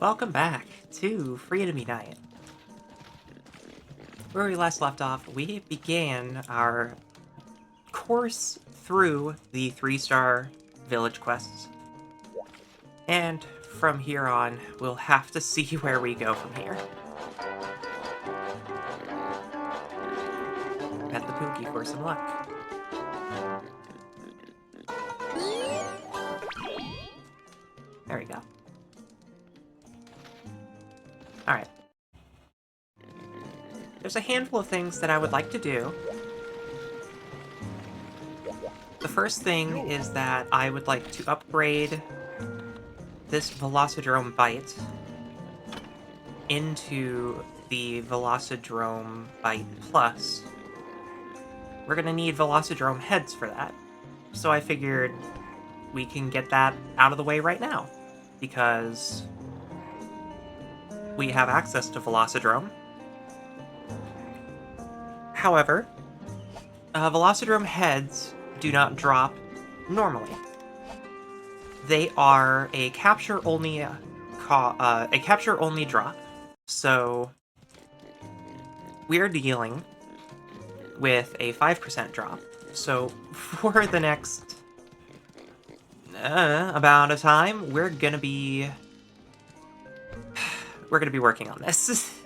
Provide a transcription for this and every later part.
Welcome back to Freedom Unite. Where we last left off, we began our course through the 3-star village quests. And from here on, we'll have to see where we go from here. Pet the Pookie for some luck. There we go. Alright. There's a handful of things that I would like to do. The first thing is that I would like to upgrade this Velocidrome Bite into the Velocidrome Bite Plus. We're gonna need Velocidrome heads for that. So I figured we can get that out of the way right now, because we have access to Velocidrome. However, Velocidrome heads do not drop normally. They are a capture-only drop, so we're dealing with a 5% drop. So for the next amount of time, we're gonna be working on this.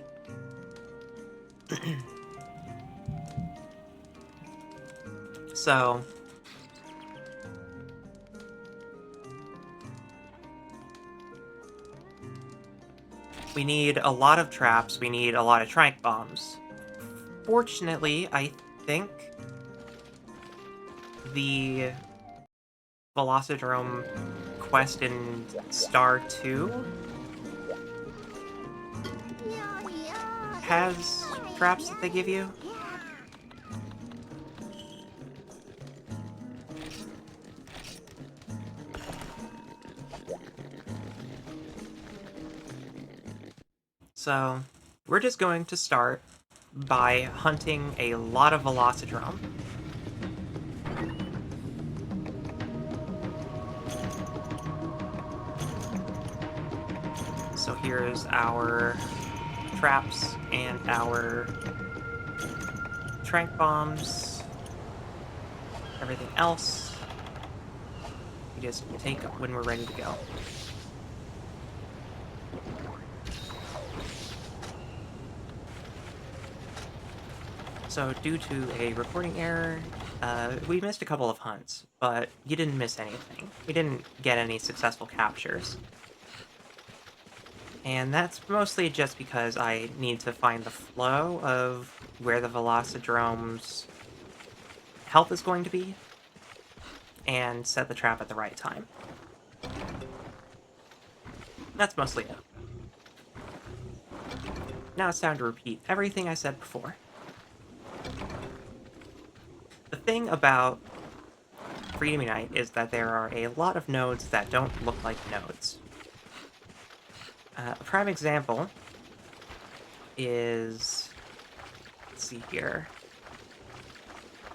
So we need a lot of traps, we need a lot of trank bombs. Fortunately, I think the Velocidrome quest in Star 2 has traps that they give you. So, we're just going to start by hunting a lot of Velocidrome. So here's our traps and our trank bombs. Everything else we just take when we're ready to go. So due to a recording error, we missed a couple of hunts, but you didn't miss anything. We didn't get any successful captures. And that's mostly just because I need to find the flow of where the Velocidrome's health is going to be, and set the trap at the right time. That's mostly it. Now it's time to repeat everything I said before. The thing about Freedom Unite is that there are a lot of nodes that don't look like nodes. A prime example is... Let's see here.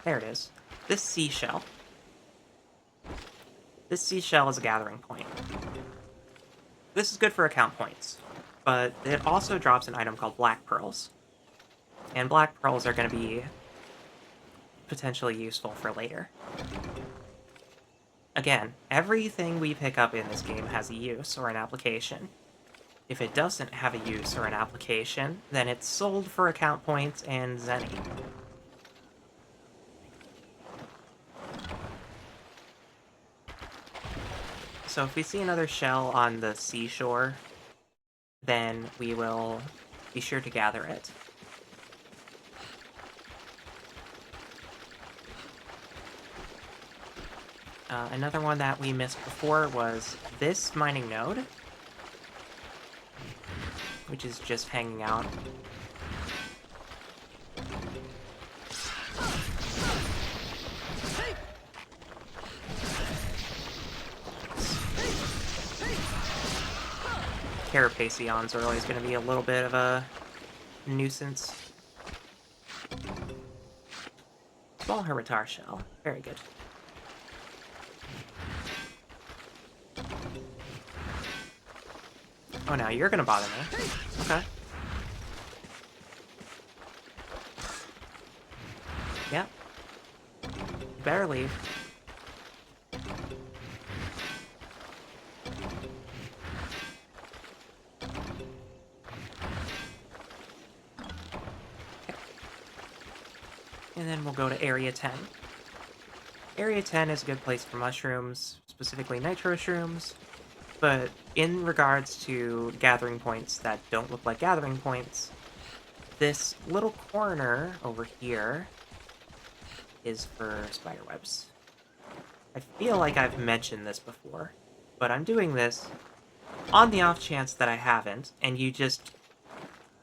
There it is. This seashell. This seashell is a gathering point. This is good for account points, but it also drops an item called black pearls. And black pearls are going to be potentially useful for later. Again, everything we pick up in this game has a use or an application. If it doesn't have a use or an application, then it's sold for account points and zenny. So if we see another shell on the seashore, then we will be sure to gather it. Another one that we missed before was this mining node, which is just hanging out. Carapaceons are always going to be a little bit of a nuisance. Small hermitar shell. Very good. Oh, now you're gonna bother me. Okay. Yep. You better leave. Okay. And then we'll go to Area 10. Area 10 is a good place for mushrooms, specifically nitro shrooms. But in regards to gathering points that don't look like gathering points, this little corner over here is for spiderwebs. I feel like I've mentioned this before, but I'm doing this on the off chance that I haven't, and you just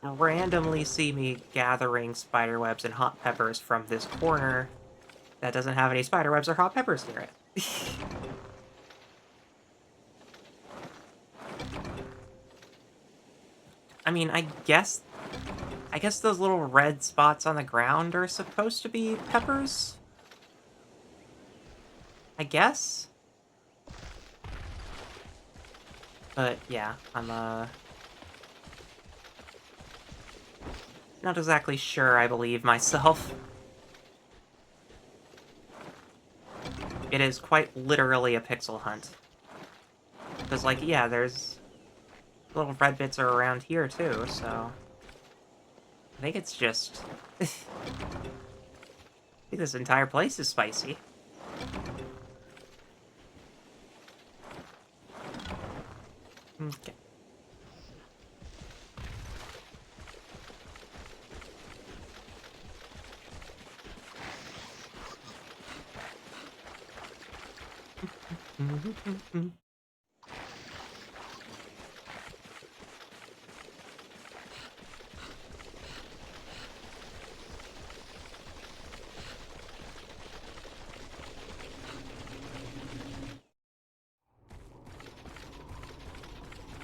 randomly see me gathering spiderwebs and hot peppers from this corner that doesn't have any spiderwebs or hot peppers near it. I mean, I guess those little red spots on the ground are supposed to be peppers? I guess? But, yeah, I'm, not exactly sure I believe myself. It is quite literally a pixel hunt. Because, like, yeah, there's... little red bits are around here, too, so... I think it's just... I think this entire place is spicy. Okay.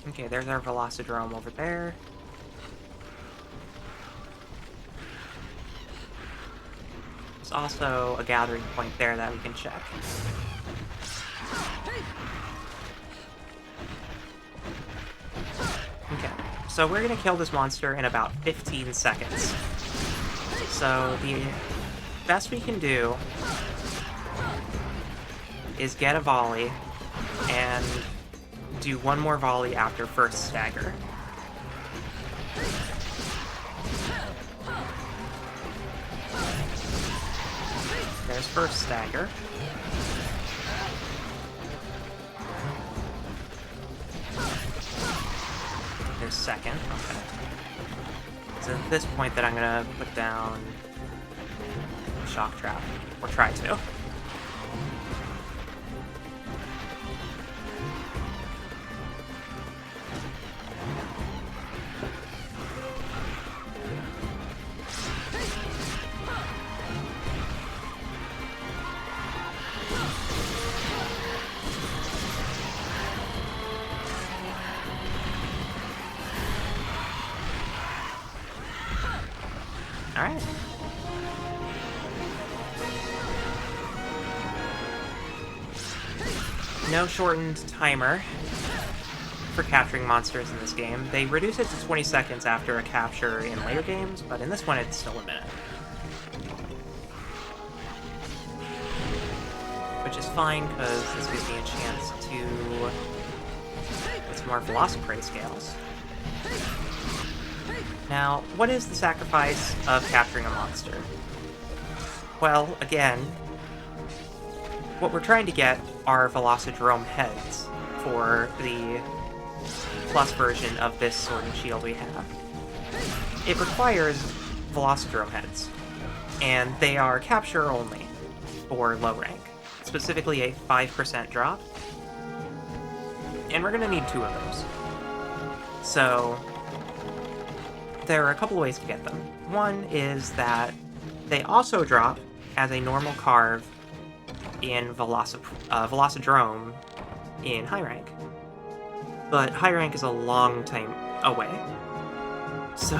Okay, there's our Velocidrome over there. There's also a gathering point there that we can check. Okay, so we're gonna kill this monster in about 15 seconds. So the best we can do is get a volley and do one more volley after first stagger. There's first stagger. There's second. Okay. It's at this point that I'm gonna put down shock trap, or try to. Alright. No shortened timer for capturing monsters in this game. They reduce it to 20 seconds after a capture in later games, but in this one it's still a minute. Which is fine, because this gives me a chance to get some more Velociprey scales. Now, what is the sacrifice of capturing a monster? Well, again, what we're trying to get are Velocidrome heads for the plus version of this Sword and Shield we have. It requires Velocidrome heads, and they are capture only for low rank, specifically a 5% drop, and we're going to need 2 of those. So there are a couple ways to get them. One is that they also drop as a normal carve in Velocidrome in high rank. But high rank is a long time away. So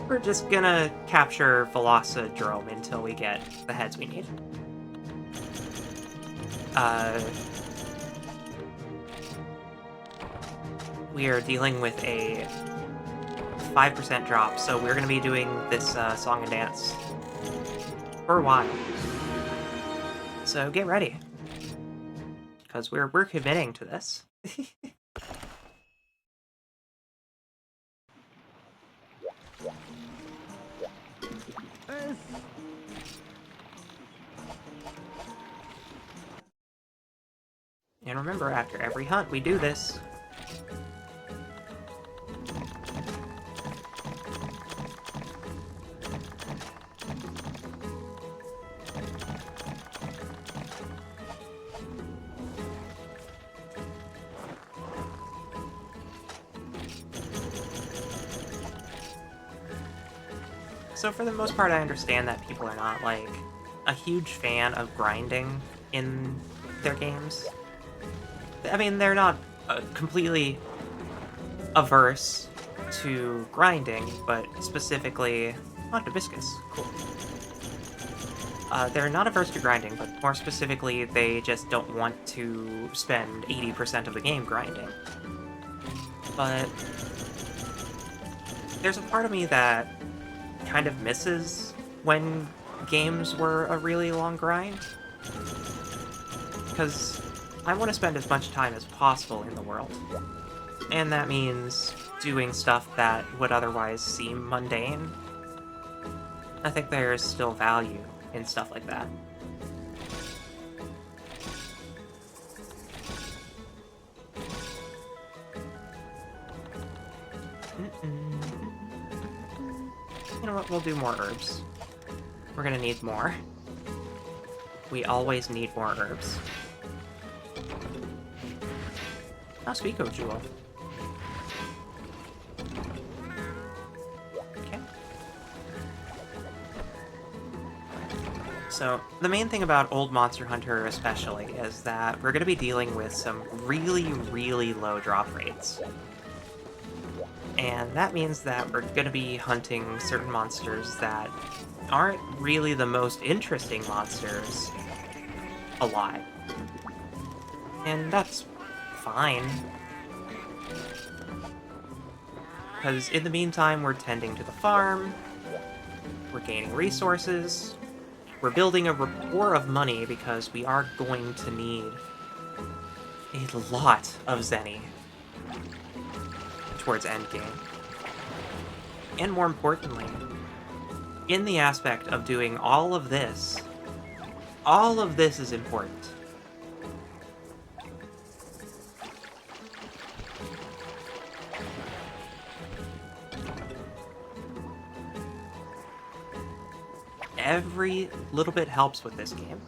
we're just gonna capture Velocidrome until we get the heads we need. We are dealing with a 5% drop, so we're going to be doing this song and dance for a while. So get ready, because we're committing to this. And remember, after every hunt, we do this. So for the most part, I understand that people are not, like, a huge fan of grinding in their games. I mean, they're not completely averse to grinding, but specifically... Oh, Hibiscus. Cool. They're not averse to grinding, but more specifically, they just don't want to spend 80% of the game grinding. But there's a part of me that kind of misses when games were a really long grind, because I want to spend as much time as possible in the world, and that means doing stuff that would otherwise seem mundane. I think there's still value in stuff like that. You know what, we'll do more herbs. We're gonna need more. We always need more herbs. Oh, Suiko Jewel. Okay. So, the main thing about Old Monster Hunter especially is that we're gonna be dealing with some really, really low drop rates. And that means that we're going to be hunting certain monsters that aren't really the most interesting monsters alive. And that's fine. Because in the meantime, we're tending to the farm, we're gaining resources, we're building a rapport of money because we are going to need a lot of Zenny towards endgame. And more importantly, in the aspect of doing all of this is important. Every little bit helps with this game.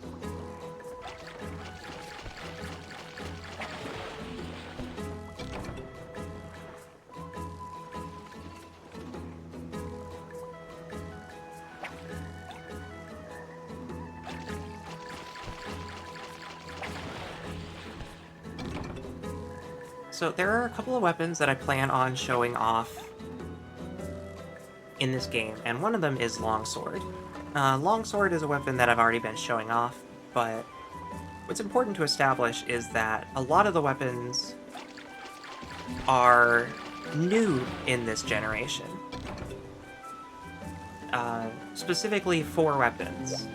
So there are a couple of weapons that I plan on showing off in this game, and one of them is Longsword. Longsword is a weapon that I've already been showing off, but what's important to establish is that a lot of the weapons are new in this generation. Specifically 4 weapons.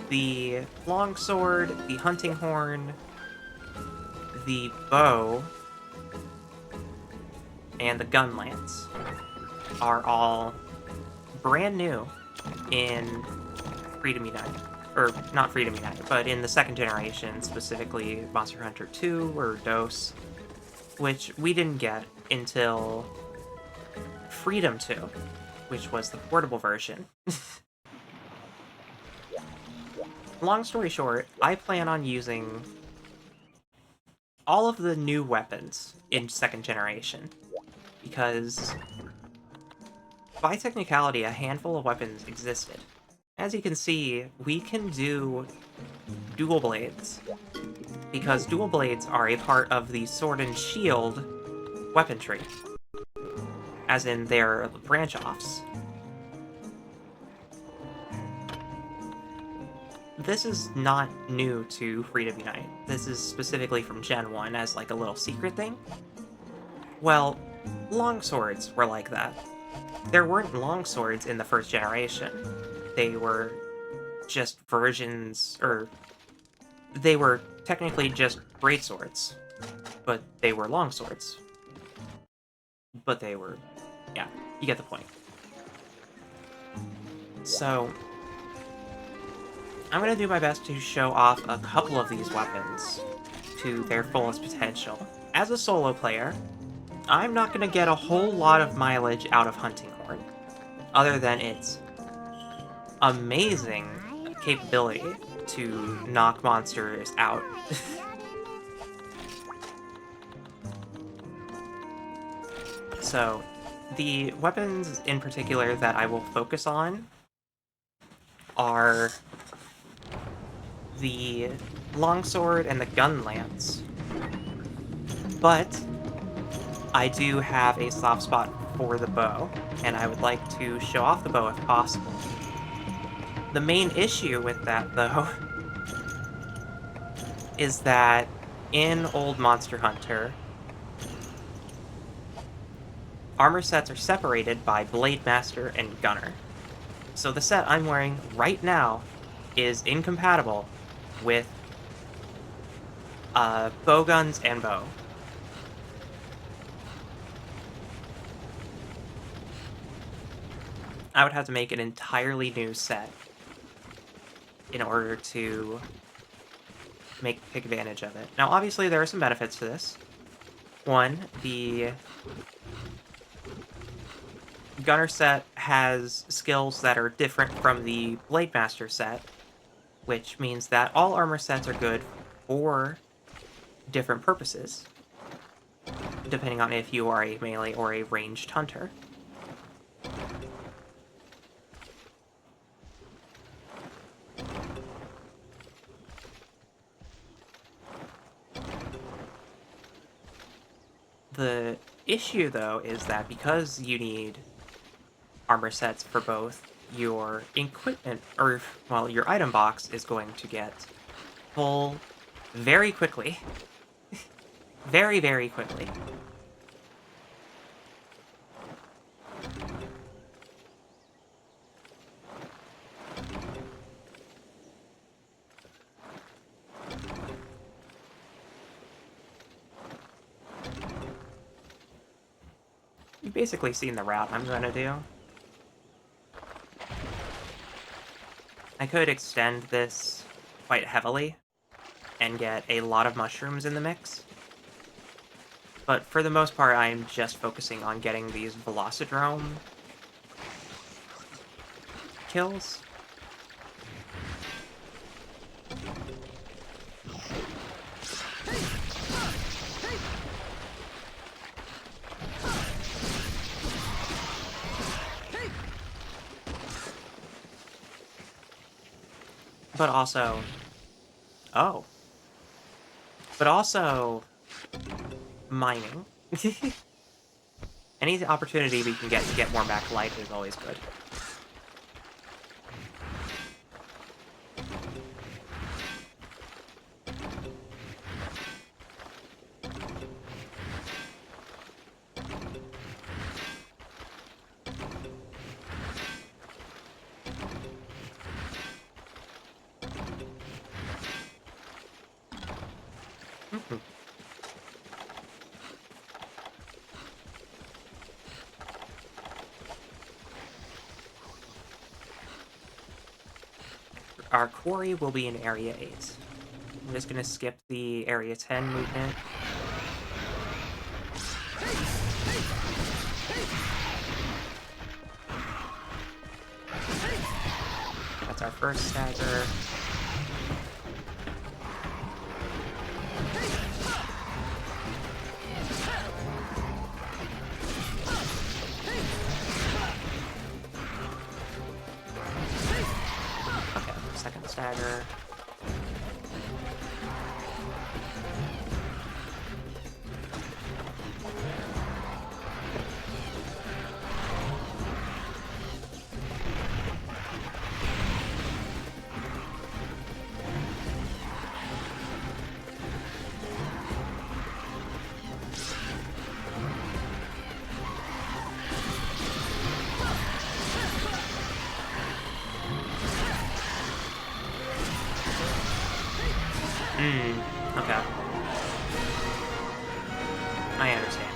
The longsword, the hunting horn, the bow, and the gun lance are all brand new in Freedom United. Or, not Freedom United, but in the 2nd generation, specifically Monster Hunter 2 or DOS, which we didn't get until Freedom 2, which was the portable version. Long story short, I plan on using all of the new weapons in 2nd generation, because by technicality, a handful of weapons existed. As you can see, we can do dual blades, because dual blades are a part of the sword and shield weapon tree, as in their branch-offs. This is not new to Freedom Unite. This is specifically from Gen 1 as like a little secret thing. Well, longswords were like that. There weren't longswords in the 1st generation. They were just versions, or they were technically just greatswords, but they were longswords. But they were, yeah, you get the point. So, I'm going to do my best to show off a couple of these weapons to their fullest potential. As a solo player, I'm not going to get a whole lot of mileage out of Hunting Horn, other than its amazing capability to knock monsters out. So, the weapons in particular that I will focus on are the longsword and the gun lance. But I do have a soft spot for the bow, and I would like to show off the bow if possible. The main issue with that, though, is that in old Monster Hunter, armor sets are separated by Blade Master and Gunner. So the set I'm wearing right now is incompatible with bowguns and bow. I would have to make an entirely new set in order to take advantage of it. Now, obviously, there are some benefits to this. One, the Gunner set has skills that are different from the Blade Master set, which means that all armor sets are good for different purposes, depending on if you are a melee or a ranged hunter. The issue, though, is that because you need armor sets for both, your equipment, or, well, your item box is going to get full very quickly. Very, very quickly. You've basically seen the route I'm going to do. I could extend this quite heavily and get a lot of mushrooms in the mix, but for the most part I'm just focusing on getting these Velocidrome kills. But also... Oh. But also... mining. Any opportunity we can get to get more back life is always good. Mhm. Our quarry will be in Area 8. I'm just gonna skip the Area 10 movement. That's our first stagger. Okay, second stagger. Okay. I understand.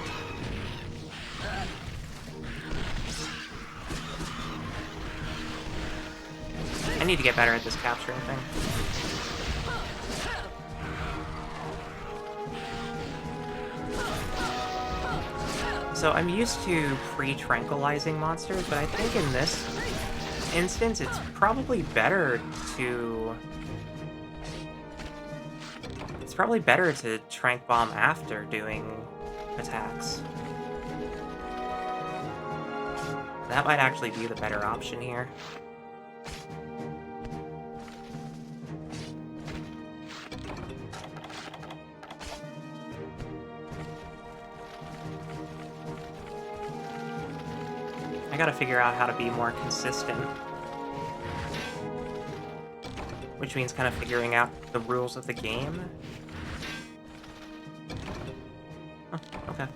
I need to get better at this capturing thing. So I'm used to pre-tranquilizing monsters, but I think in this instance it's probably better to... It's probably better to tranq bomb after doing attacks. That might actually be the better option here. I gotta figure out how to be more consistent. Which means kind of figuring out the rules of the game. Oh, okay.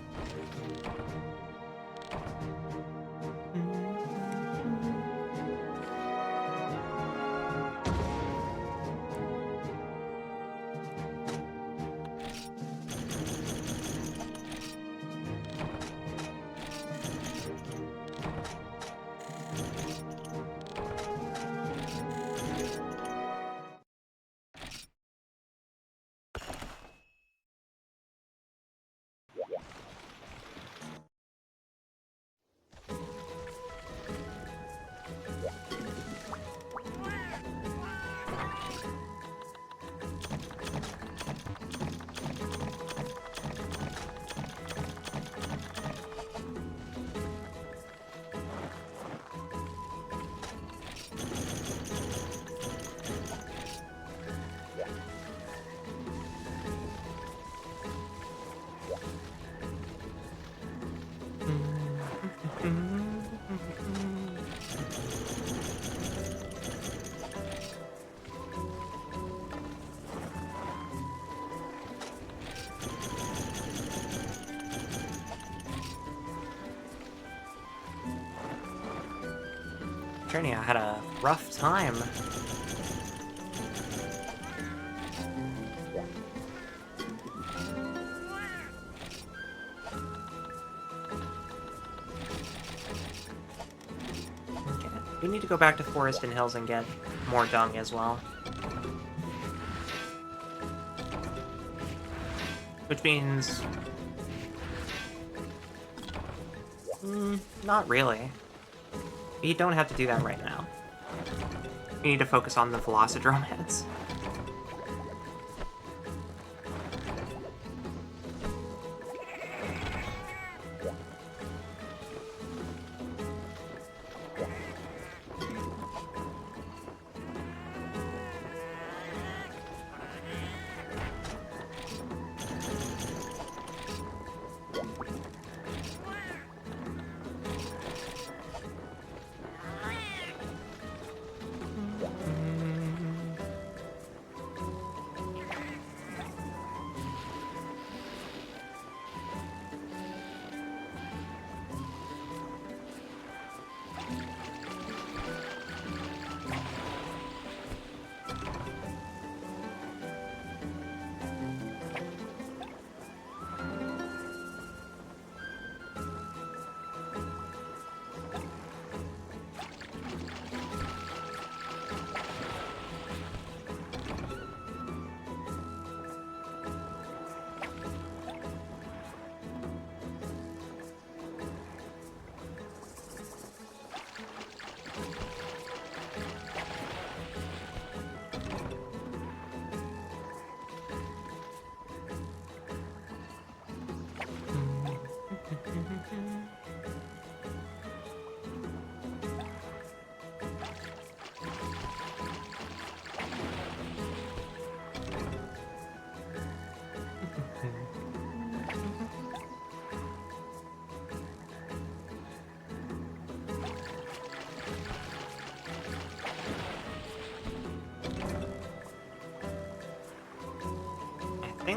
Journey, I had a rough time. Okay. We need to go back to Forest and Hills and get more dung as well. Which means... not really. You don't have to do that right now. You need to focus on the Velocidrome heads.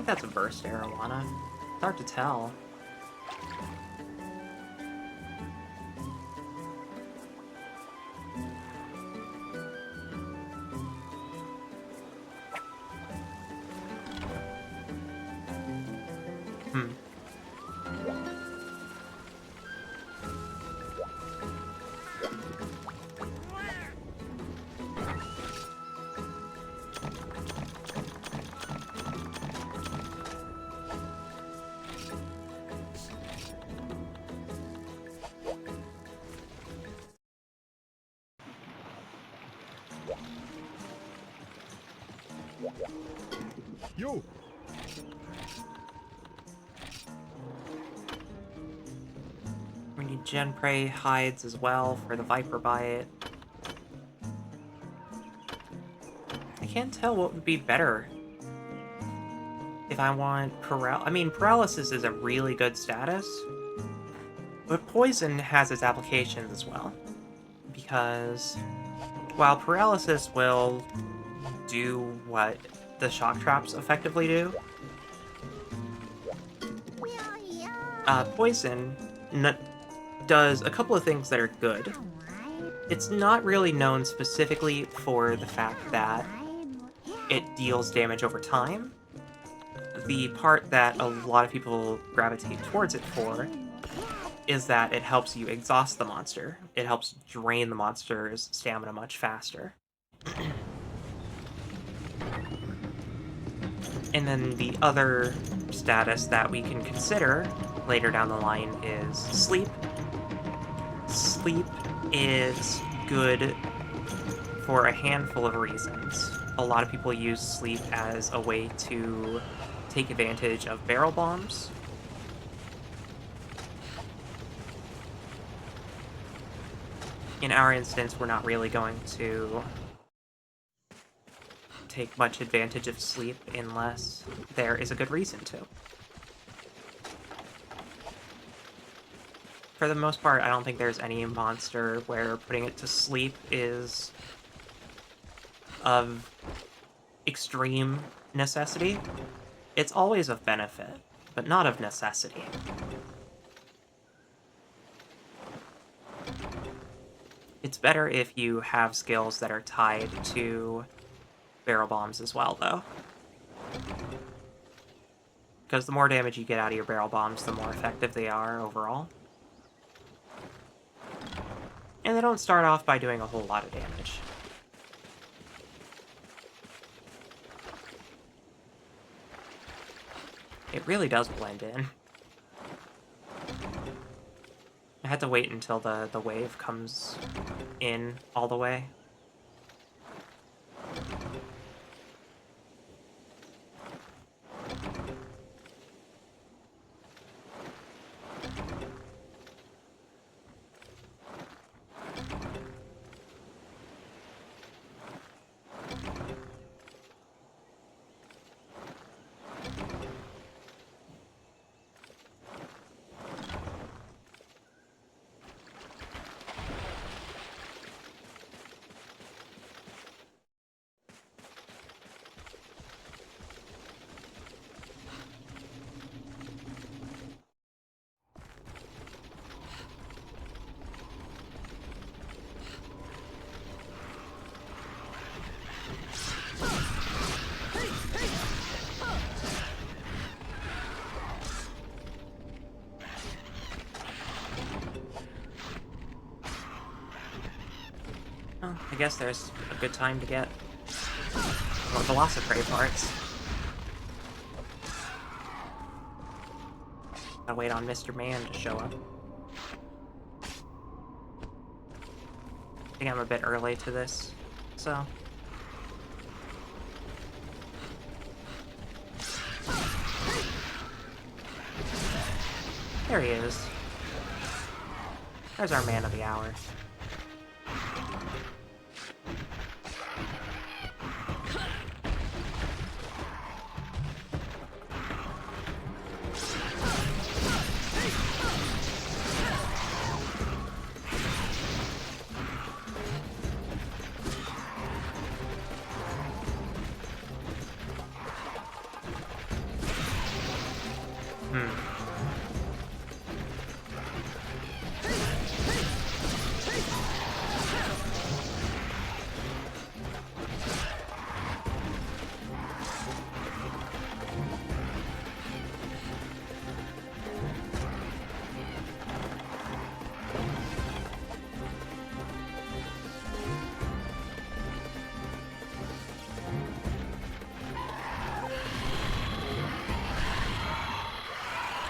think that's a burst arowana. It's hard to tell. Yo. We need Gen Prey hides as well for the Viper Bite. I can't tell what would be better. If I want paralysis is a really good status, but poison has its applications as well. Because while paralysis will do what the shock traps effectively do, poison does a couple of things that are good. It's not really known specifically for the fact that it deals damage over time. The part that a lot of people gravitate towards it for is that it helps you exhaust the monster. It helps drain the monster's stamina much faster. And then the other status that we can consider later down the line is sleep. Sleep is good for a handful of reasons. A lot of people use sleep as a way to take advantage of barrel bombs. In our instance, we're not really going to take much advantage of sleep unless there is a good reason to. For the most part, I don't think there's any monster where putting it to sleep is of extreme necessity. It's always of benefit, but not of necessity. It's better if you have skills that are tied to barrel bombs as well, though. Because the more damage you get out of your barrel bombs, the more effective they are overall. And they don't start off by doing a whole lot of damage. It really does blend in. I had to wait until the wave comes in all the way. Well, I guess there's a good time to get more Velocidrome parts. Gotta wait on Mr. Man to show up. I think I'm a bit early to this, so... There he is. There's our man of the hour.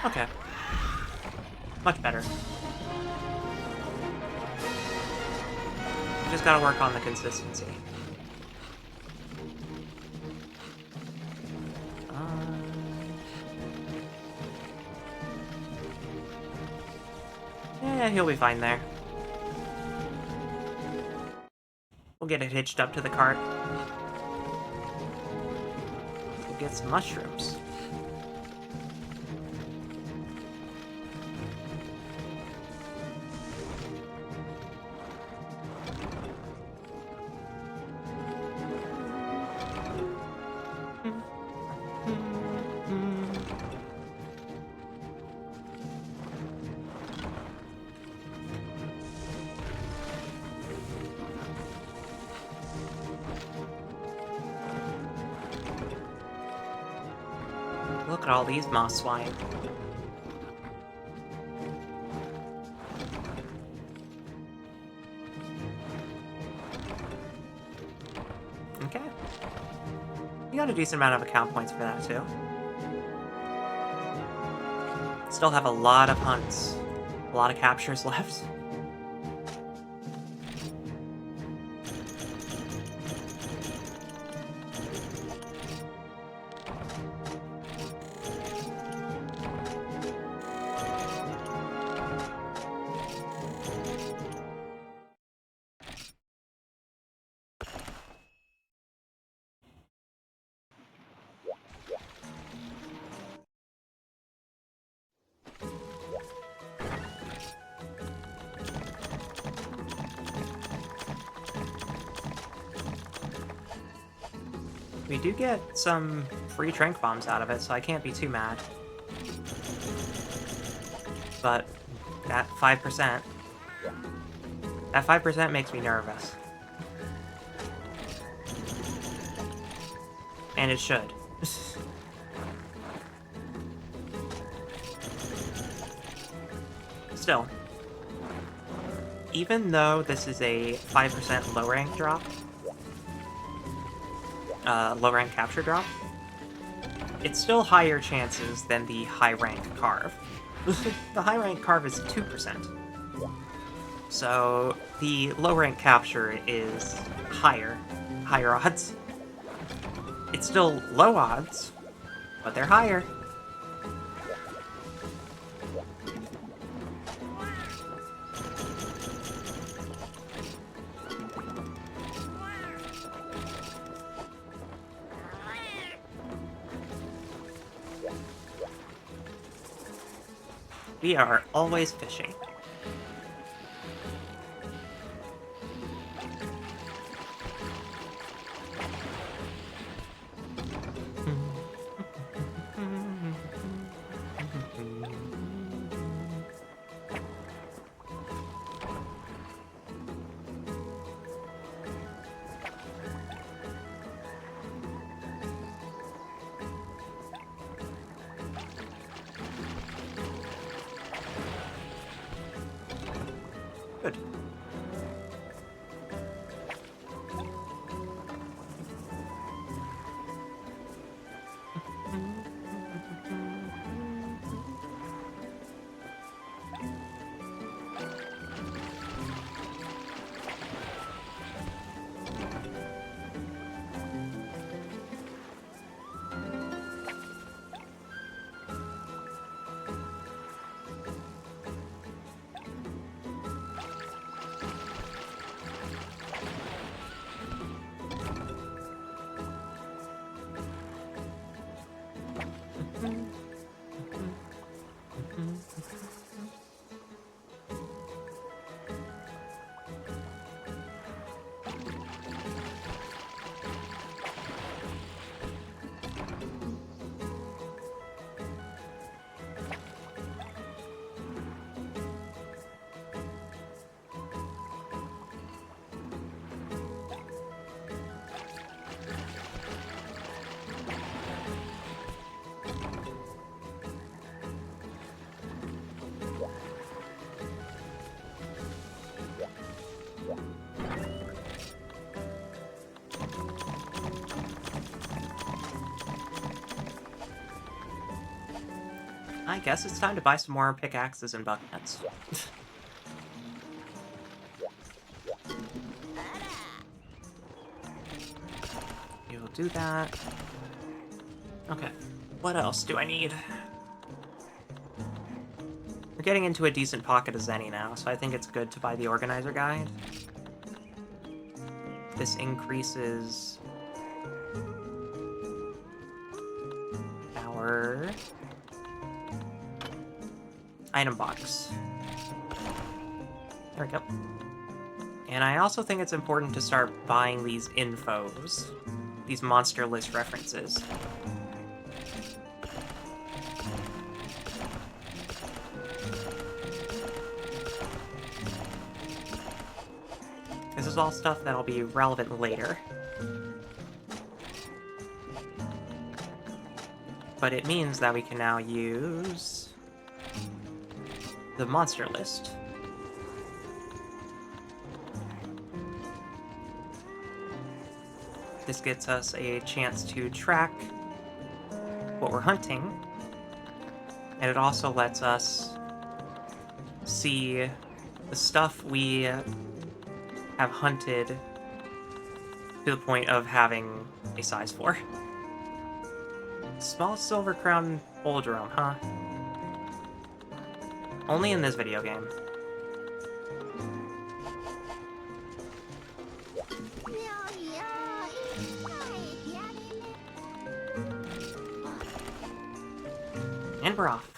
Okay. Much better. Just gotta work on the consistency. Yeah, he'll be fine there. We'll get it hitched up to the cart. We'll get some mushrooms. Look at all these moss swine. Okay. You got a decent amount of account points for that, too. Still have a lot of hunts. A lot of captures left. We do get some free trank bombs out of it, so I can't be too mad. But that 5%... That 5% makes me nervous. And it should. Still. Even though this is a 5% low rank drop, low rank capture drop, it's still higher chances than the high rank carve. The high rank carve is 2%. So the low rank capture is higher odds. It's still low odds, but they're higher. We are always fishing. I guess it's time to buy some more pickaxes and buckets. We will do that. Okay, what else do I need? We're getting into a decent pocket of Zenny now, so I think it's good to buy the Organizer Guide. This increases our item box. There we go. And I also think it's important to start buying these infos, these monster list references. This is all stuff that'll be relevant later. But it means that we can now use the monster list. This gets us a chance to track what we're hunting, and it also lets us see the stuff we have hunted to the point of having a size 4. Small silver crown Velocidrome, huh? Only in this video game. And we're off.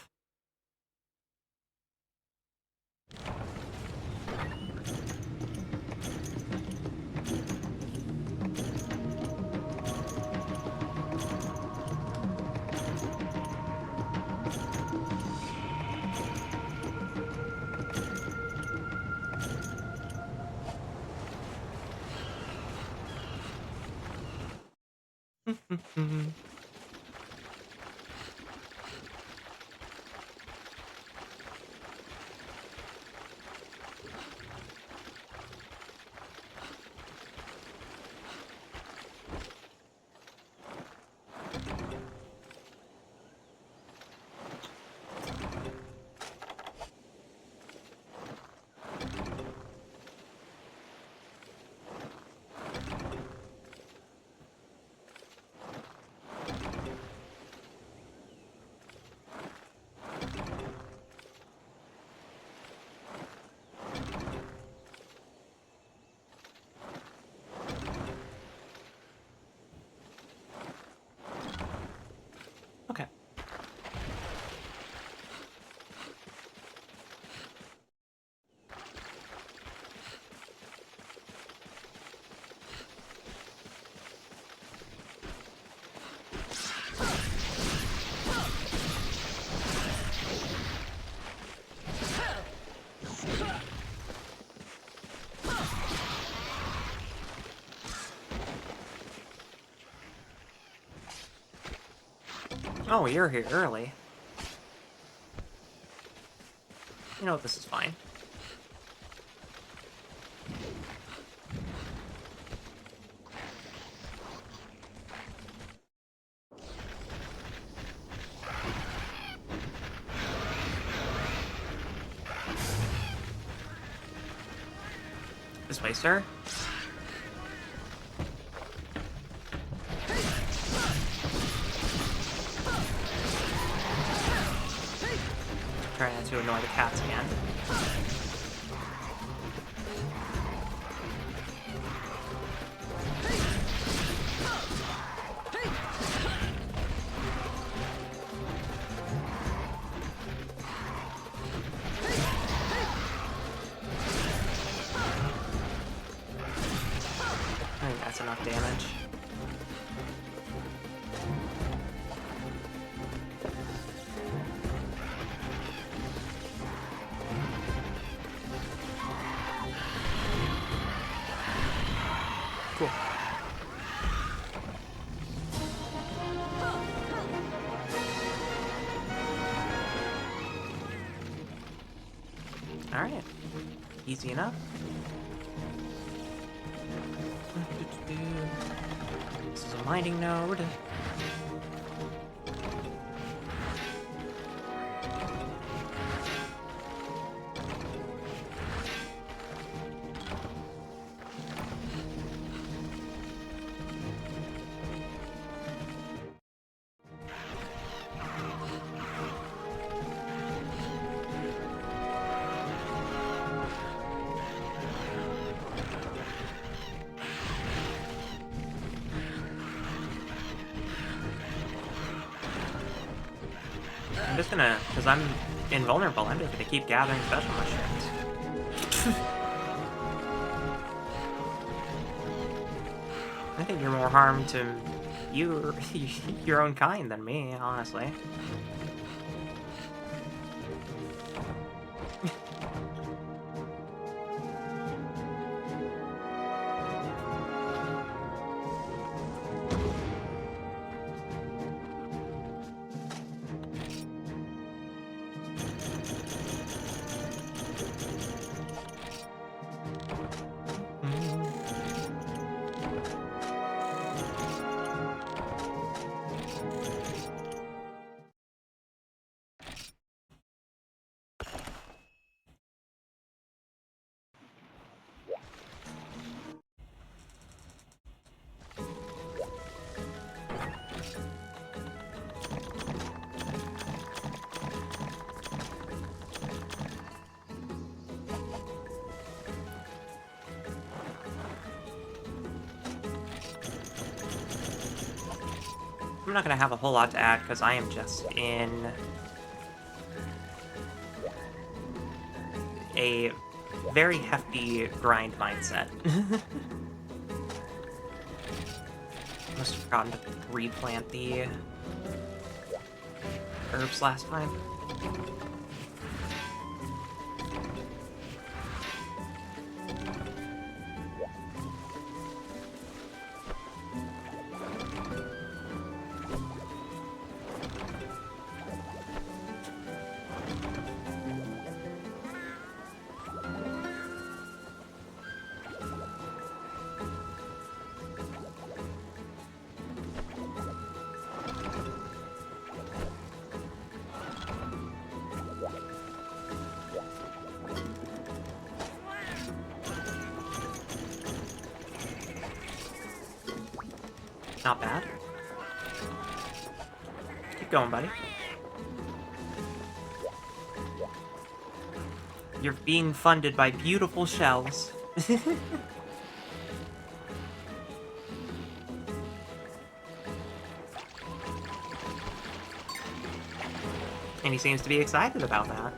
Okay. Oh, you're here early. You know what, this is fine. This way, sir. Try not to annoy the cats again. I think that's enough damage. Cool. Alright. Easy enough. This is a mining node. just gonna, because I'm invulnerable, I'm just gonna keep gathering special mushrooms. I think you're more harm to you, your own kind than me, honestly. I'm not gonna have a whole lot to add because I am just in a very hefty grind mindset. Must have forgotten to replant the herbs last time. Not bad. Keep going, buddy. You're being funded by beautiful shells. And he seems to be excited about that.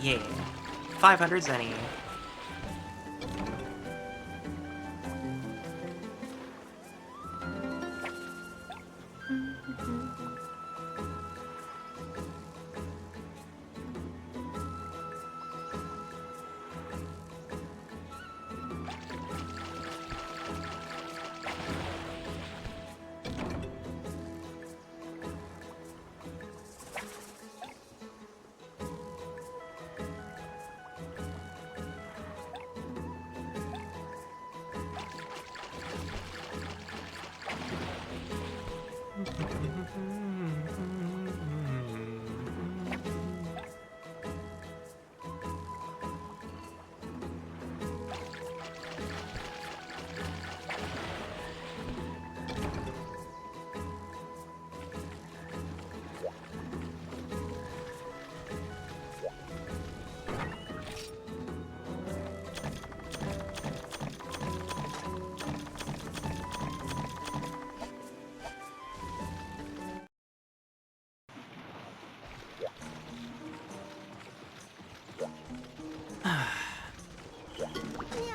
Yeah. 500 zenny.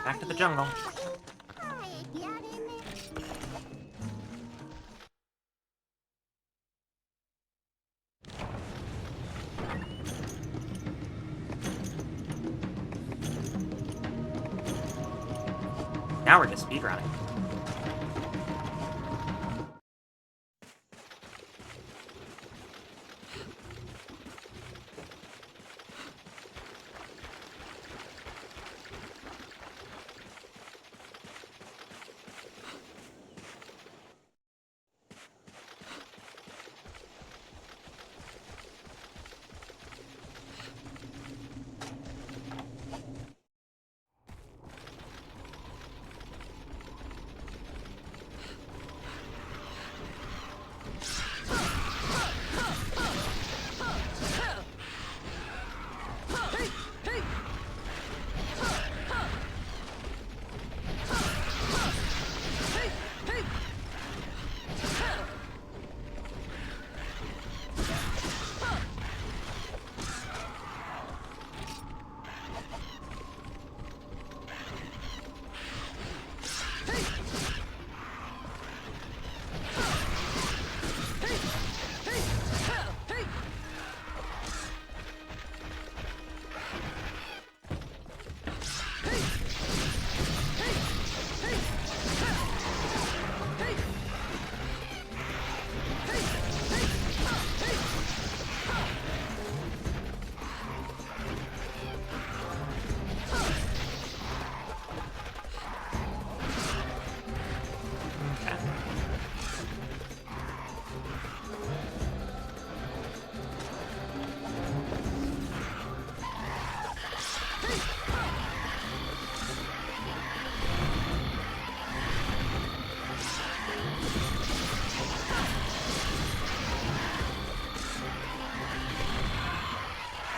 Back to the jungle. Now we're just speedrunning.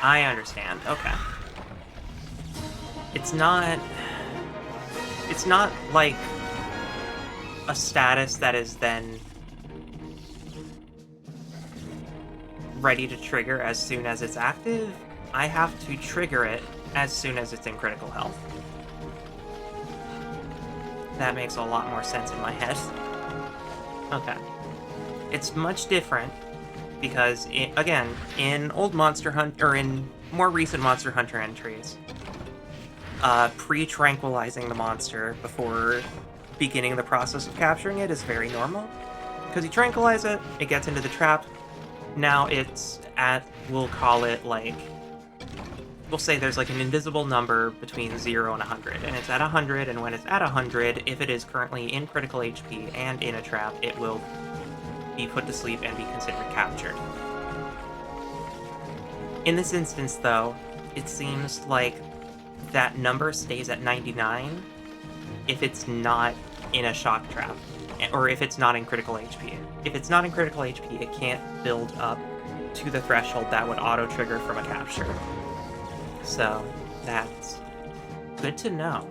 I understand. Okay. It's not like a status that is then ready to trigger as soon as it's active. I have to trigger it as soon as it's in critical health. That makes a lot more sense in my head. Okay. It's much different because, again, in old Monster Hunter, or in more recent Monster Hunter entries, pre-tranquilizing the monster before beginning the process of capturing it is very normal. Because you tranquilize it, it gets into the trap. Now it's at, we'll call it like, we'll say there's like an invisible number between 0 and 100, and it's at 100, and when it's at 100, if it is currently in critical HP and in a trap, it will be put to sleep and be considered captured. In this instance, though, it seems like that number stays at 99 if it's not in a shock trap, or if it's not in critical HP. If it's not in critical HP, it can't build up to the threshold that would auto-trigger from a capture. So, that's good to know.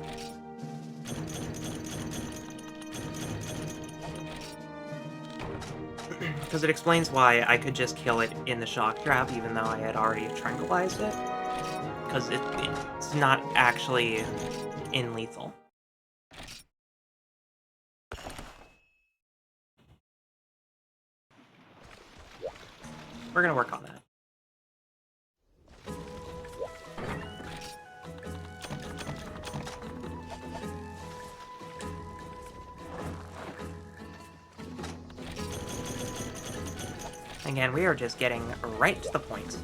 Because it explains why I could just kill it in the shock trap even though I had already tranquilized it. Because it's not actually in lethal. We're gonna work on that. Again, we are just getting right to the point.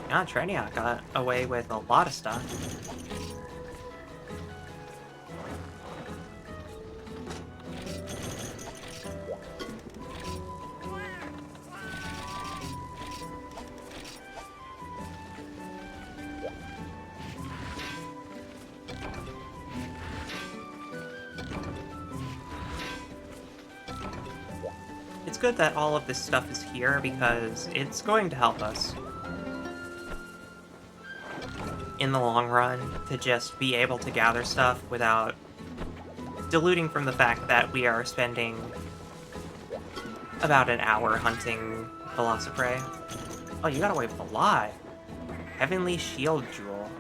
Yeah, Treniak got away with a lot of stuff. It's good that all of this stuff is here because it's going to help us in the long run to just be able to gather stuff without diluting from the fact that we are spending about an hour hunting Velocidrome. Oh, you got away with a lot. Heavenly Shield Jewel.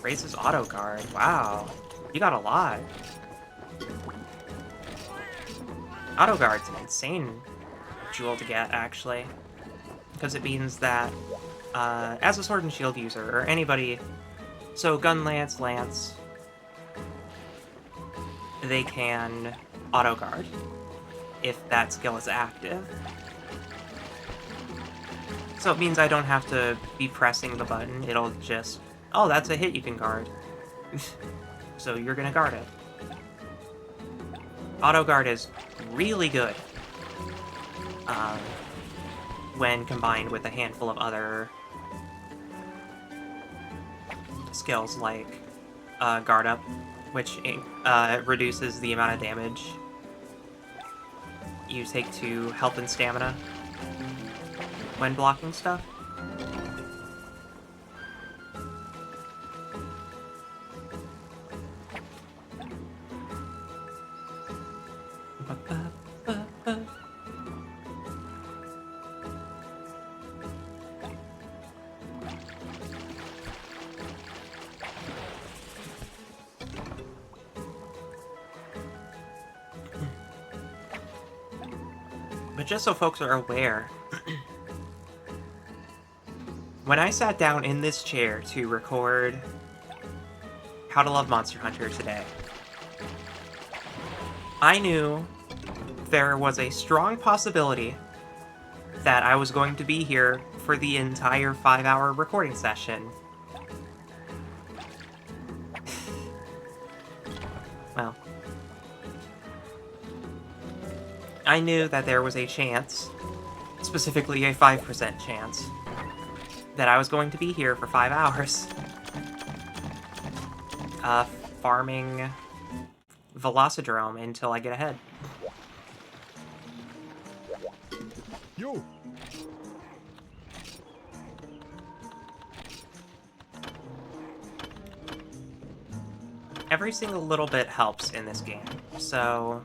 Raises auto guard. Wow. You got a lot. Auto guard's an insane jewel to get, actually. Because it means that as a Sword and Shield user, or anybody, so Gun Lance, Lance, they can auto-guard if that skill is active. So it means I don't have to be pressing the button, it'll just, oh, that's a hit you can guard. So you're gonna guard it. Auto-guard is really good when combined with a handful of other skills like guard up, which reduces the amount of damage you take to health and stamina when blocking stuff. But just so folks are aware, when I sat down in this chair to record How to Love Monster Hunter today, I knew there was a strong possibility that I was going to be here for the entire 5-hour recording session. Well, I knew that there was a chance, specifically a 5% chance, that I was going to be here for 5 hours. farming Velocidrome until I get ahead. Yo! Every single little bit helps in this game, so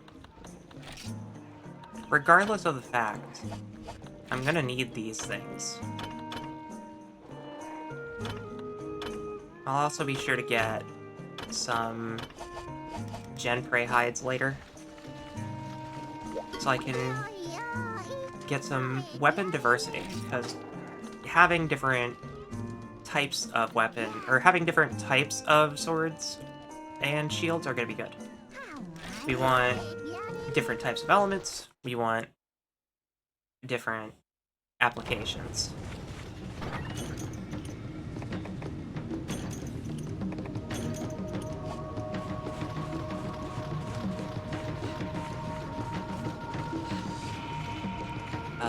regardless of the fact, I'm gonna need these things. I'll also be sure to get some Gen Prey hides later, so I can get some weapon diversity, because having different types of weapon, or having different types of swords and shields are going to be good. We want different types of elements, we want different applications.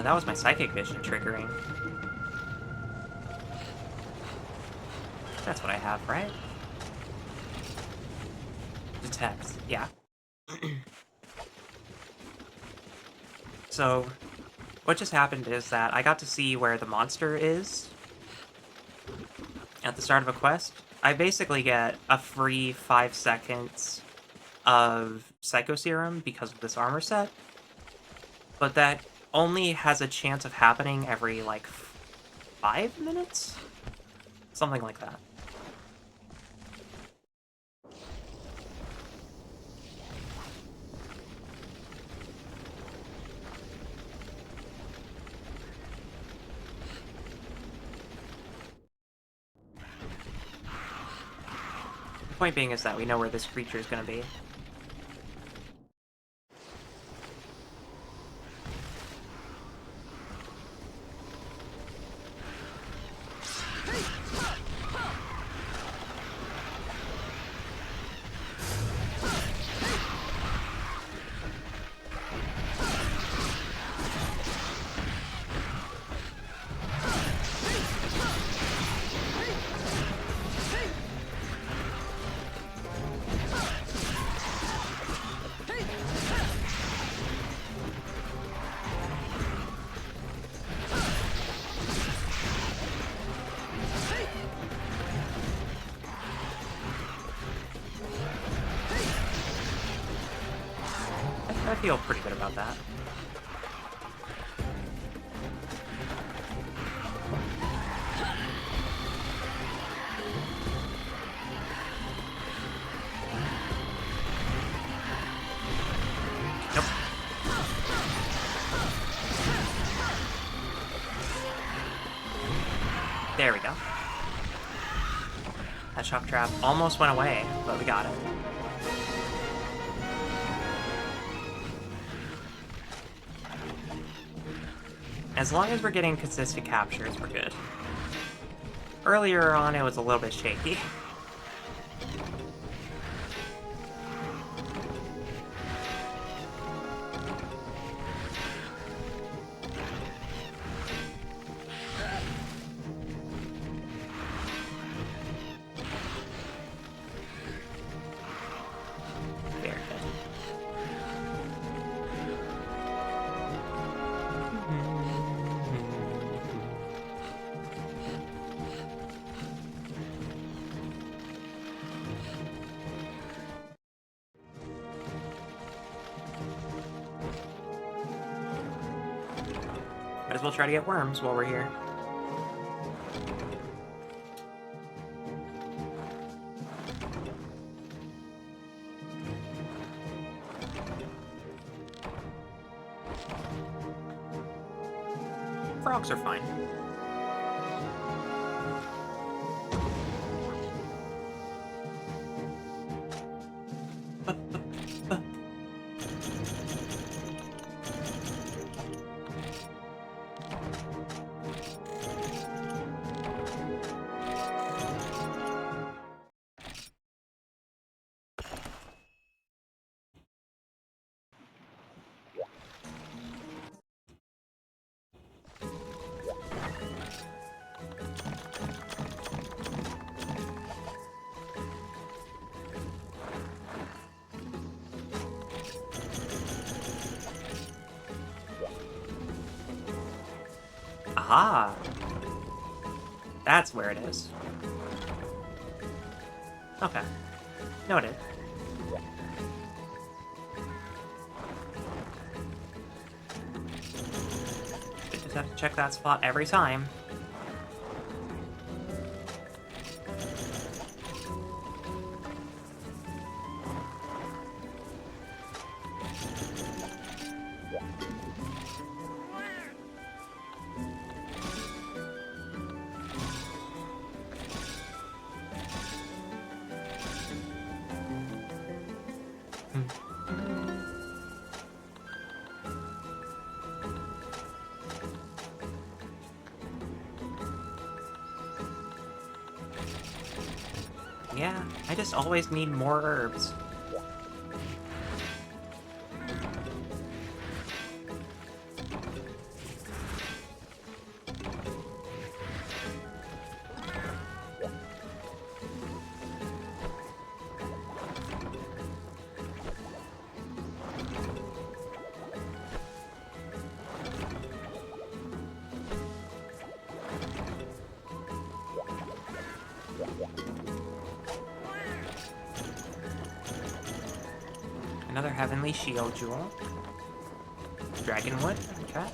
That was my psychic vision triggering. That's what I have, right? Detect, yeah. So, what just happened is that I got to see where the monster is at the start of a quest. I basically get a free 5 seconds of Psycho Serum because of this armor set, but that only has a chance of happening every, like, 5 minutes? Something like that. The point being is that we know where this creature is going to be. I feel pretty good about that. Nope. There we go. That shock trap almost went away, but we got it. As long as we're getting consistent captures, we're good. Earlier on, it was a little bit shaky. Very good. Might as well try to get worms while we're here. Frogs are fine. Ah. That's where it is. Okay. Noted. Just have to check that spot every time. Yeah, I just always need more herbs. Another Heavenly Shield Jewel. Dragonwood, okay.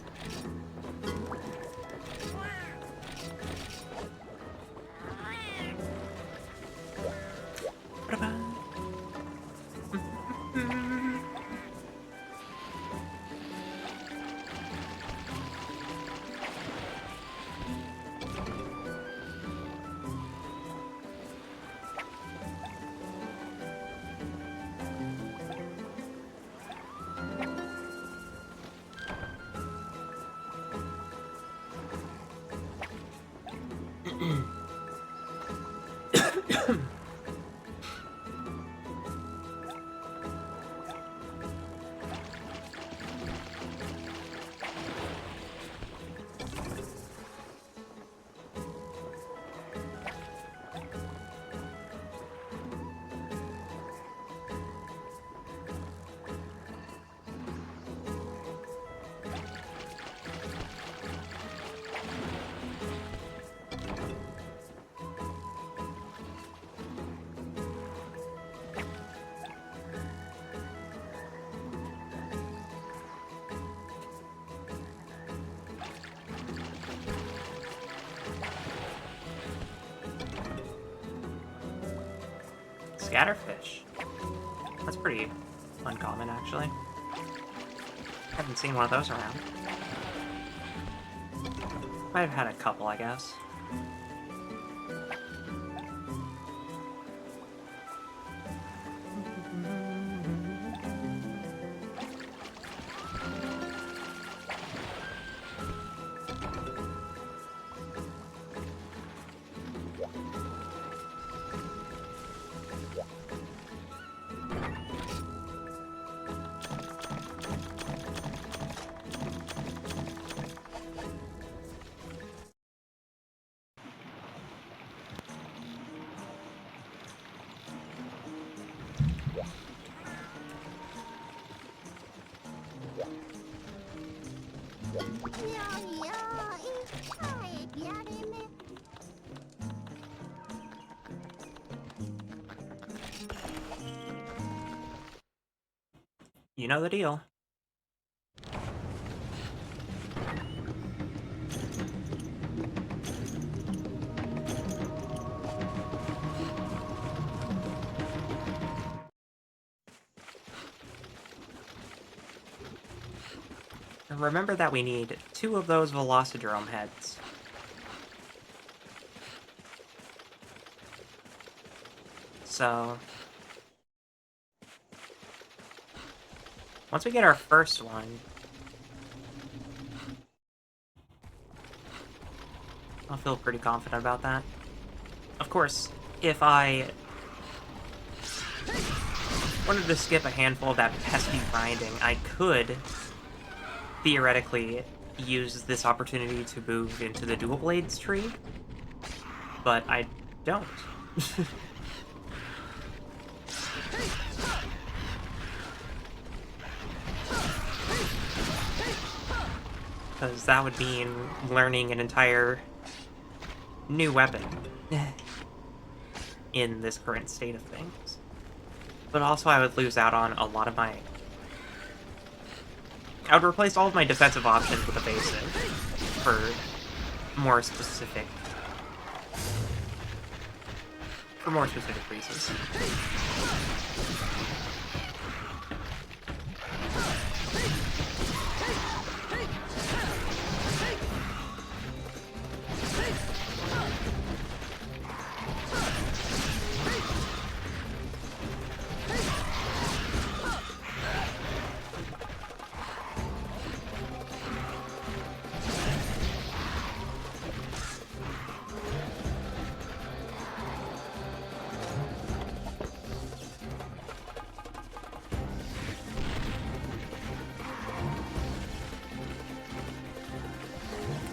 Scatterfish. That's pretty uncommon, actually. Haven't seen one of those around. Might have had a couple, I guess. You know the deal. And remember that we need 2 of those Velocidrome heads. So once we get our first one, I'll feel pretty confident about that. Of course, if I wanted to skip a handful of that pesky grinding, I could theoretically use this opportunity to move into the Dual Blades tree, but I don't. because that would mean learning an entire new weapon in this current state of things. But also I would lose out on a lot of my... I would replace all of my defensive options with evasive for more specific... reasons.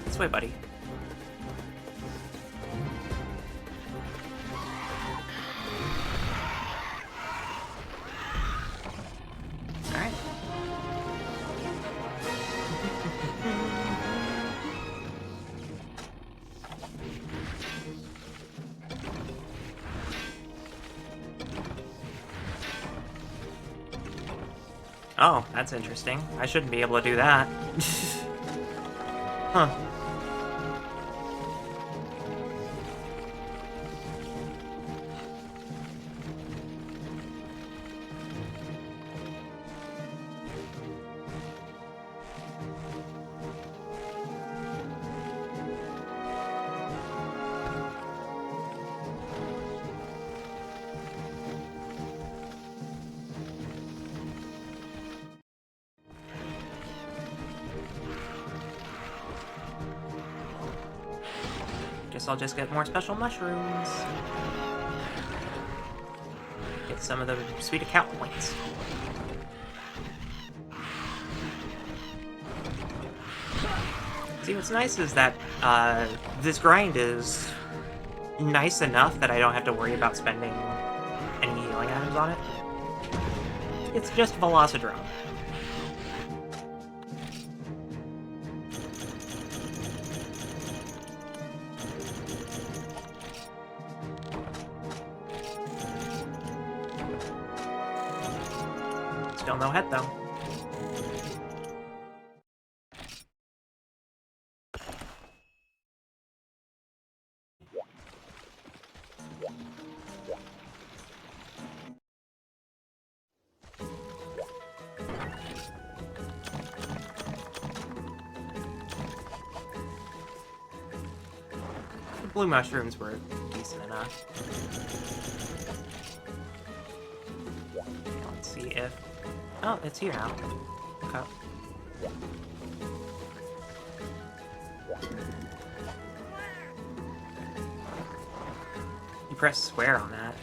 This way, buddy. Alright. Oh, that's interesting. I shouldn't be able to do that. Huh. Guess I'll just get more special mushrooms. Get some of the sweet account points. See, what's nice is that this grind is nice enough that I don't have to worry about spending any healing items on it. It's just Velocidrome. Still no head, though. The blue mushrooms were decent enough. Let's see if... Oh, it's here now. Okay. You press square on that.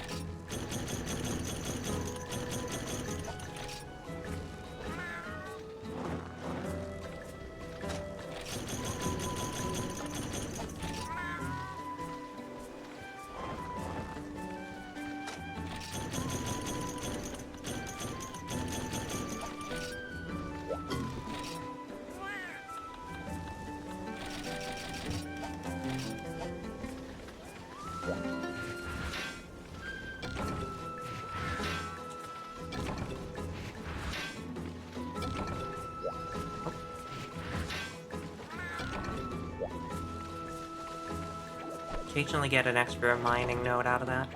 Occasionally get an extra mining node out of that.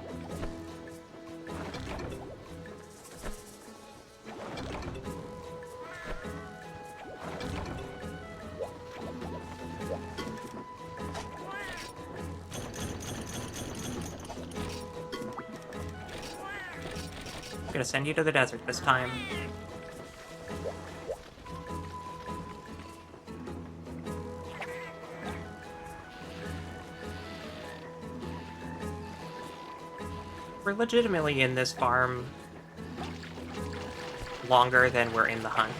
I'm gonna send you to the desert this time. We're legitimately in this farm longer than we're in the hunt.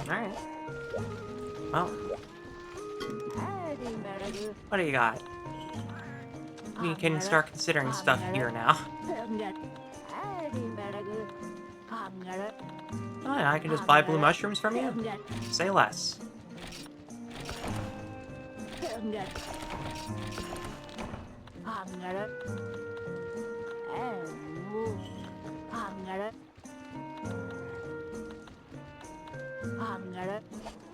Alright. Well. What do you got? We can start considering stuff here now. Oh, yeah, I can just buy blue mushrooms from you? Say less.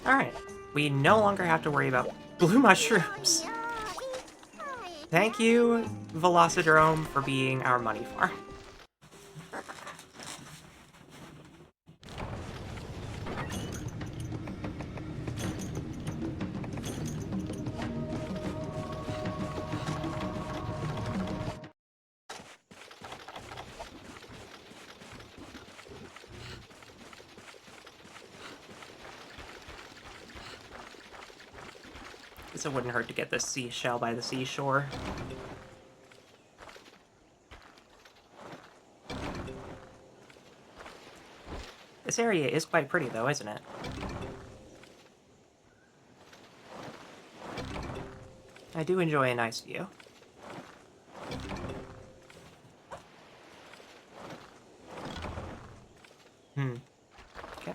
Alright, we no longer have to worry about blue mushrooms. Thank you, Velocidrome, for being our money farm. Guess it wouldn't hurt to get this seashell by the seashore. This area is quite pretty, though, isn't it? I do enjoy a nice view. Okay.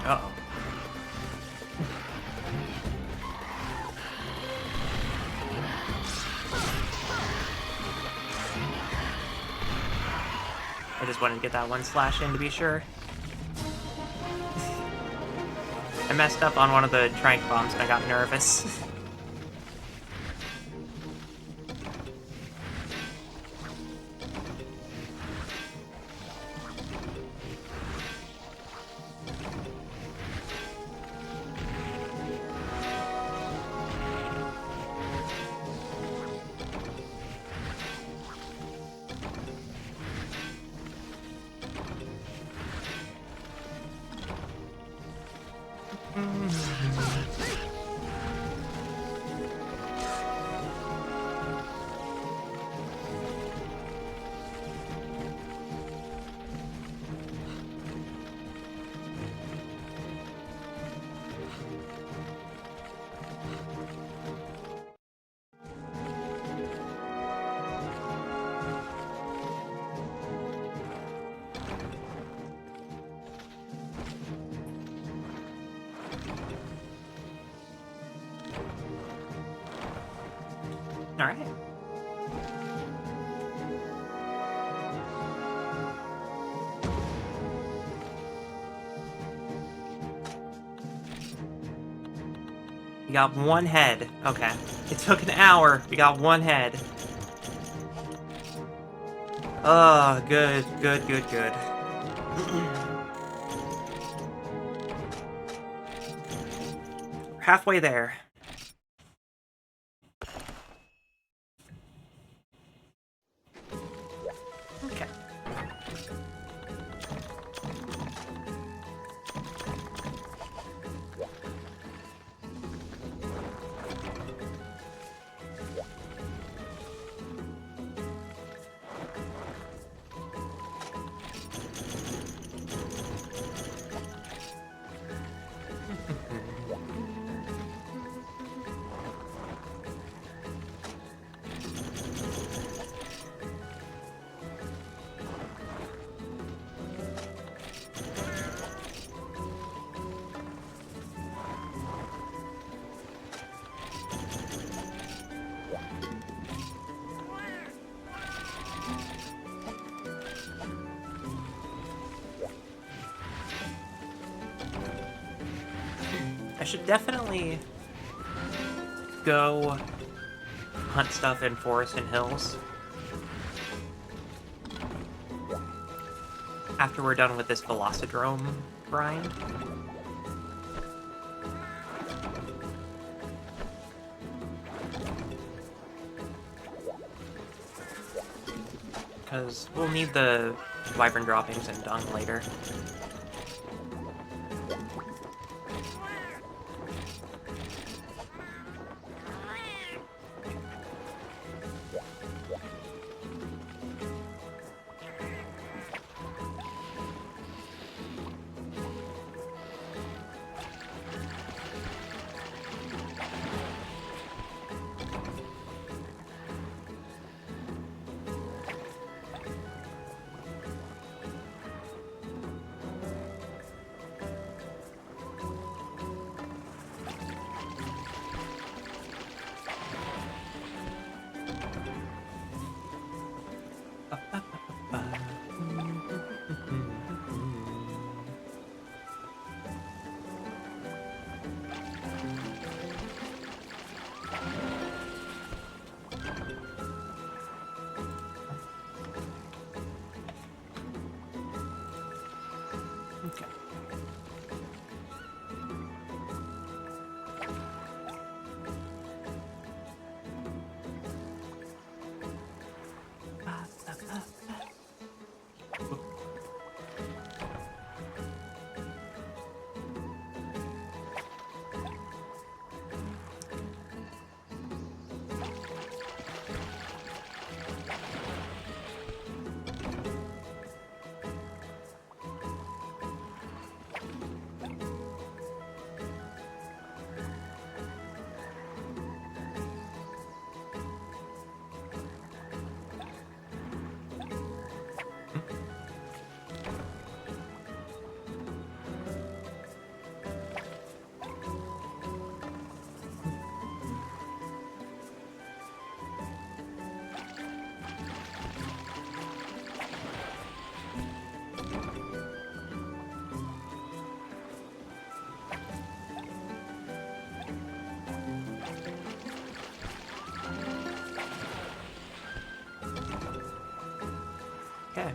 Uh-oh. I just wanted to get that one slash in to be sure. I messed up on one of the trank bombs and I got nervous. All right. We got one head. Okay. It took an hour. We got one head. Oh, good, good, good, good. We're halfway there. Okay. I should definitely go hunt stuff in forest and hills after we're done with this Velocidrome grind. Because we'll need the wyvern droppings and dung later. Okay. Okay.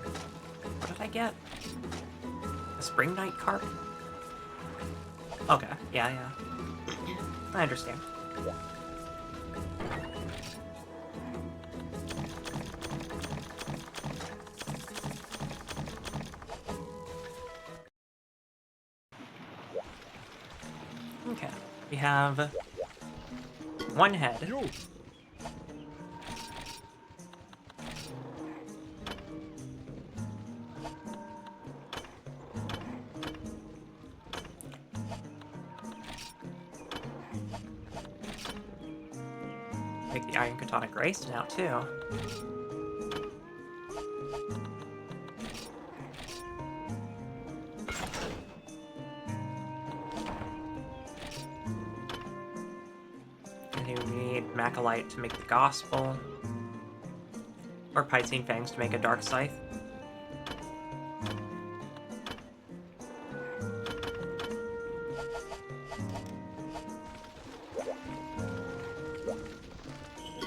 What did I get? A spring night carp? Okay. Yeah, yeah. I understand. Okay. We have one head. Yo! Make the Iron Katana Grace now, too. And here we need Macalite to make the Gospel. Or Pythene Fangs to make a Dark Scythe.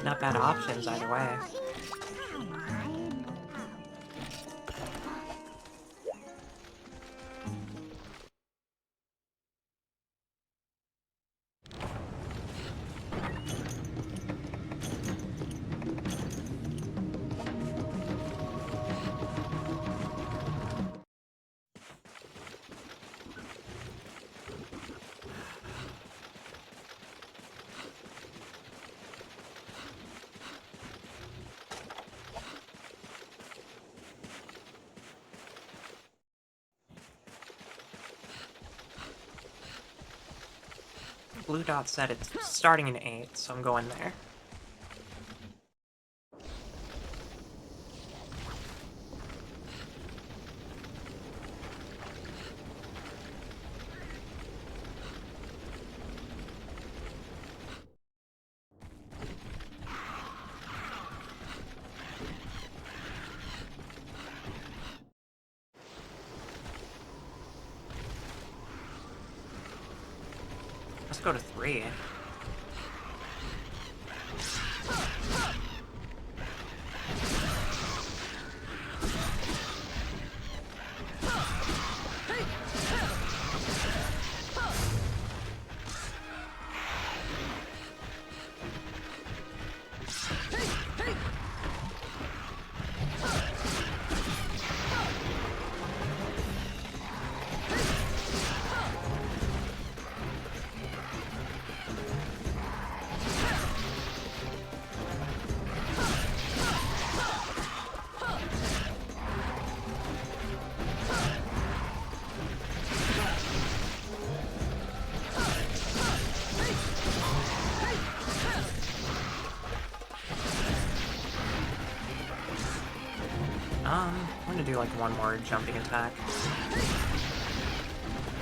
Not bad options either way. Blue dot said it's starting in 8, so I'm going there. Let's go to 3. I'm gonna do like one more jumping attack. I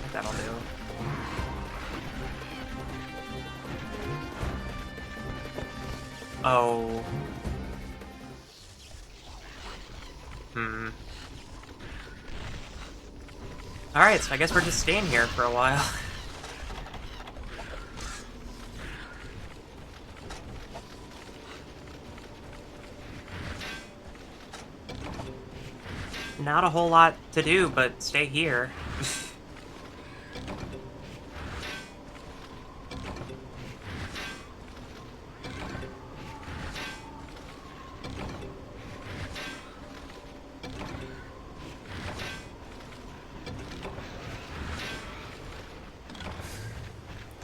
think that'll do. Oh. Alright, so I guess we're just staying here for a while. Not a whole lot to do, but stay here.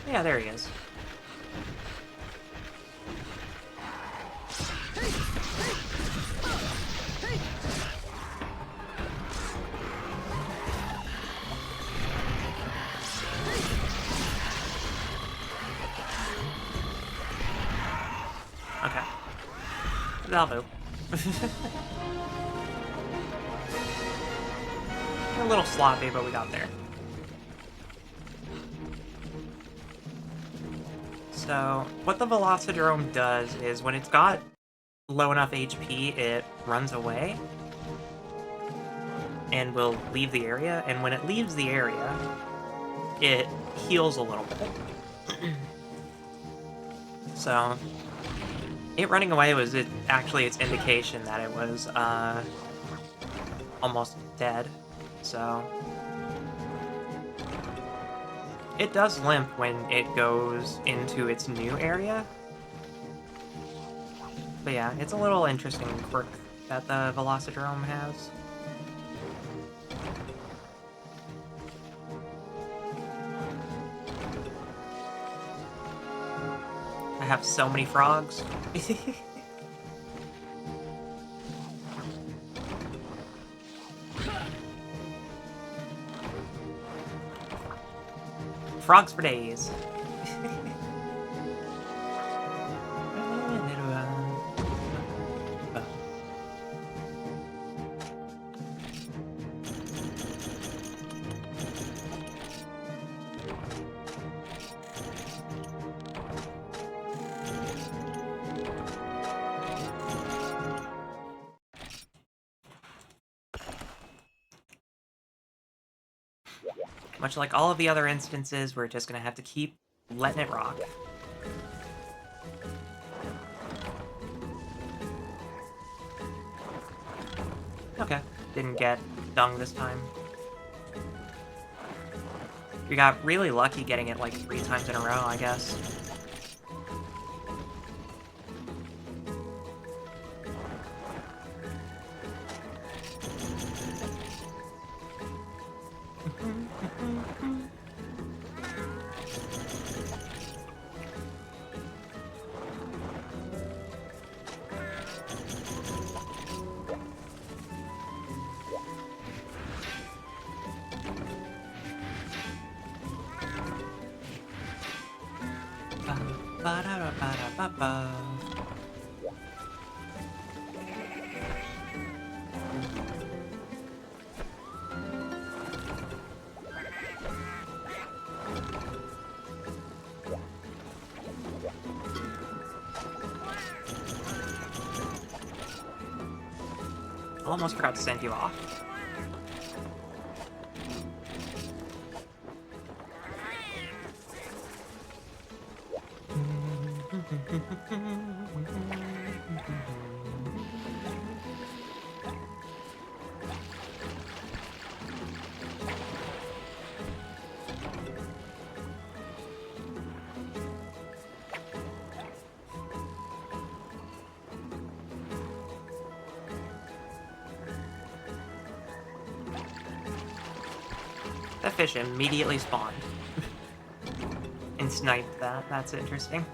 Yeah, there he is. Okay. That'll do. A little sloppy, but we got there. So, what the Velocidrome does is when it's got low enough HP, it runs away and will leave the area, and when it leaves the area, it heals a little bit. So, it running away was actually its indication that it was almost dead, so... It does limp when it goes into its new area. But yeah, it's a little interesting quirk that the Velocidrome has. have so many frogs. Frogs for days. Much like all of the other instances, we're just gonna have to keep letting it rock. Okay, didn't get dung this time. We got really lucky getting it like 3 times in a row, I guess. Ba-da-ba-da-ba-ba. Almost forgot to send you off. That fish immediately spawned. And sniped that. That's interesting.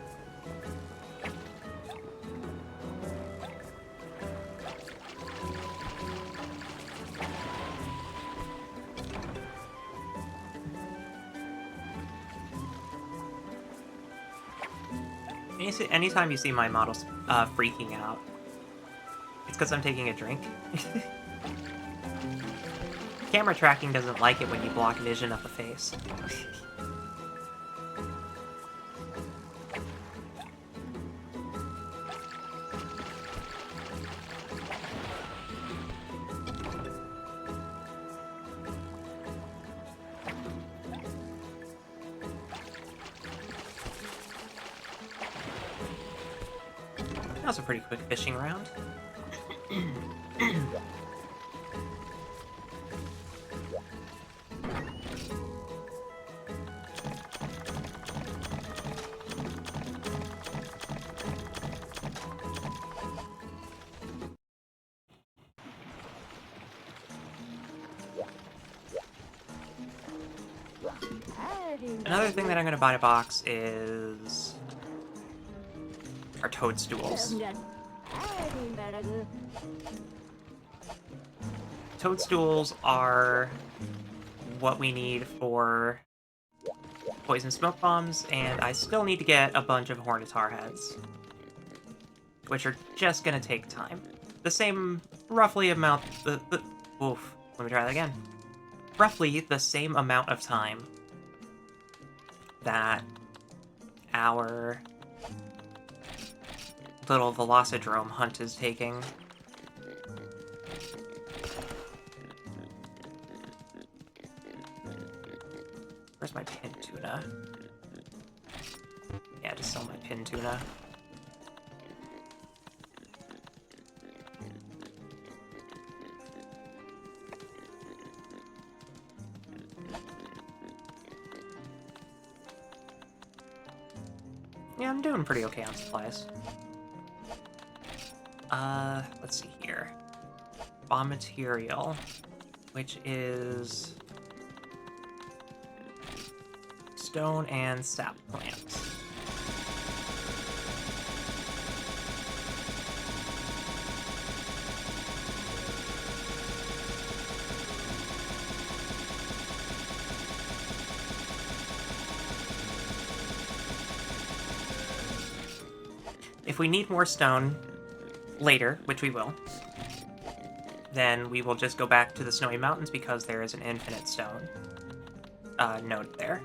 Anytime you see my models freaking out, it's because I'm taking a drink. Camera tracking doesn't like it when you block vision of the face. That was a pretty quick fishing round. Another thing that I'm going to buy in a box is our toadstools. Toadstools are what we need for poison smoke bombs, and I still need to get a bunch of Hornitar heads, which are just going to take time. The same roughly amount... Oof, let me try that again. Roughly the same amount of time that our little Velocidrome hunt is taking. Where's my pin tuna? Yeah, just sell my pin tuna. Yeah, I'm doing pretty okay on supplies. Let's see here. Bomb material, which is stone and sap plants. If we need more stone later, which we will, then we will just go back to the Snowy Mountains because there is an infinite stone node there.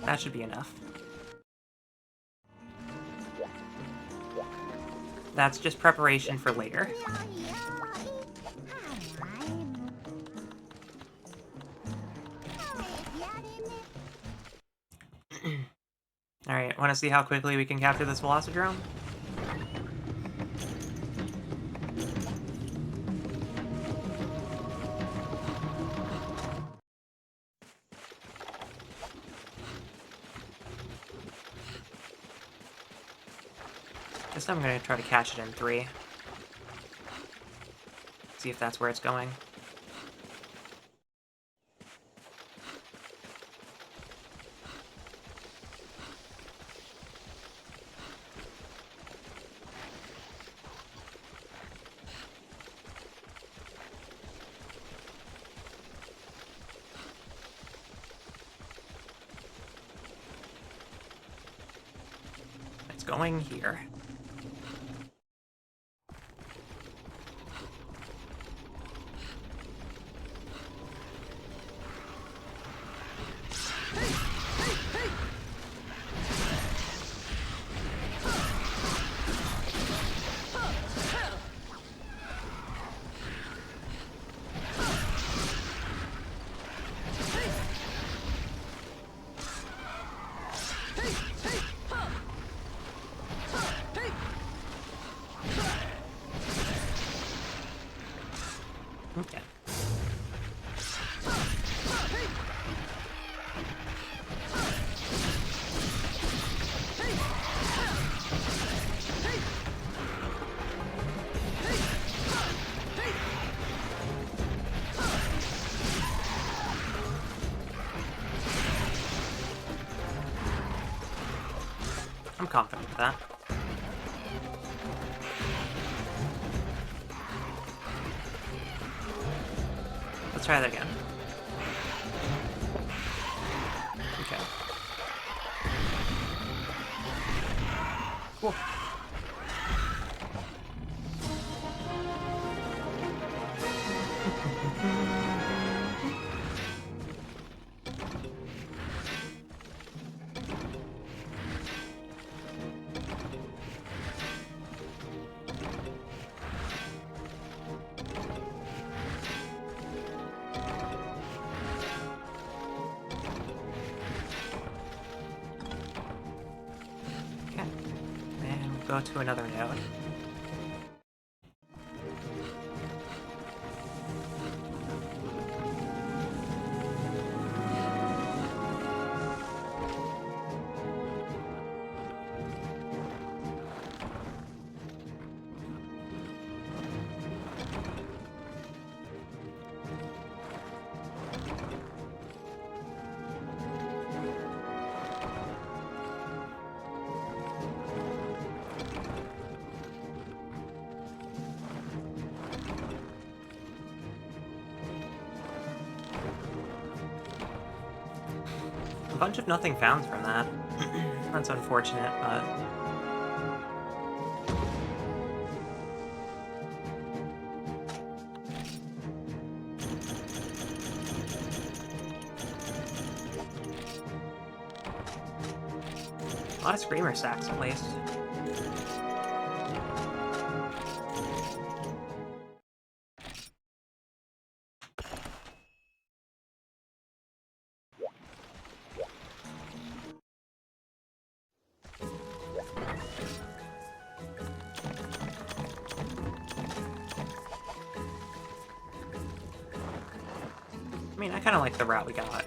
That should be enough. That's just preparation for later. Alright, want to see how quickly we can capture this Velocidrome? Guess I'm gonna try to catch it in 3. See if that's where it's going. It's going here. Okay. I'm confident with that. Let's try that again. Okay. Cool. Go to another node. A bunch of nothing founds from that. That's unfortunate, but... a lot of Screamer stacks, at least. I mean, I kind of like the route we got.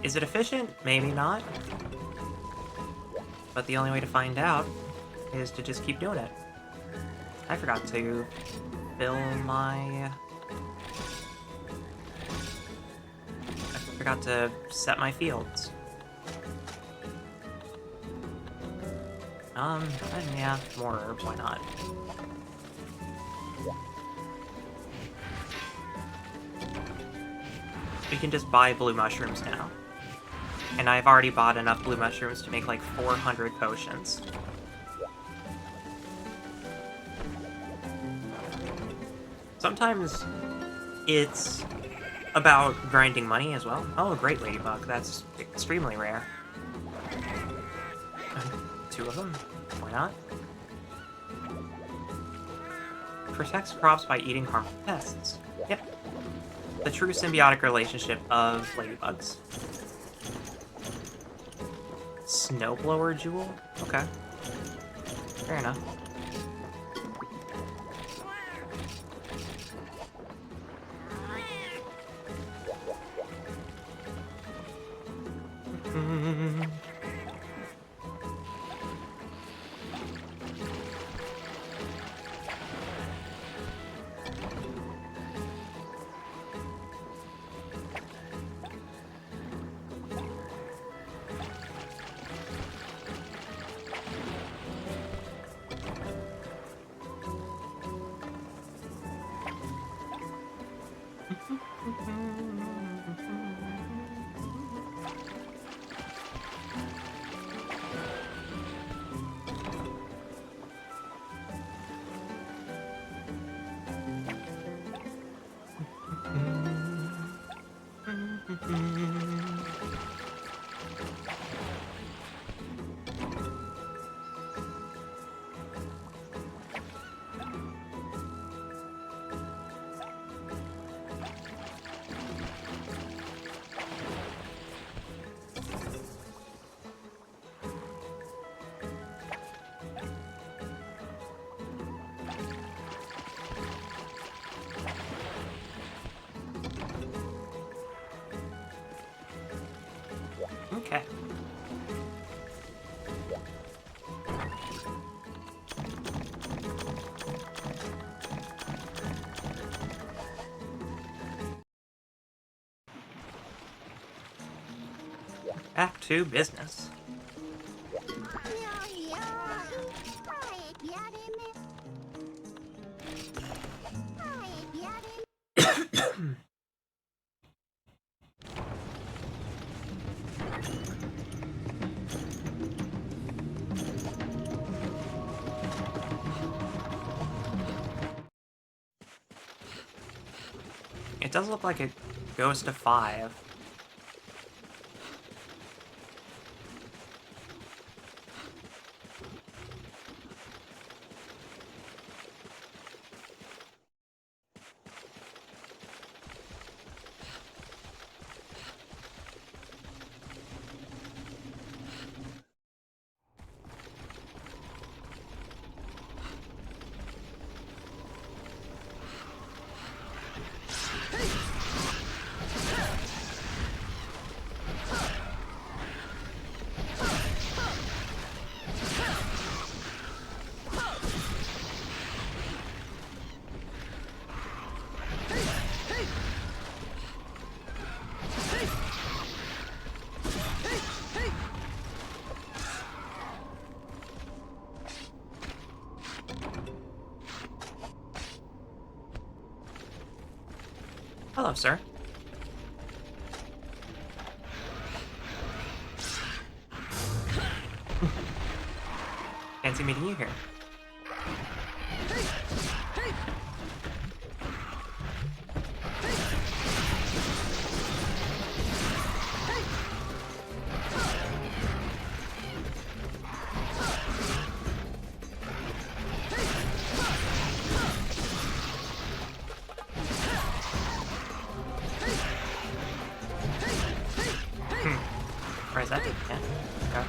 Is it efficient? Maybe not. But the only way to find out is to just keep doing it. I forgot to fill my... I forgot to set my fields. And yeah, more herbs, why not? We can just buy blue mushrooms now. And I've already bought enough blue mushrooms to make like 400 potions. Sometimes it's about grinding money as well. Oh, great ladybug. That's extremely rare. 2 of them. Why not? Protects crops by eating harmful pests. Yep. The true symbiotic relationship of ladybugs. Snowblower jewel? Okay. Fair enough. Okay. Back to business. It does look like it goes to 5. Hello, sir. Fancy meeting you here. Or is that? Yeah. Okay.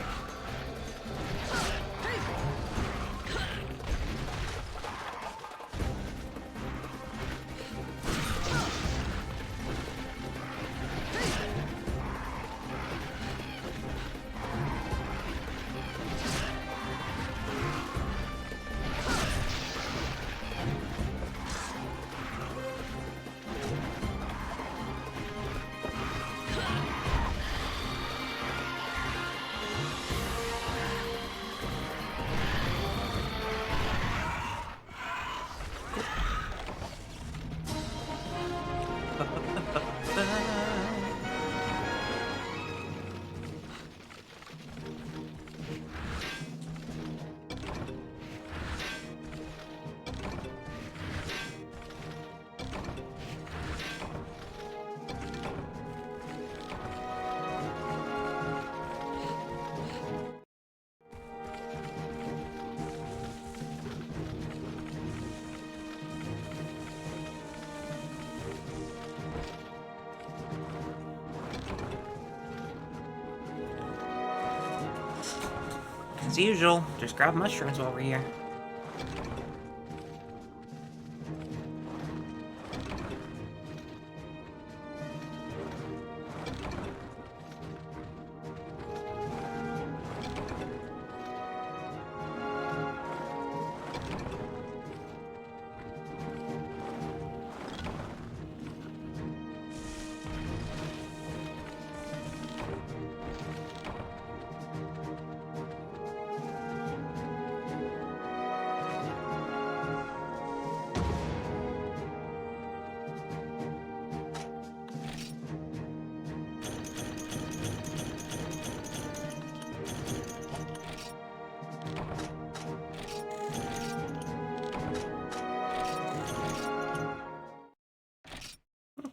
As usual, just grab mushrooms while we're here.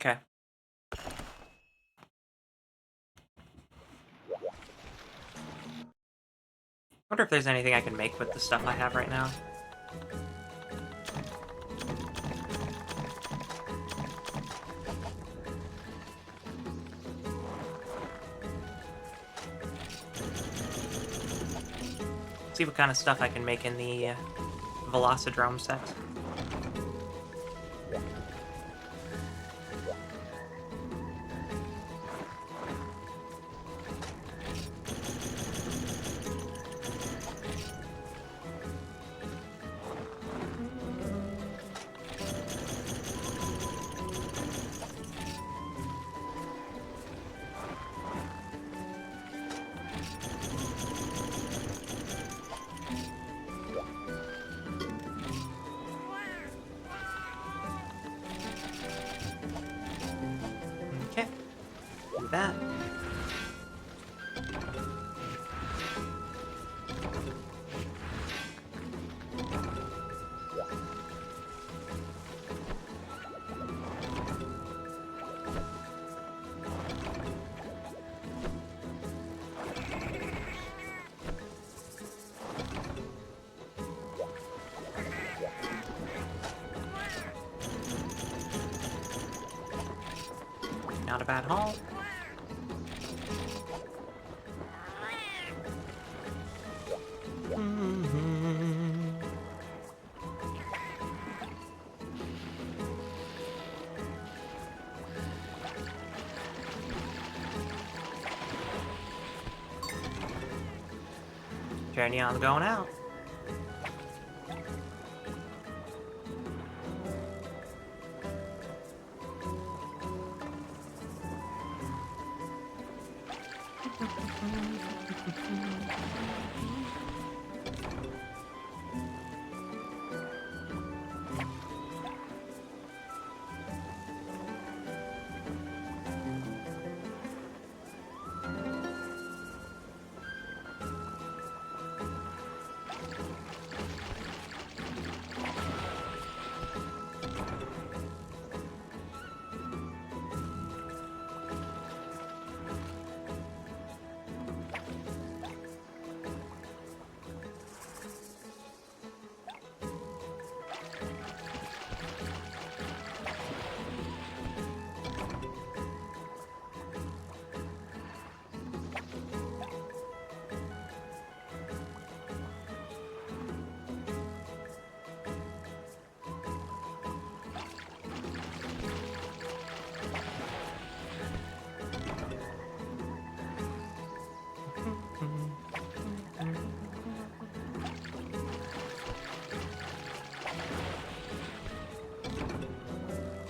Okay. Wonder if there's anything I can make with the stuff I have right now. See what kind of stuff I can make in the Velocidrome set. Okay, do that. Not a bad haul. Journey on going out.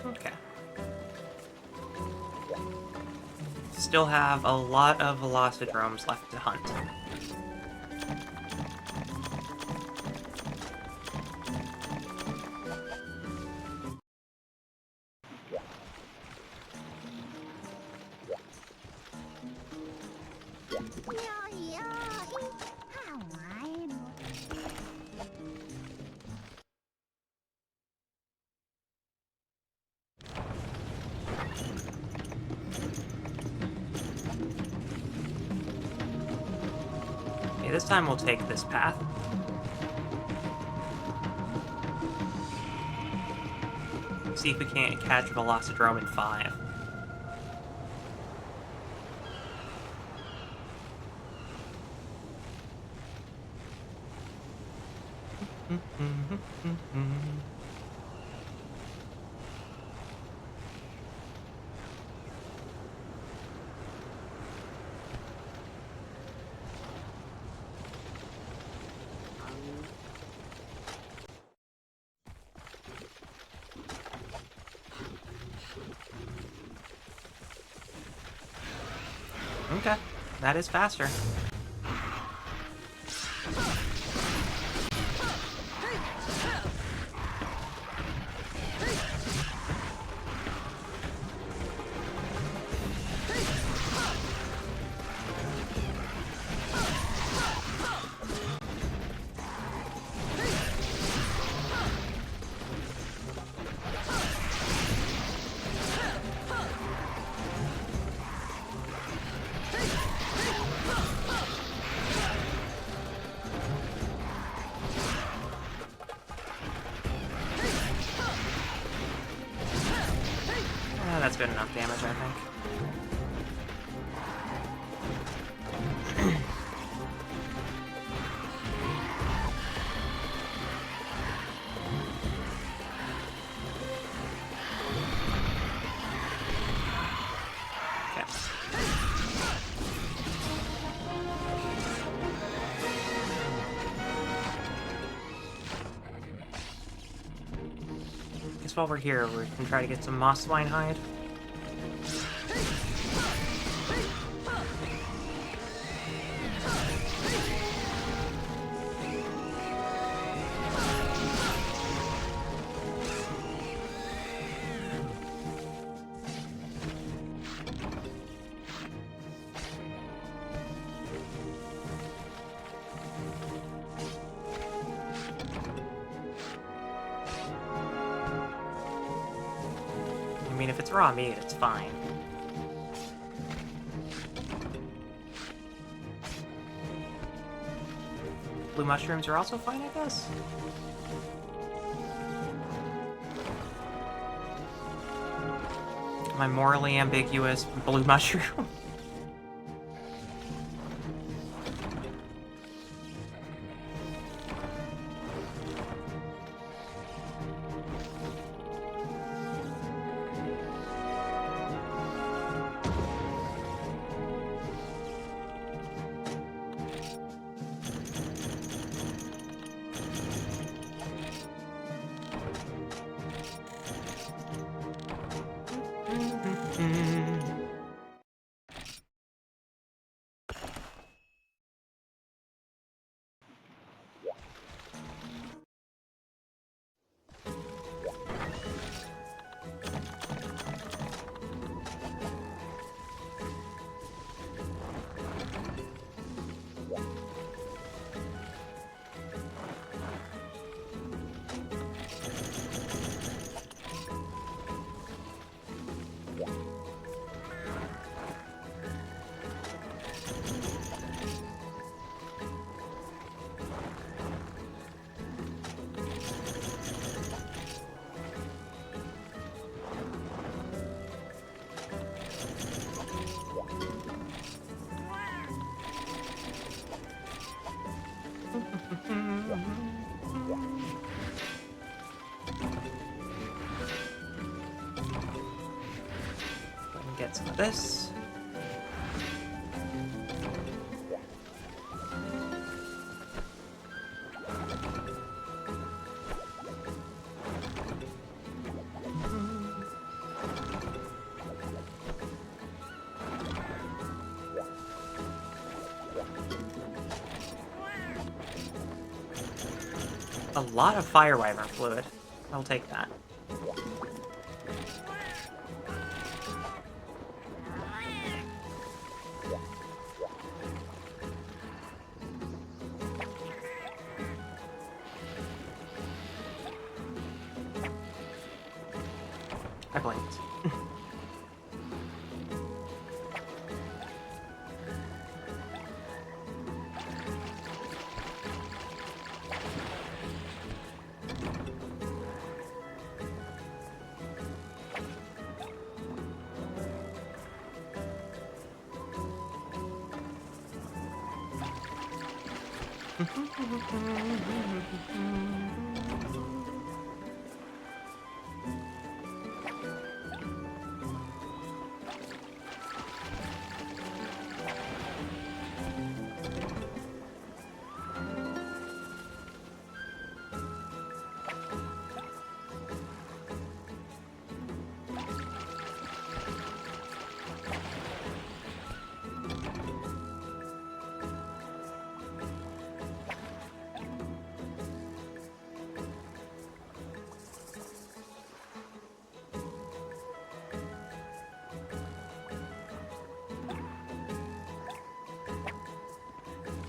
Okay. Still have a lot of Velocidromes left to hunt. Okay, this time we'll take this path. See if we can't catch Velocidrome in 5. Okay, that is faster. That's good enough damage, I think. Guess while we're here, we can try to get some mossline hide. I mean, if it's raw meat, it's fine. Blue mushrooms are also fine, I guess? My morally ambiguous blue mushroom. Get some of this. A lot of fire wyvern fluid. I'll take that. I blinked.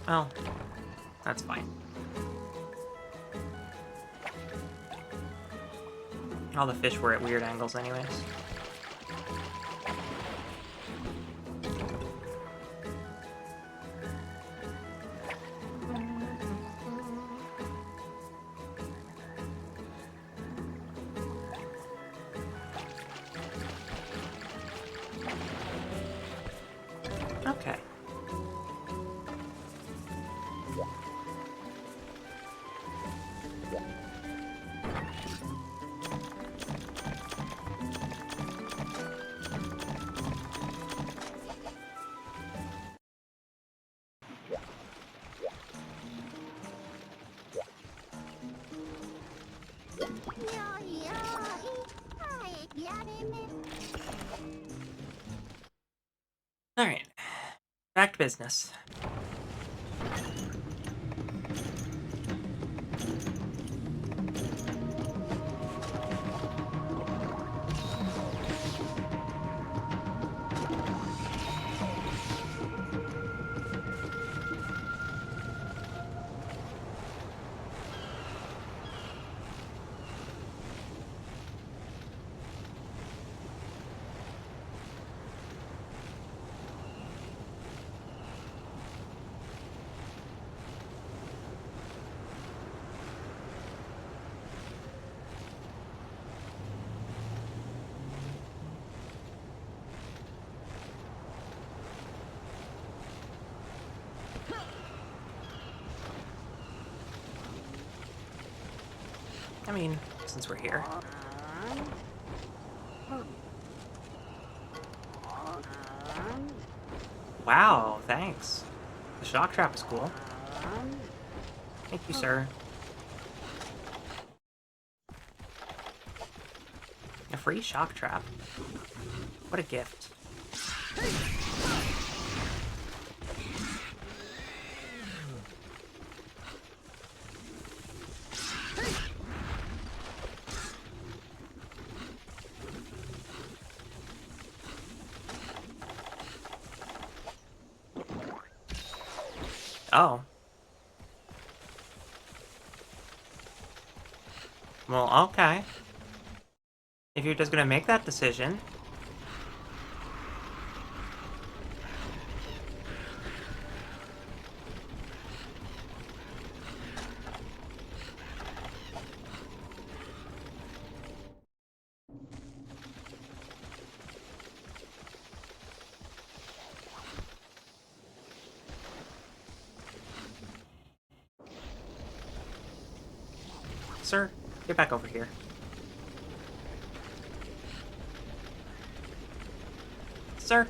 Well, that's fine. All the fish were at weird angles anyways. Okay. Alright. Back to business. I mean, since we're here. Wow, thanks. The shock trap is cool. Thank you, sir. A free shock trap. What a gift. Oh. Well, okay. If you're just gonna make that decision. Sir, get back over here. Sir?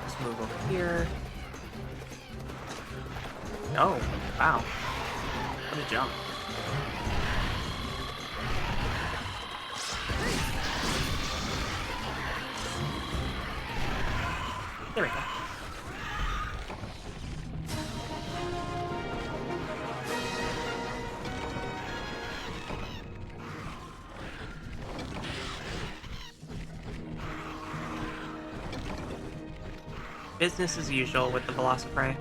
Let's move over here. Oh, wow. What a jump. There we go. Business as usual with the Velocidrome.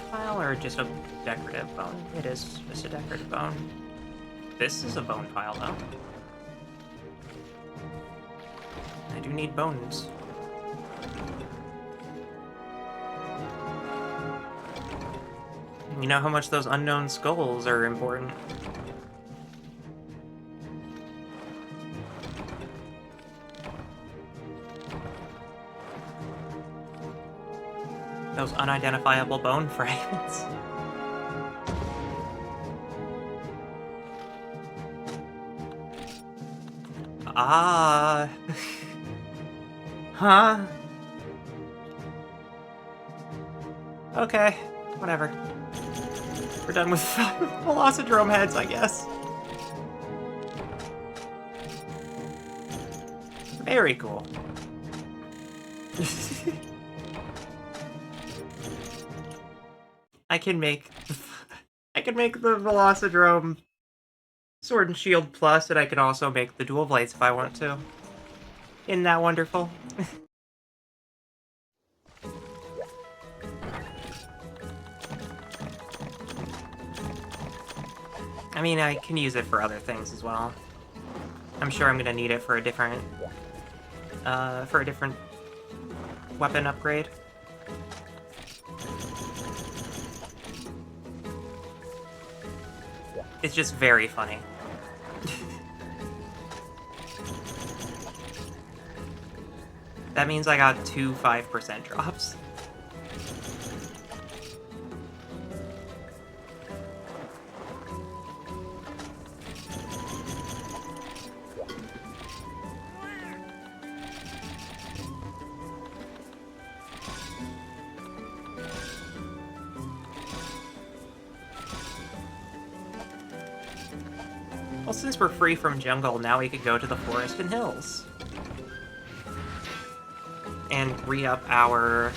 pile or just a decorative bone? It is just a decorative bone. This is a bone pile, though. I do need bones. You know how much those unknown skulls are important. Those unidentifiable bone fragments. Ah. Huh? Okay, whatever. We're done with Velocidrome heads, I guess. Very cool. I can make the Velocidrome Sword and Shield Plus, and I can also make the dual blades if I want to. Isn't that wonderful? I mean, I can use it for other things as well. I'm sure I'm gonna need it for a different weapon upgrade. It's just very funny. That means I got 2 5% drops. Well, since we're free from jungle, now we could go to the forest and hills. And re-up our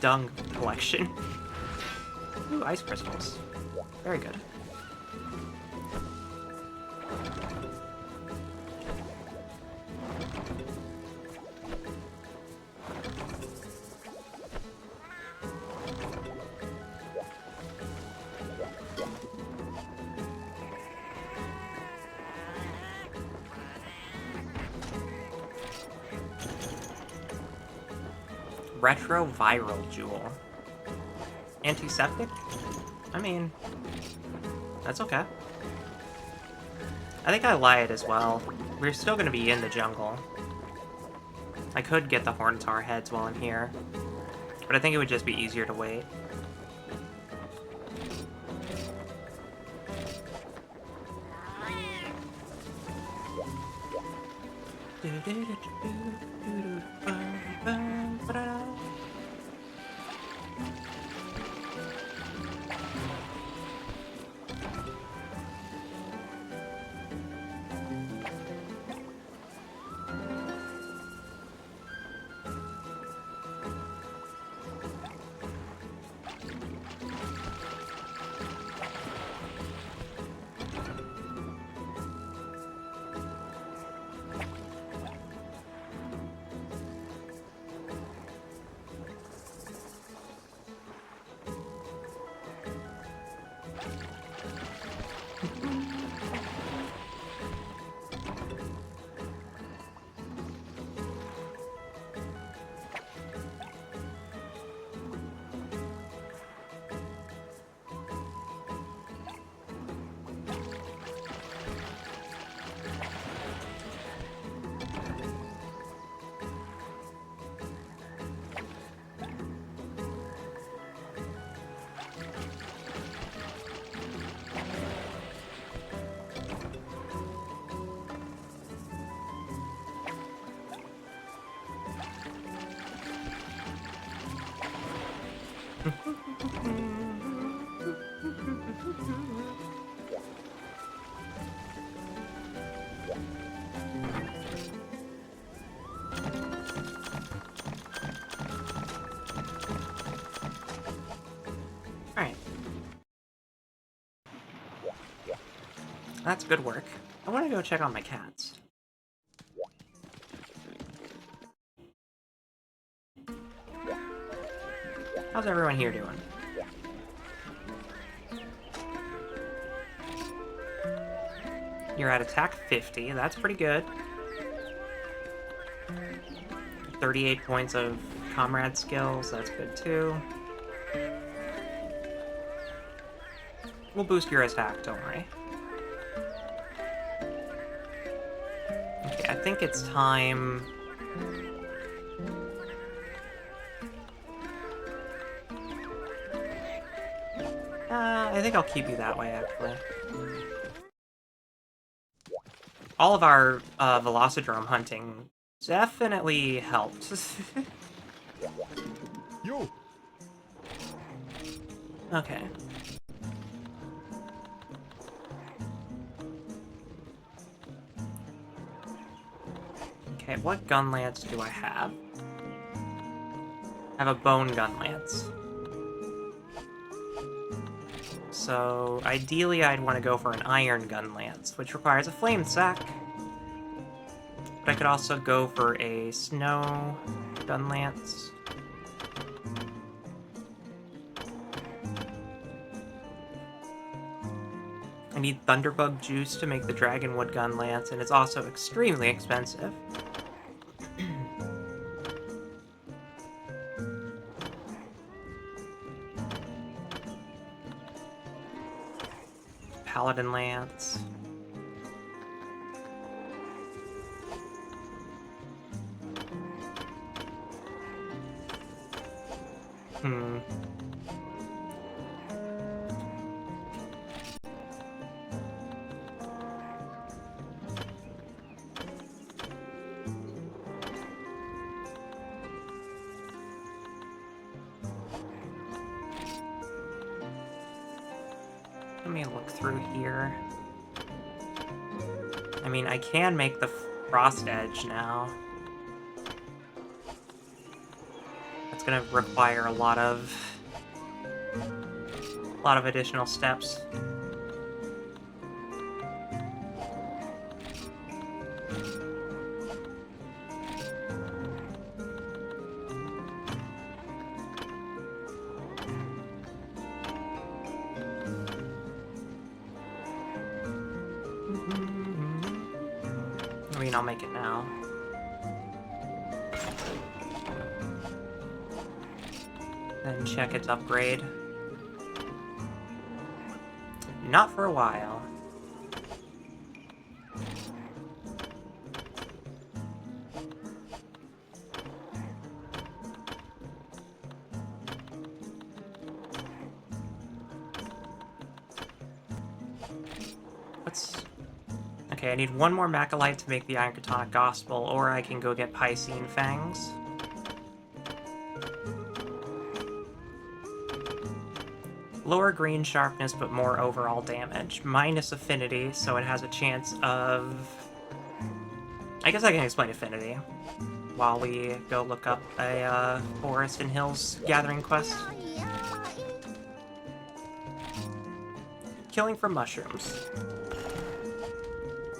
dung collection. Ooh, ice crystals. Very good. Retroviral jewel. Antiseptic? I mean, that's okay. I think I lied as well. We're still gonna be in the jungle. I could get the Horntar heads while I'm here, but I think it would just be easier to wait. Alright. That's good work. I want to go check on my cats. How's everyone here doing? You're at attack 50. That's pretty good. 38 points of comrade skills. That's good too. We'll boost your attack, don't worry. Okay, I think it's time... I think I'll keep you that way, actually. All of our Velocidrome hunting definitely helped. Yo! Okay. Okay, what gun lance do I have? I have a bone gun lance. So, ideally I'd want to go for an iron gun lance, which requires a flame sack. But I could also go for a snow gun lance. I need Thunderbug juice to make the Dragonwood gun lance, and it's also extremely expensive. Paladin lance. Let me look through here. I mean, I can make the Frost Edge now. That's gonna require a lot of additional steps. I mean, I'll make it now. Then check its upgrade. Not for a while. Okay, I need one more Macalite to make the Ironcatonic Gospel, or I can go get Piscine Fangs. Lower green sharpness, but more overall damage. Minus affinity, so it has a chance of... I guess I can explain affinity while we go look up a Forest and Hills gathering quest. Killing for mushrooms.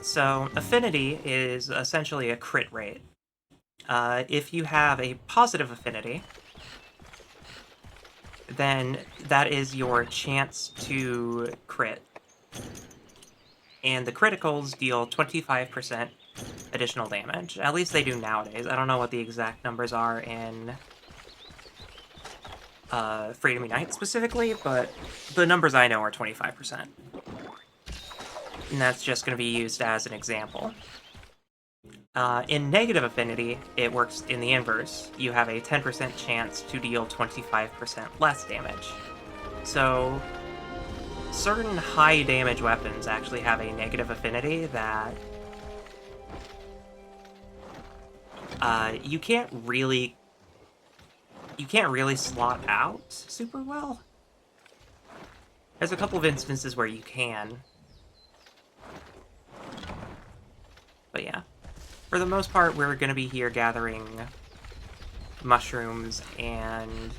So, affinity is essentially a crit rate. If you have a positive affinity, then that is your chance to crit. And the criticals deal 25% additional damage. At least they do nowadays. I don't know what the exact numbers are in Freedom Unite specifically, but the numbers I know are 25%. And that's just going to be used as an example. In negative affinity, it works in the inverse. You have a 10% chance to deal 25% less damage. So, certain high damage weapons actually have a negative affinity that you can't really slot out super well. There's a couple of instances where you can. But yeah. For the most part, we're going to be here gathering mushrooms and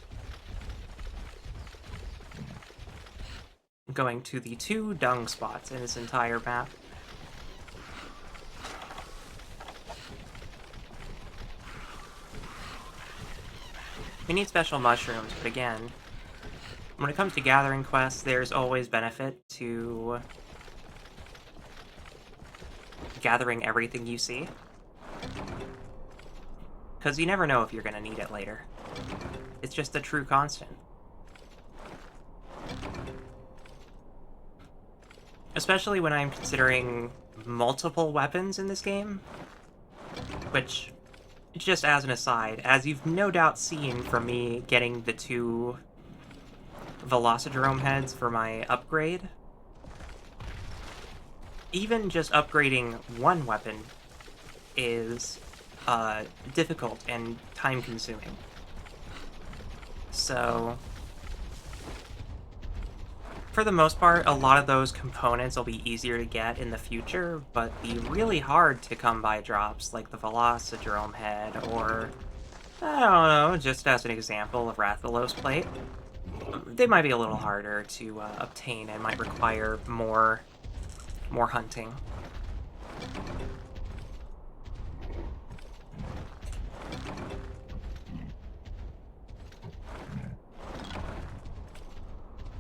going to the 2 dung spots in this entire map. We need special mushrooms, but again, when it comes to gathering quests, there's always benefit to gathering everything you see. Because you never know if you're going to need it later. It's just a true constant. Especially when I'm considering multiple weapons in this game. Which, just as an aside, as you've no doubt seen from me getting the 2 Velocidrome heads for my upgrade, even just upgrading one weapon is difficult and time-consuming. So, for the most part, a lot of those components will be easier to get in the future, but the really hard to come by drops, like the Velocidrome head, or, I don't know, just as an example of Rathalos plate, they might be a little harder to obtain and might require more hunting.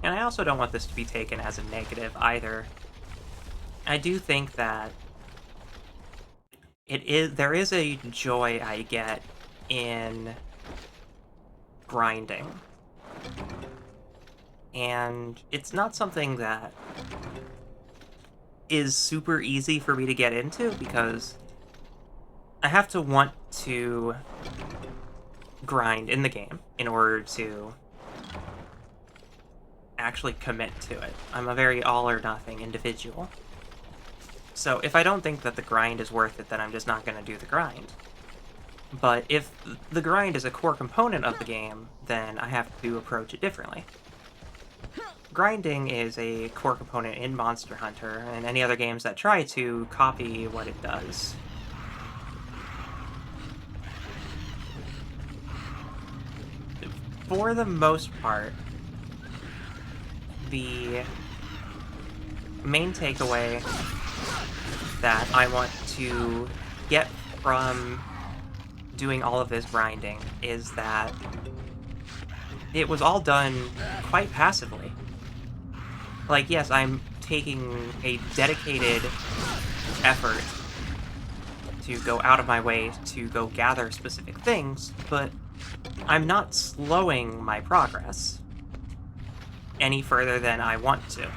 And I also don't want this to be taken as a negative either. I do think that there is a joy I get in grinding. And it's not something that is super easy for me to get into because I have to want to grind in the game in order to actually commit to it. I'm a very all-or-nothing individual. So if I don't think that the grind is worth it, then I'm just not going to do the grind. But if the grind is a core component of the game, then I have to approach it differently. Grinding is a core component in Monster Hunter, and any other games that try to copy what it does. For the most part, the main takeaway that I want to get from doing all of this grinding is that it was all done quite passively. Like, yes, I'm taking a dedicated effort to go out of my way to go gather specific things, but I'm not slowing my progress any further than I want to.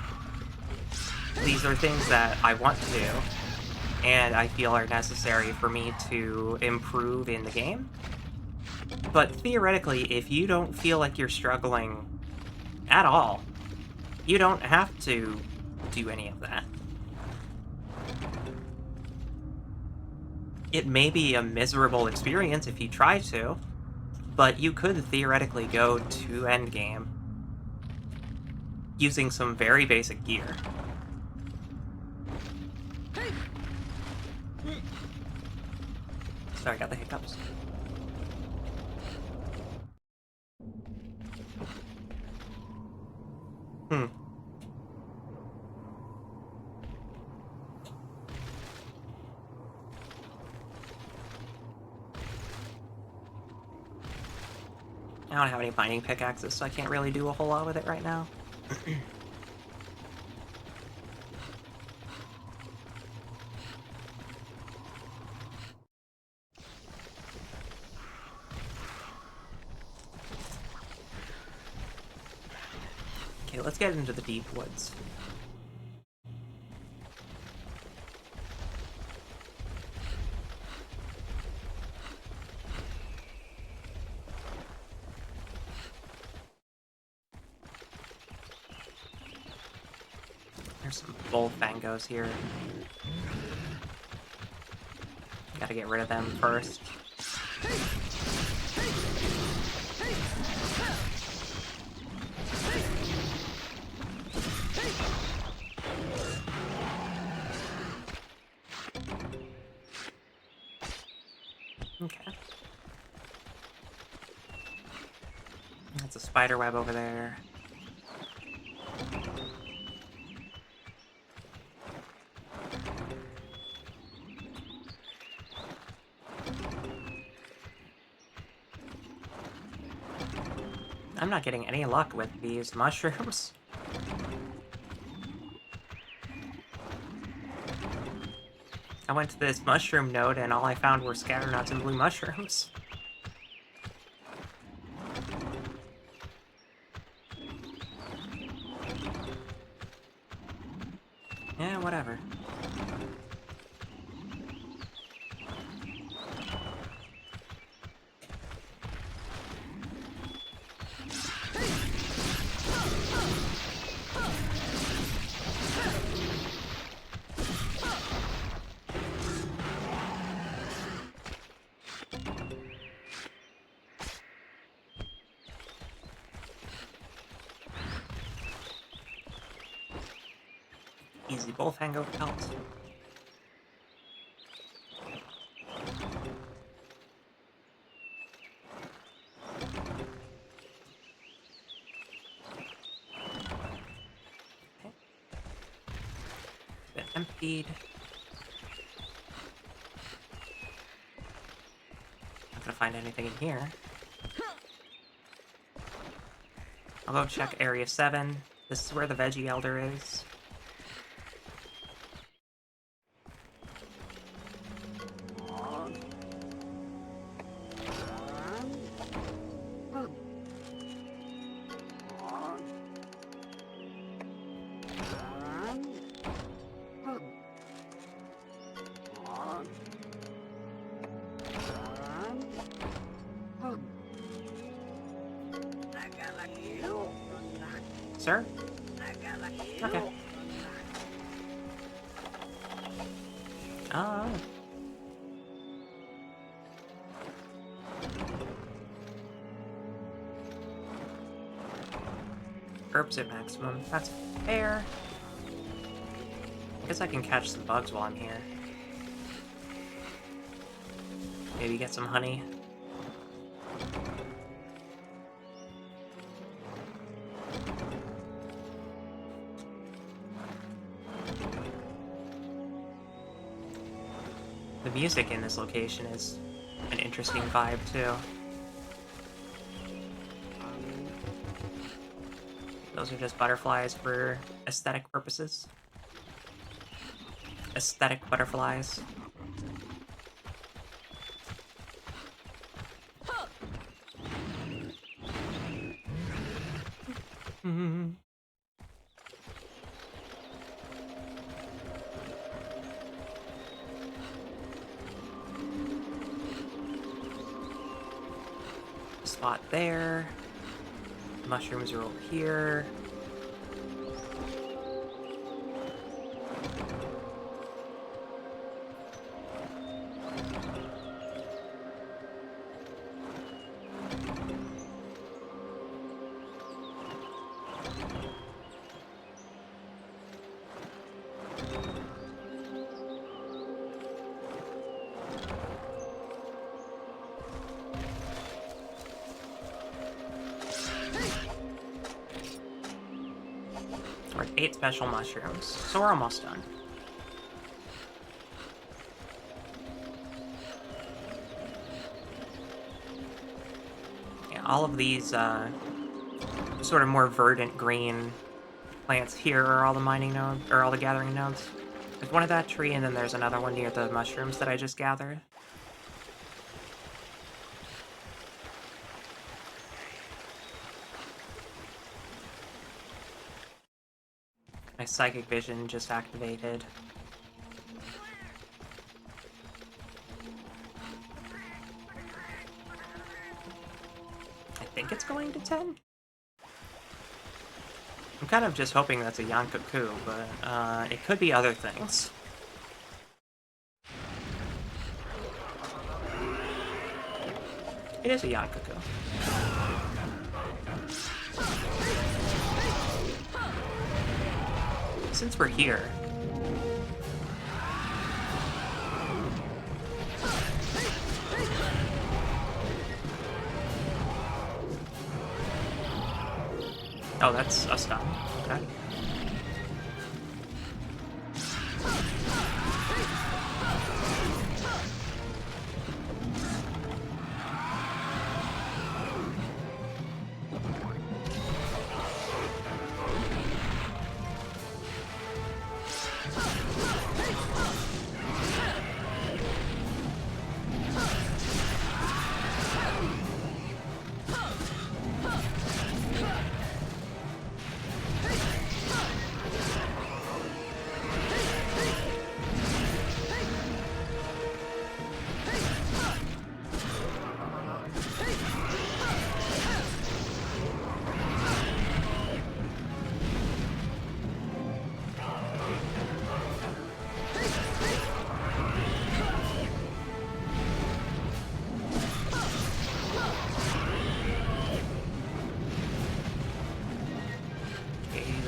These are things that I want to do, and I feel are necessary for me to improve in the game. But theoretically, if you don't feel like you're struggling at all, you don't have to do any of that. It may be a miserable experience if you try to, but you could theoretically go to endgame using some very basic gear. Sorry, I got the hiccups. I don't have any mining pickaxes, so I can't really do a whole lot with it right now. Okay, let's get into the deep woods. There's some bull fangos here. Gotta get rid of them first. Okay. That's a spider web over there. I'm not getting any luck with these mushrooms. I went to this mushroom node and all I found were scatternuts and blue mushrooms. Yeah, whatever. Easy both hangover pelts. Okay. Been emptied. Not gonna find anything in here. I'll go check Area 7. This is where the Veggie Elder is. Sir? Okay. Oh. Herbs at maximum. That's fair. I guess I can catch some bugs while I'm here. Maybe get some honey. The music in this location is an interesting vibe, too. Those are just butterflies for aesthetic purposes. Aesthetic butterflies. Spot there. Mushrooms are over here. We're at 8 special mushrooms, so we're almost done. Yeah, all of these sort of more verdant green plants here are all the mining nodes, or all the gathering nodes. There's one at that tree, and then there's another one near the mushrooms that I just gathered. My psychic vision just activated. I think it's going to 10? I'm kind of just hoping that's a Yankoku, but it could be other things. It is a Yankoku. Since we're here... Oh, that's a stun. Okay.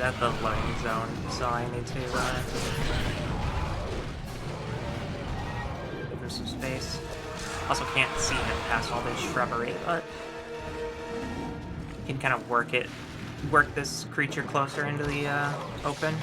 at the loading zone, so I need to give her some space. Also can't see him past all this shrubbery, but can kind of work this creature closer into the open.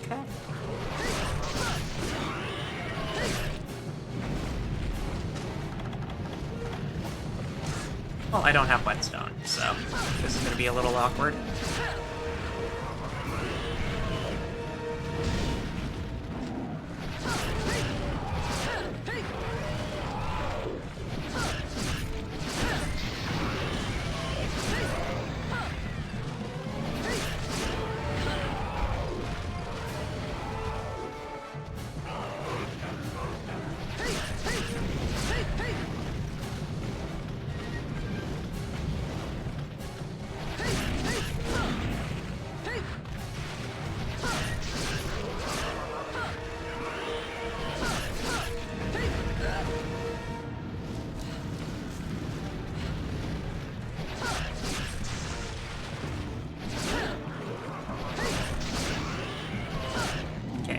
Okay. Well, I don't have whetstone, so this is going to be a little awkward.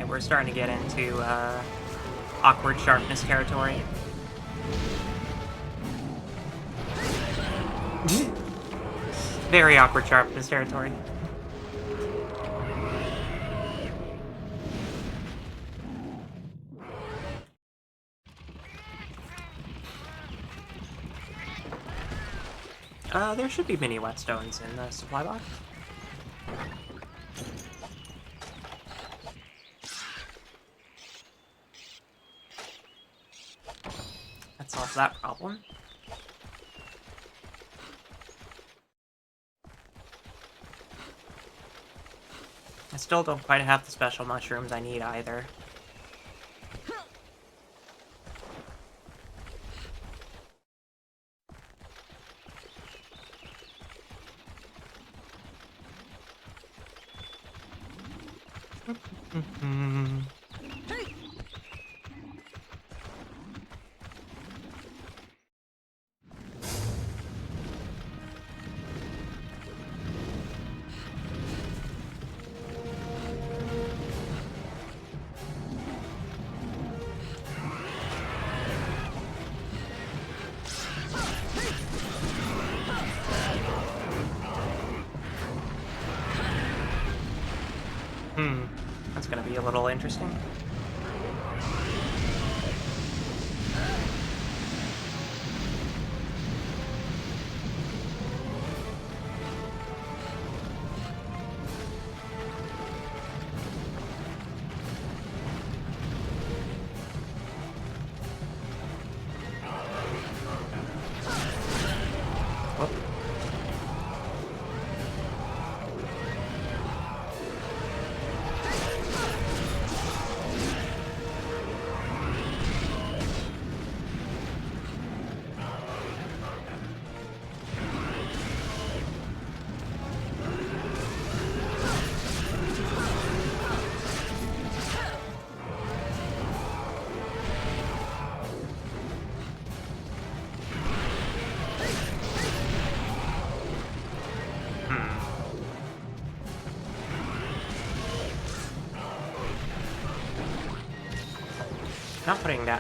We're starting to get into awkward sharpness territory. Very awkward sharpness territory. There should be mini whetstones in the supply box. That solves that problem. I still don't quite have the special mushrooms I need either. That's gonna be a little interesting. Whoop.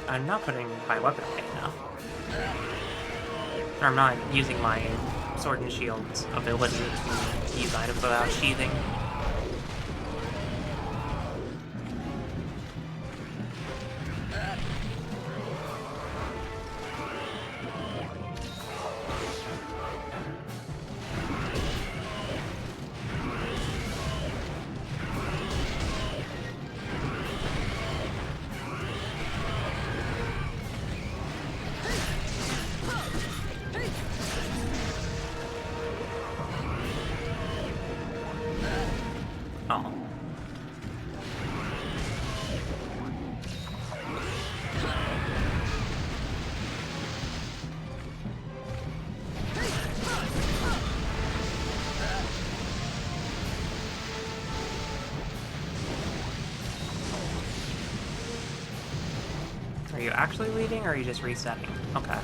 I'm not putting my weapon away now. Or I'm not using my sword and shield's ability to use items without sheathing. Oh. Are you actually leaving, or are you just resetting? Okay.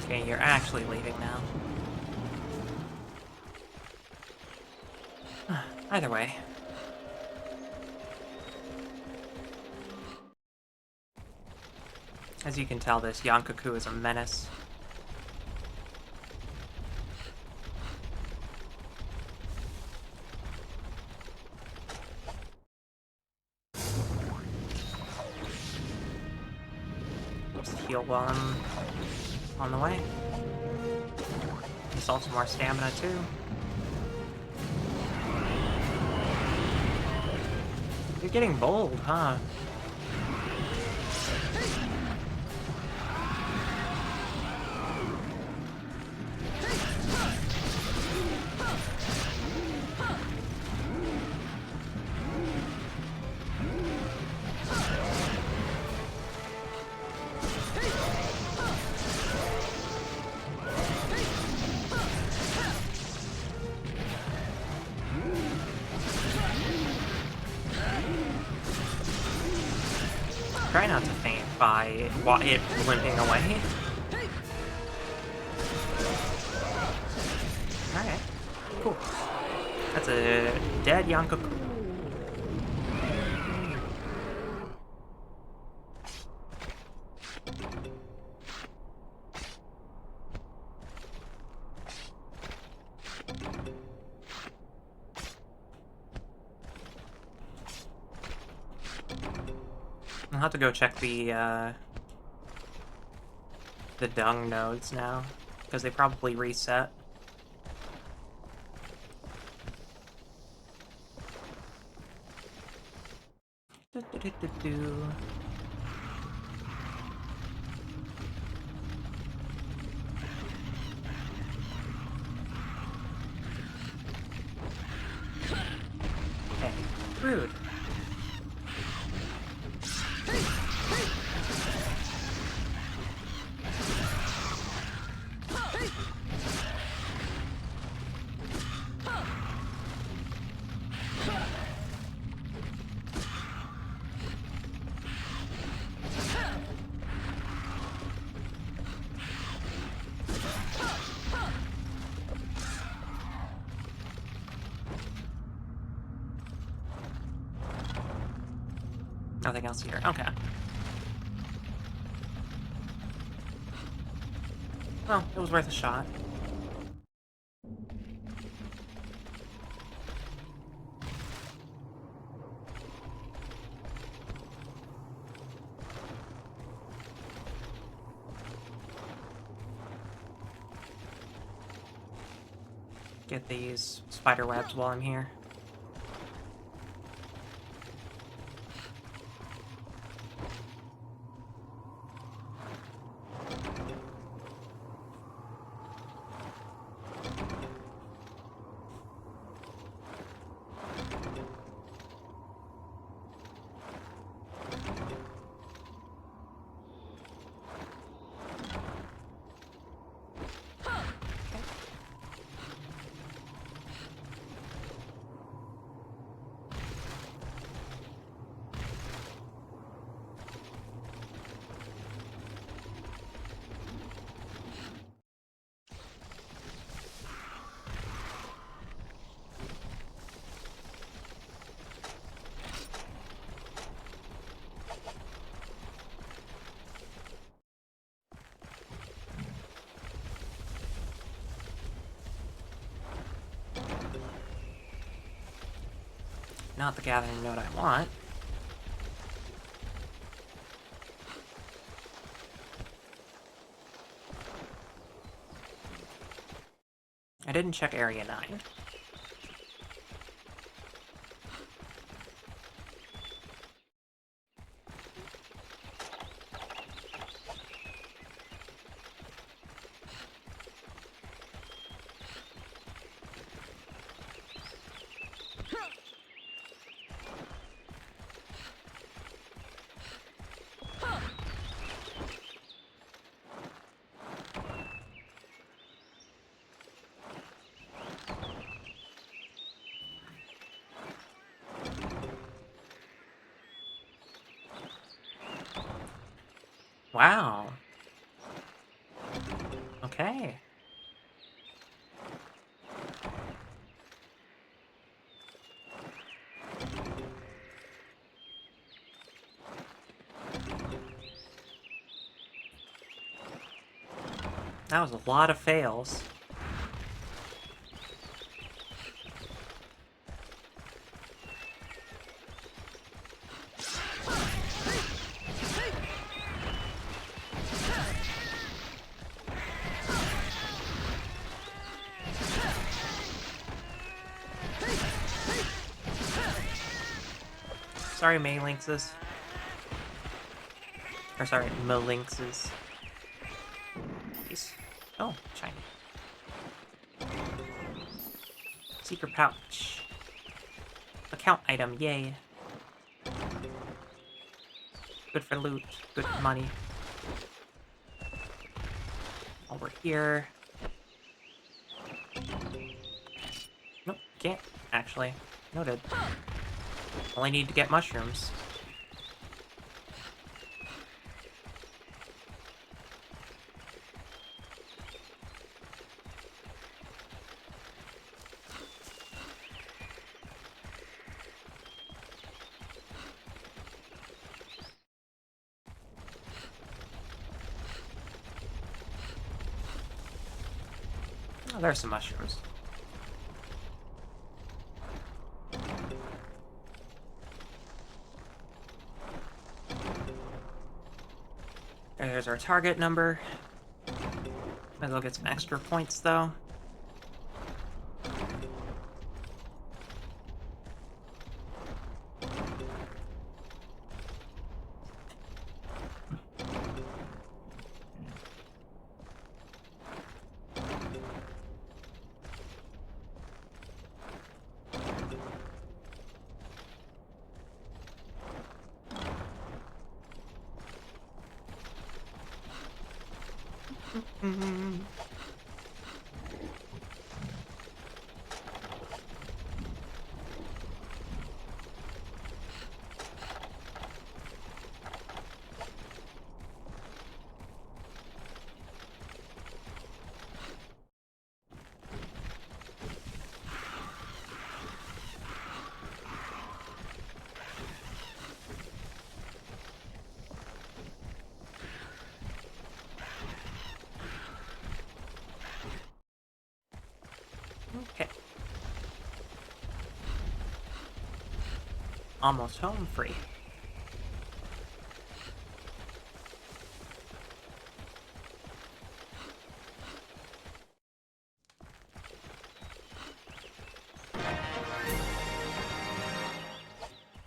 Okay, you're actually leaving now. Either way. As you can tell, this Yankoku is a menace. Just heal while I'm on the way. Insult some more stamina, too. You're getting bold, huh? Try not to faint by it limping away. Alright, cool. That's a dead Yankoku. I'll have to go check the dung nodes now, because they probably reset. Do-do-do-do-do. Hey, rude. Nothing else here. Okay. Well, it was worth a shot. Get these spider webs while I'm here. Not the gathering node I want. I didn't check Area 9. Wow. Okay. That was a lot of fails. Sorry, Malinxes. Or sorry, Malinxes. Peace. Oh, shiny. Secret pouch. Account item, yay. Good for loot, good for money. While we're here... Nope, can't, actually. Noted. Only need to get mushrooms. Oh, there's some mushrooms. There's our target number. Might as well get some extra points, though. Okay. Almost home free.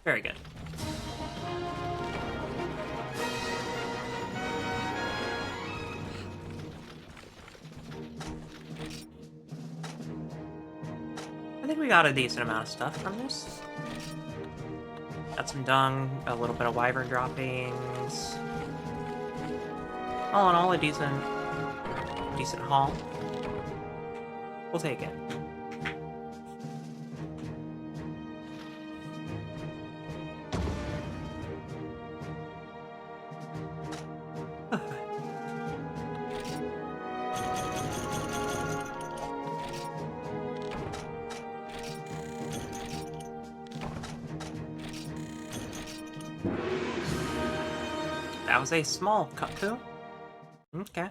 Very good. I think we got a decent amount of stuff from this. Got some dung, a little bit of wyvern droppings. All in all, a decent haul. We'll take it. That was a small cuckoo. Okay.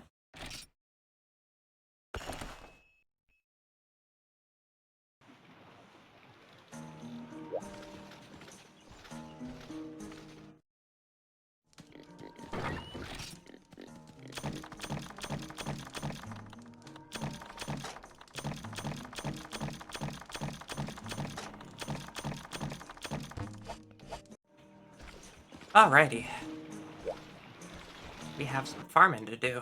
Alrighty. We have some farming to do.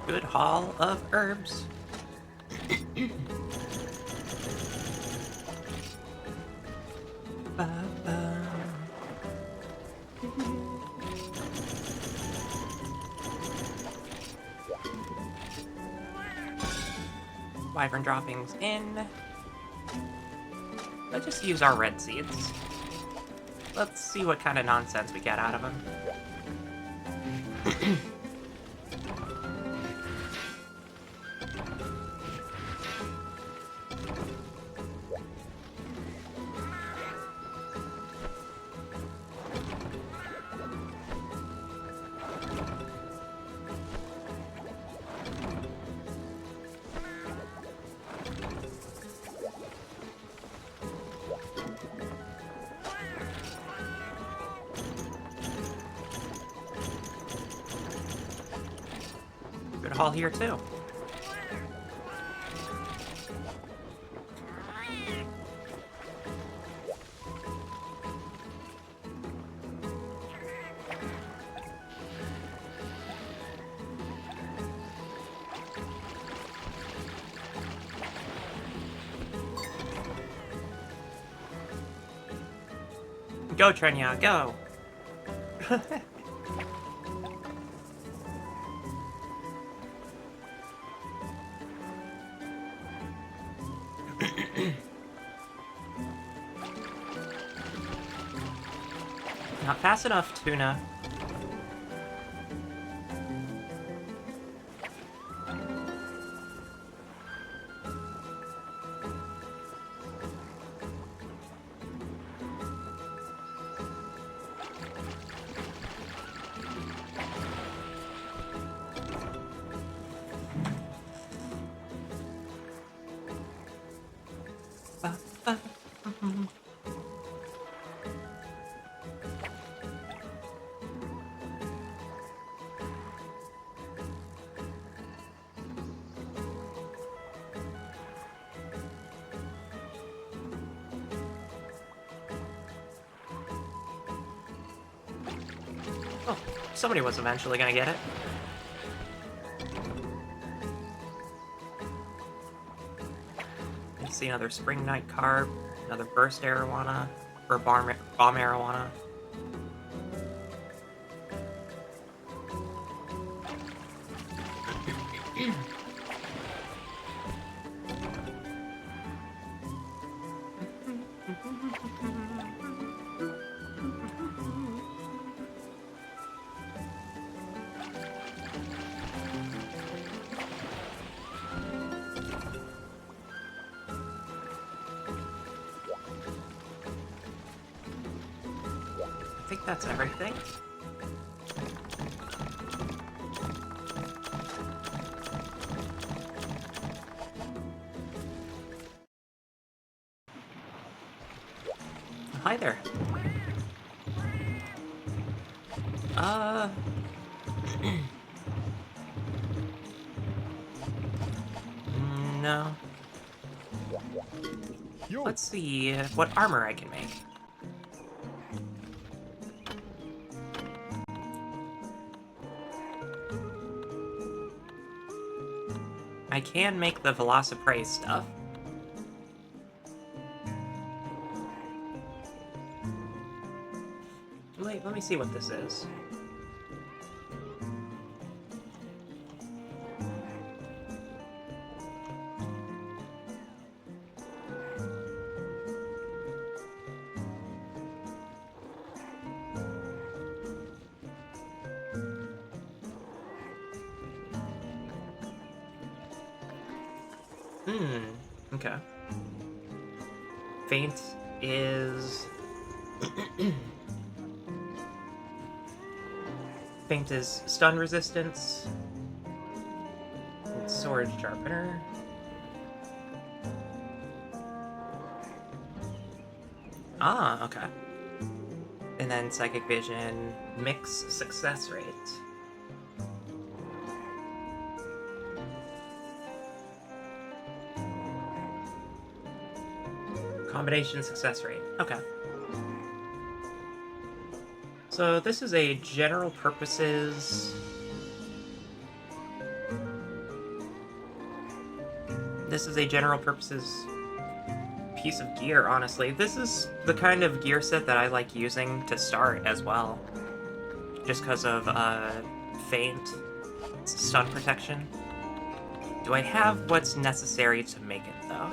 Good haul of herbs. Wyvern droppings in. Let's just use our red seeds. Let's see what kind of nonsense we get out of them. Good haul here, too. Go, Trenya, go! Not fast enough, Tuna. Oh, somebody was eventually gonna get it. I see another Spring Night Carp, another Burst Arowana, or Bomb Arowana. I think that's everything. Hi there. No. Yo. Let's see what armor I can make. I can make the Velociprey stuff. Wait, let me see what this is. Okay. Feint is... Feint is stun resistance. It's sword sharpener. Ah, okay. And then psychic vision, mix success rate. Combination success rate. Okay. So this is a general purposes... this is a general purposes piece of gear, honestly. This is the kind of gear set that I like using to start as well. Just because of feint, stun protection. Do I have what's necessary to make it, though?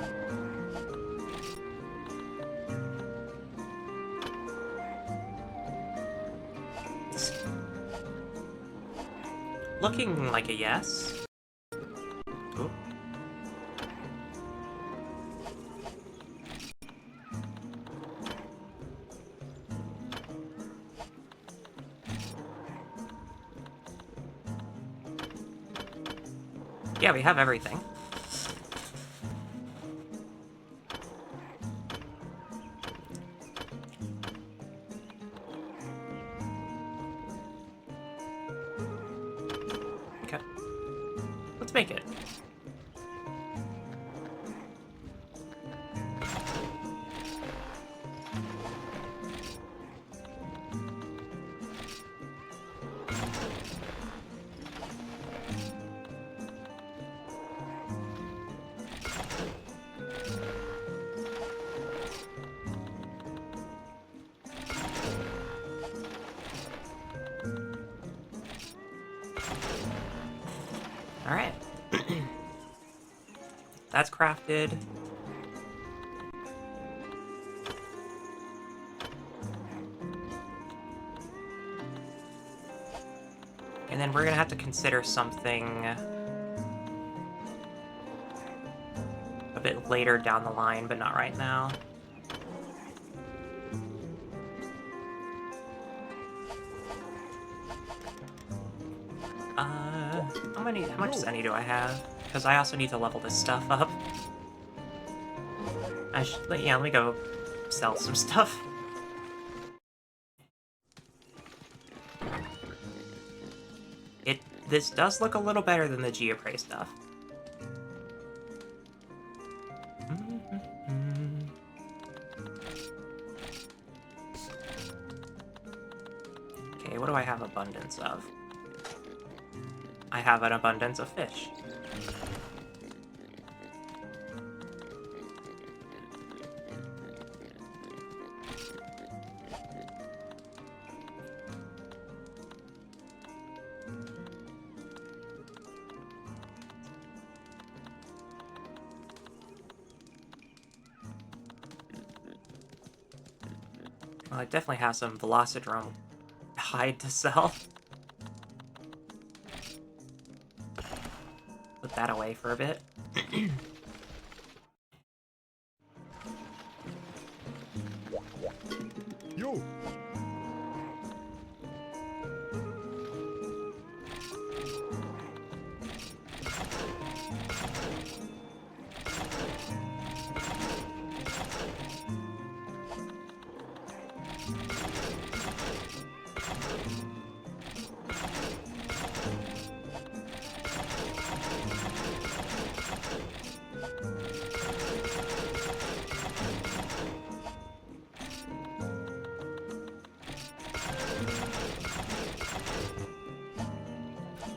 It's looking like a yes. Ooh. Yeah, we have everything. Okay. Let's make it. Alright. That's crafted. And then we're gonna have to consider something a bit later down the line, but not right now. How much Zenny do I have? Because I also need to level this stuff up. Yeah, let me go sell some stuff. This does look a little better than the Geoprey stuff. Okay, what do I have abundance of? I have an abundance of fish. Well, it definitely has some Velocidrome hide to sell. Put that away for a bit. Yo!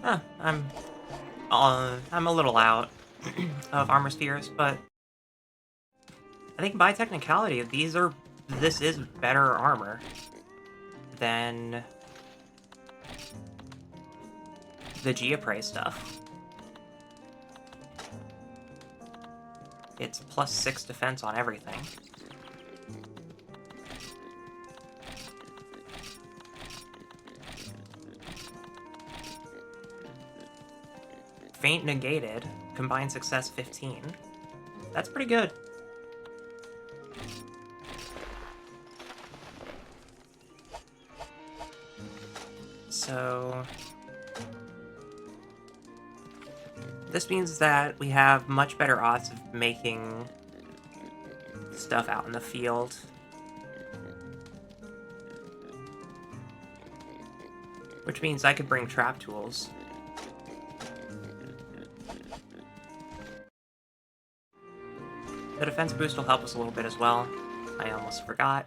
Huh, I'm a little out of armor spheres, but I think by technicality, this is better armor than the Geoprey stuff. It's +6 defense on everything. Feint negated, combined success 15. That's pretty good. So this means that we have much better odds of making stuff out in the field. Which means I could bring trap tools. The defense boost will help us a little bit as well. I almost forgot.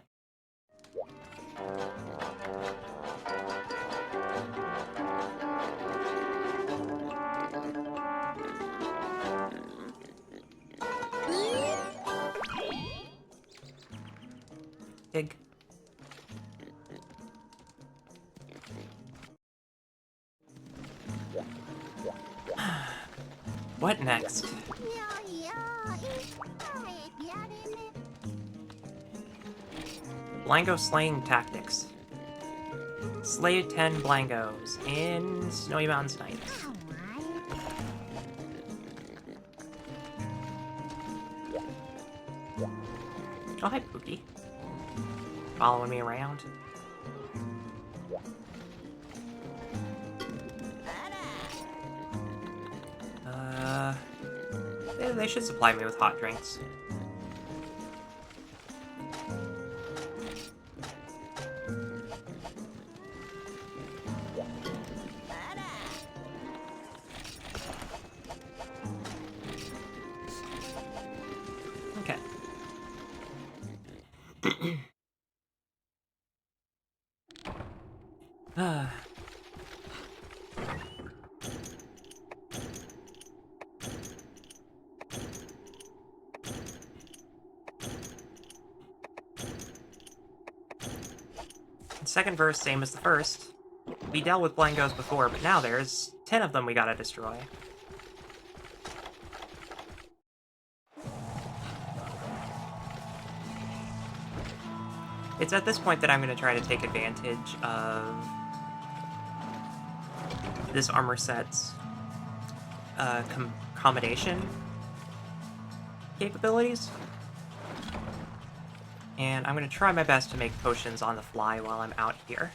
Dig. What next? Blango slaying tactics. Slay 10 Blangos in Snowy Mountains Nights. Oh, hi, Pookie. Following me around. They should supply me with hot drinks. Okay. Second verse, same as the first. We dealt with Blangos before, but now there's 10 of them we gotta destroy. It's at this point that I'm gonna try to take advantage of this armor set's combination capabilities. And I'm going to try my best to make potions on the fly while I'm out here.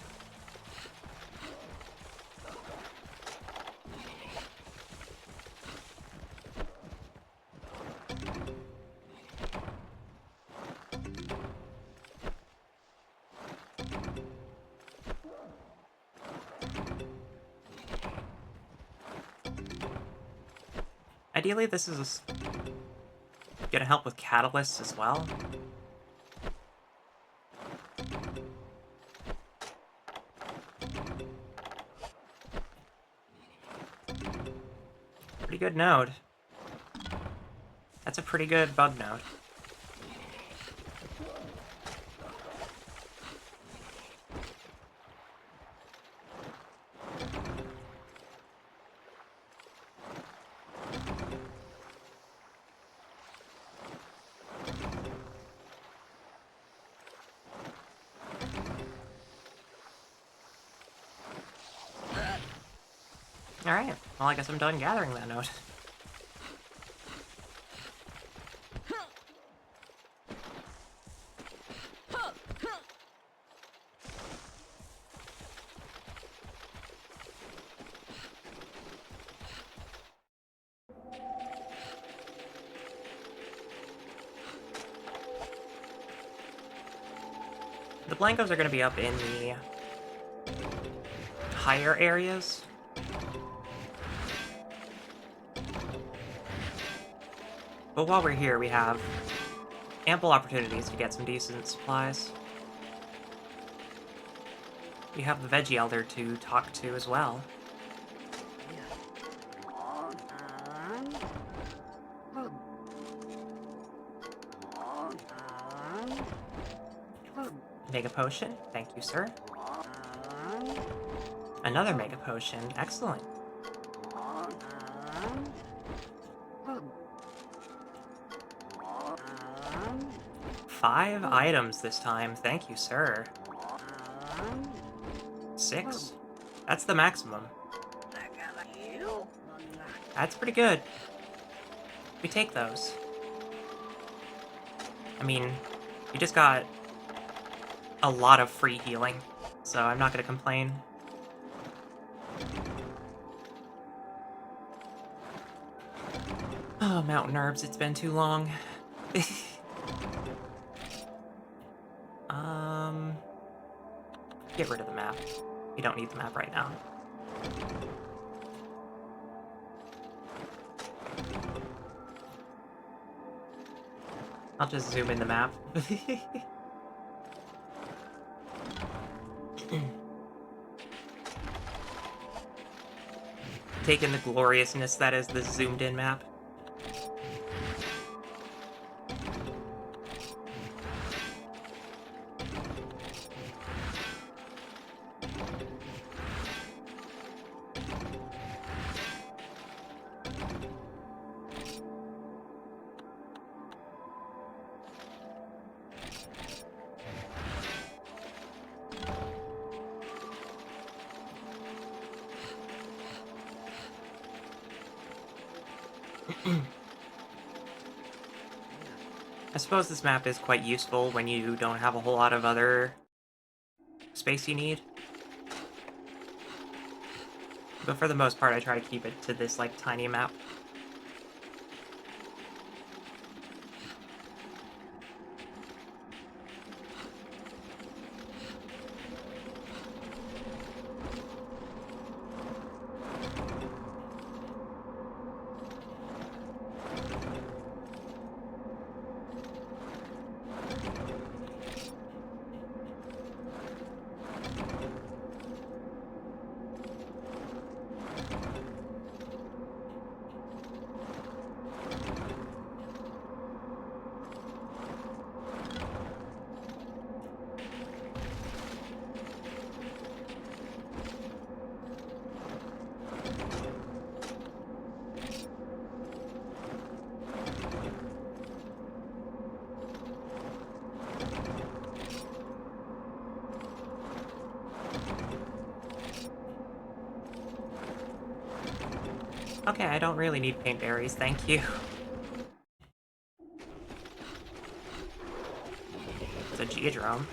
Ideally, this is going to help with catalysts as well. Pretty good node. That's a pretty good bug node. Alright, well I guess I'm done gathering that node. The Blangos are going to be up in the higher areas. But while we're here, we have ample opportunities to get some decent supplies. We have the Veggie Elder to talk to as well. Mega Potion, thank you, sir. Another Mega Potion, excellent. Five items this time, thank you, sir. 6? That's the maximum. That's pretty good. We take those. I mean, you just got a lot of free healing, so I'm not going to complain. Oh, mountain herbs, it's been too long. Get rid of the map. You don't need the map right now. I'll just zoom in the map. Taking the gloriousness that is the zoomed in map. I suppose this map is quite useful when you don't have a whole lot of other space you need. But for the most part, I try to keep it to this, like, tiny map. Okay, I don't really need paint berries, thank you. It's a geodrome.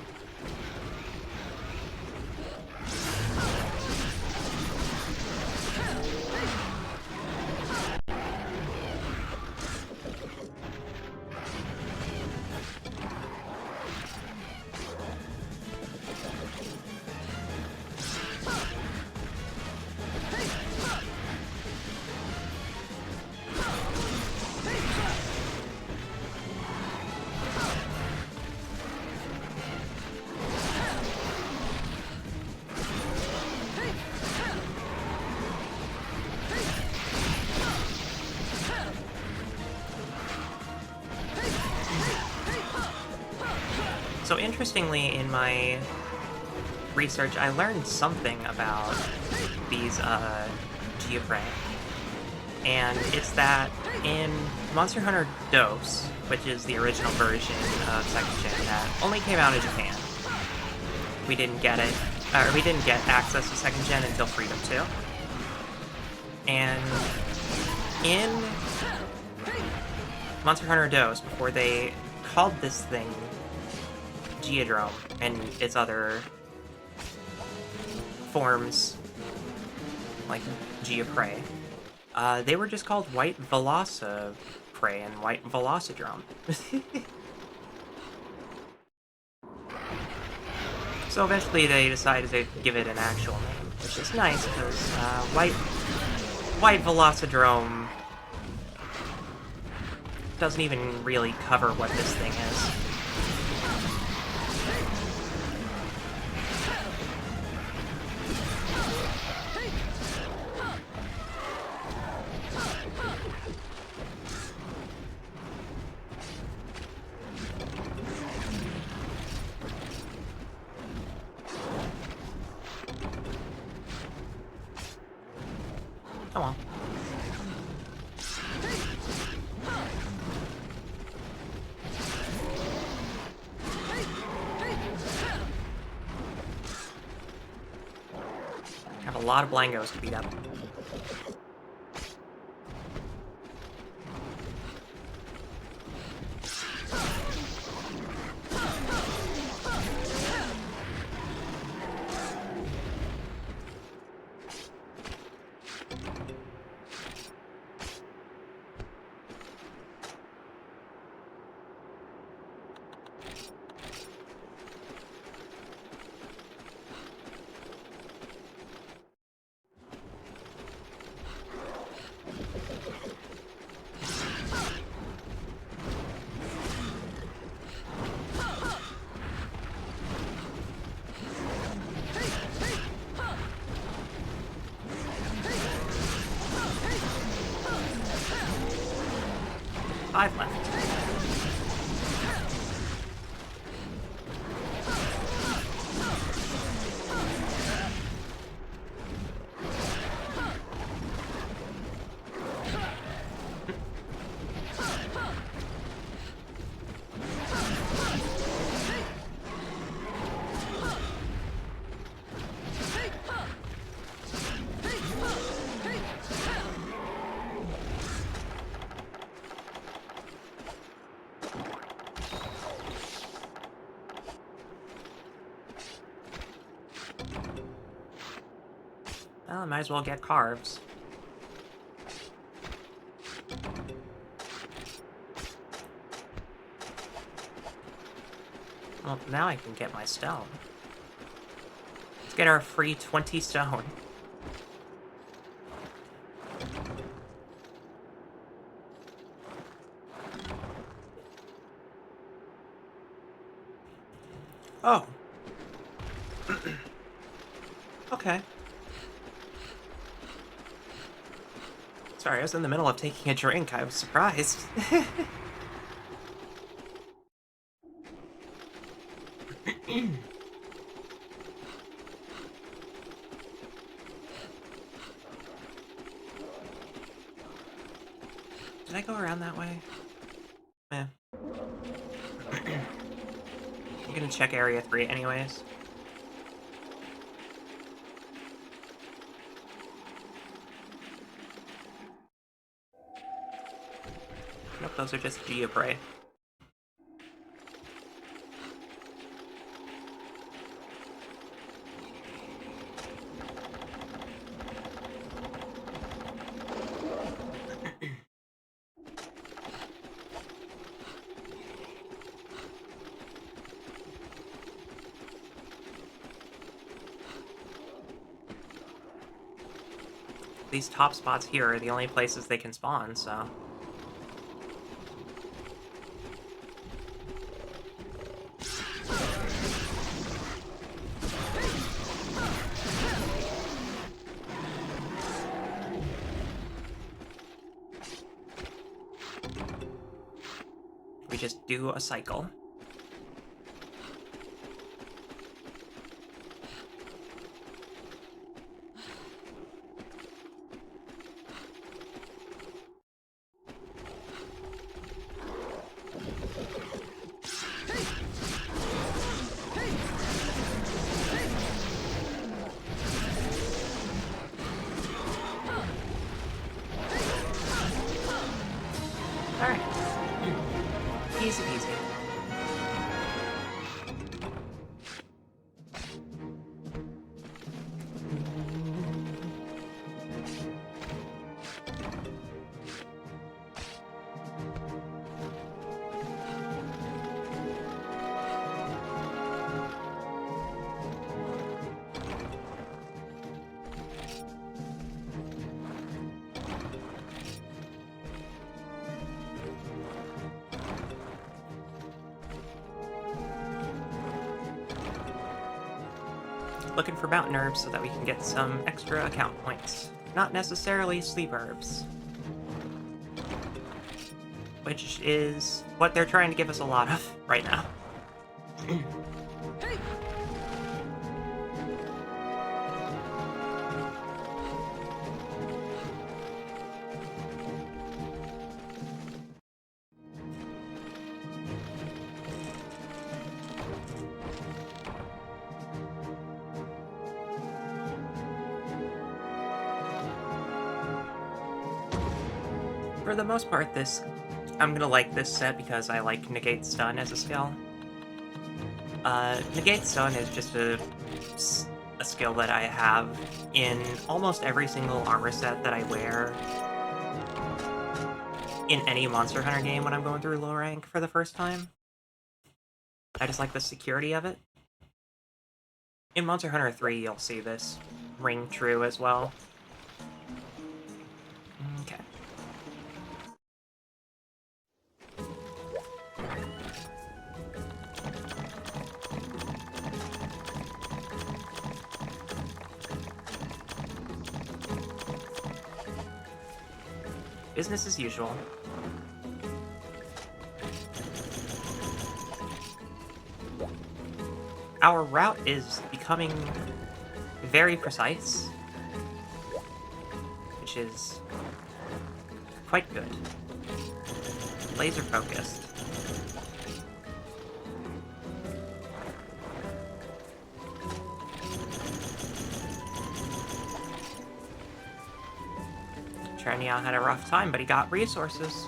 So interestingly, in my research, I learned something about these Geoprey. And it's that in Monster Hunter DOS, which is the original version of 2nd Gen that only came out in Japan, we didn't get it, or we didn't get access to 2nd Gen until Freedom 2. And in Monster Hunter DOS, before they called this thing Geodrome and its other forms, like Geoprey, they were just called White Velociprey and White Velocidrome. So eventually they decided to give it an actual name, which is nice because White Velocidrome doesn't even really cover what this thing is. Oh well. I have a lot of Blangos to beat up. Five left. Well, I might as well get carves. Well, now I can get my stone. Let's get our free 20 stone. Oh. Okay. Sorry, I was in the middle of taking a drink. I was surprised. Did I go around that way? Eh. I'm gonna check Area 3 anyways. Nope, those are just Geoprey. These top spots here are the only places they can spawn, so... we just do a cycle. Alright. Easy peasy. Looking for mountain herbs so that we can get some extra account points. Not necessarily sleep herbs. Which is what they're trying to give us a lot of right now. For the most part, I'm gonna like this set because I like Negate Stun as a skill. Negate Stun is just a skill that I have in almost every single armor set that I wear in any Monster Hunter game when I'm going through low rank for the first time. I just like the security of it. In Monster Hunter 3, you'll see this ring true as well. Okay. Business as usual. Our route is becoming very precise, which is quite good. Laser focused. Trenia had a rough time, but he got resources.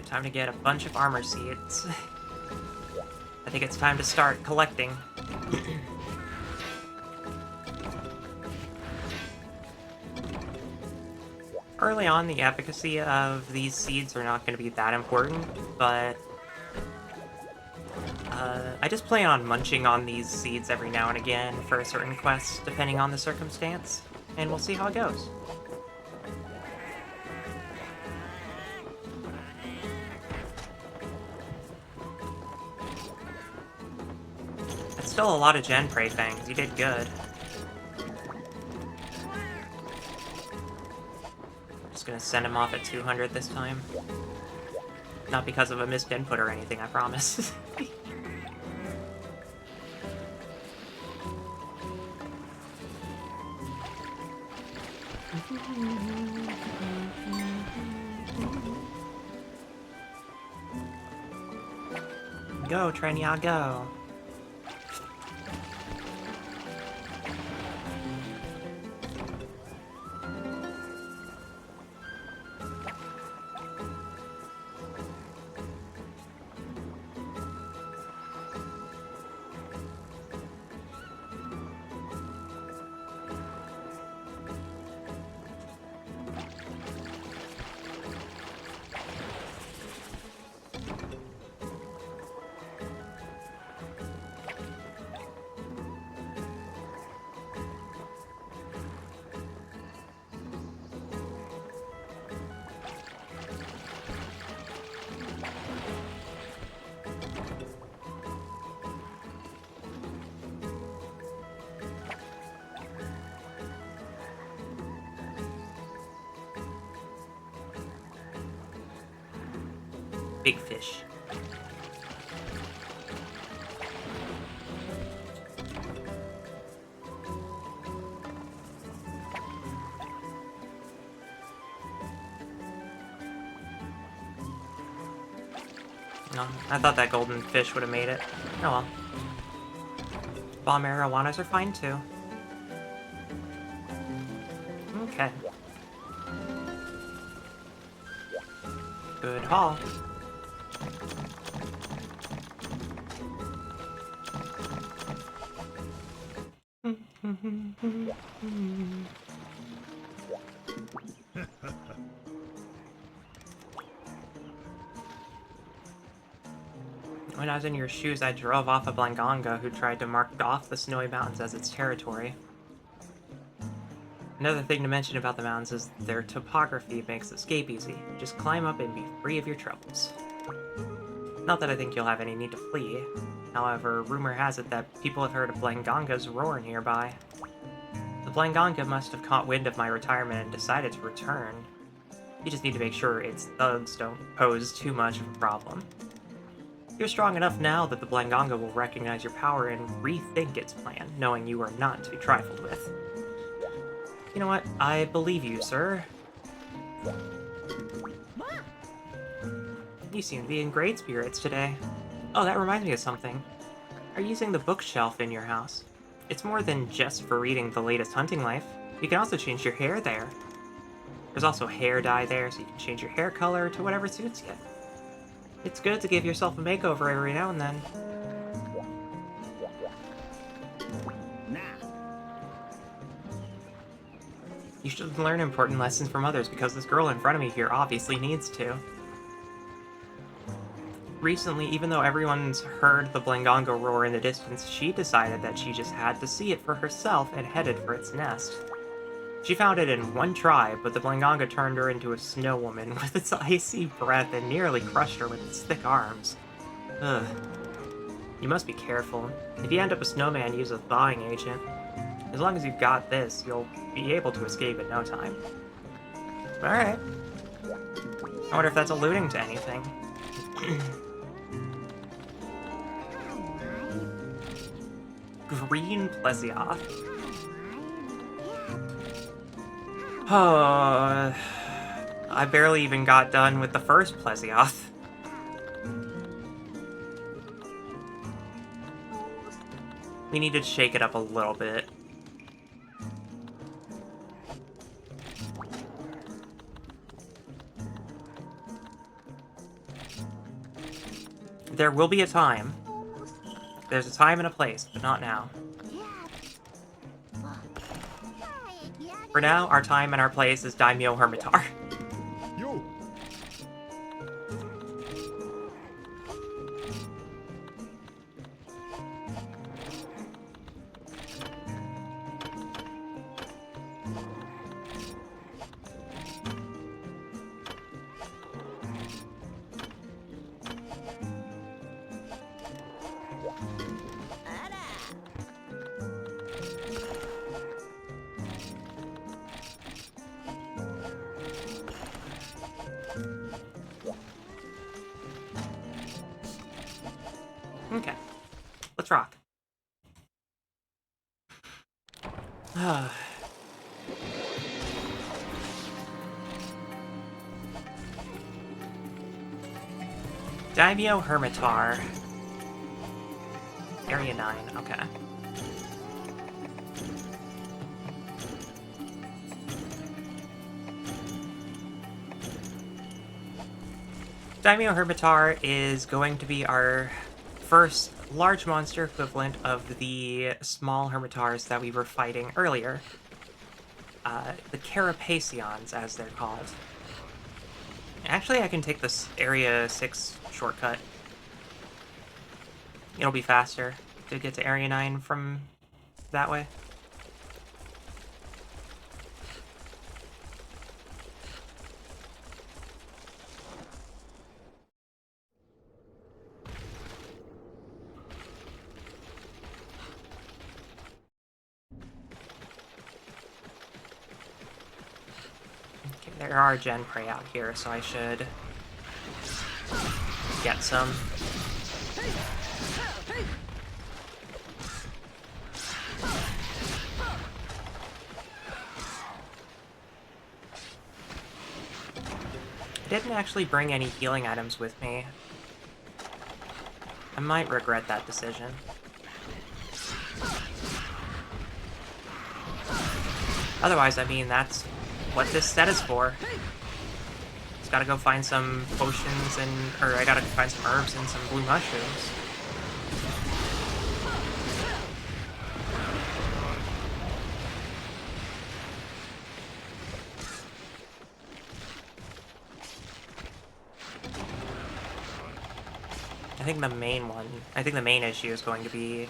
time to get a bunch of armor seeds. I think it's time to start collecting. Early on, the efficacy of these seeds are not going to be that important, but I just plan on munching on these seeds every now and again for a certain quest, depending on the circumstance, and we'll see how it goes. That's still a lot of Gen Prey things. You did good. Just gonna send him off at 200 this time. Not because of a missed input or anything, I promise. Go, Trenia, go. Big fish. No, I thought that golden fish would have made it. Oh well. Bomb marijuanas are fine too. Okay. Good haul. When I was in your shoes, I drove off a Blangonga who tried to mark off the snowy mountains as its territory. Another thing to mention about the mountains is their topography makes escape easy. Just climb up and be free of your troubles. Not that I think you'll have any need to flee. However, rumor has it that people have heard of Blangonga's roar nearby. The Blangonga must have caught wind of my retirement and decided to return. You just need to make sure its thugs don't pose too much of a problem. You're strong enough now that the Blangonga will recognize your power and rethink its plan, knowing you are not to be trifled with. You know what? I believe you, sir. You seem to be in great spirits today. Oh, that reminds me of something. Are you using the bookshelf in your house? It's more than just for reading the latest hunting life. You can also change your hair there. There's also hair dye there, so you can change your hair color to whatever suits you. It's good to give yourself a makeover every now and then. You should learn important lessons from others because this girl in front of me here obviously needs to. Recently, even though everyone's heard the Blangonga roar in the distance, she decided that she just had to see it for herself and headed for its nest. She found it in one try, but the Blangonga turned her into a snow woman with its icy breath and nearly crushed her with its thick arms. Ugh. You must be careful. If you end up a snowman, use a thawing agent. As long as you've got this, you'll be able to escape in no time. Alright. I wonder if that's alluding to anything. Green Plesioth. Oh, I barely even got done with the first Plesioth. We need to shake it up a little bit. There will be a time. There's a time and a place, but not now. For now, our time and our place is Daimyo Hermitar. Yo! Okay. Let's rock. Daimyo Hermitar. Area 9, okay. Daimyo Hermitar is going to be our first large monster equivalent of the small Hermitars that we were fighting earlier. The Carapaceons, as they're called. Actually, I can take this Area 6 shortcut. It'll be faster to get to Area 9 from that way. Okay, there are Gen Prey out here, so I should get some. I didn't actually bring any healing items with me. I might regret that decision. Otherwise, I mean, that's what this set is for. Just gotta go find some potions or I gotta find some herbs and some blue mushrooms. I think the main issue is going to be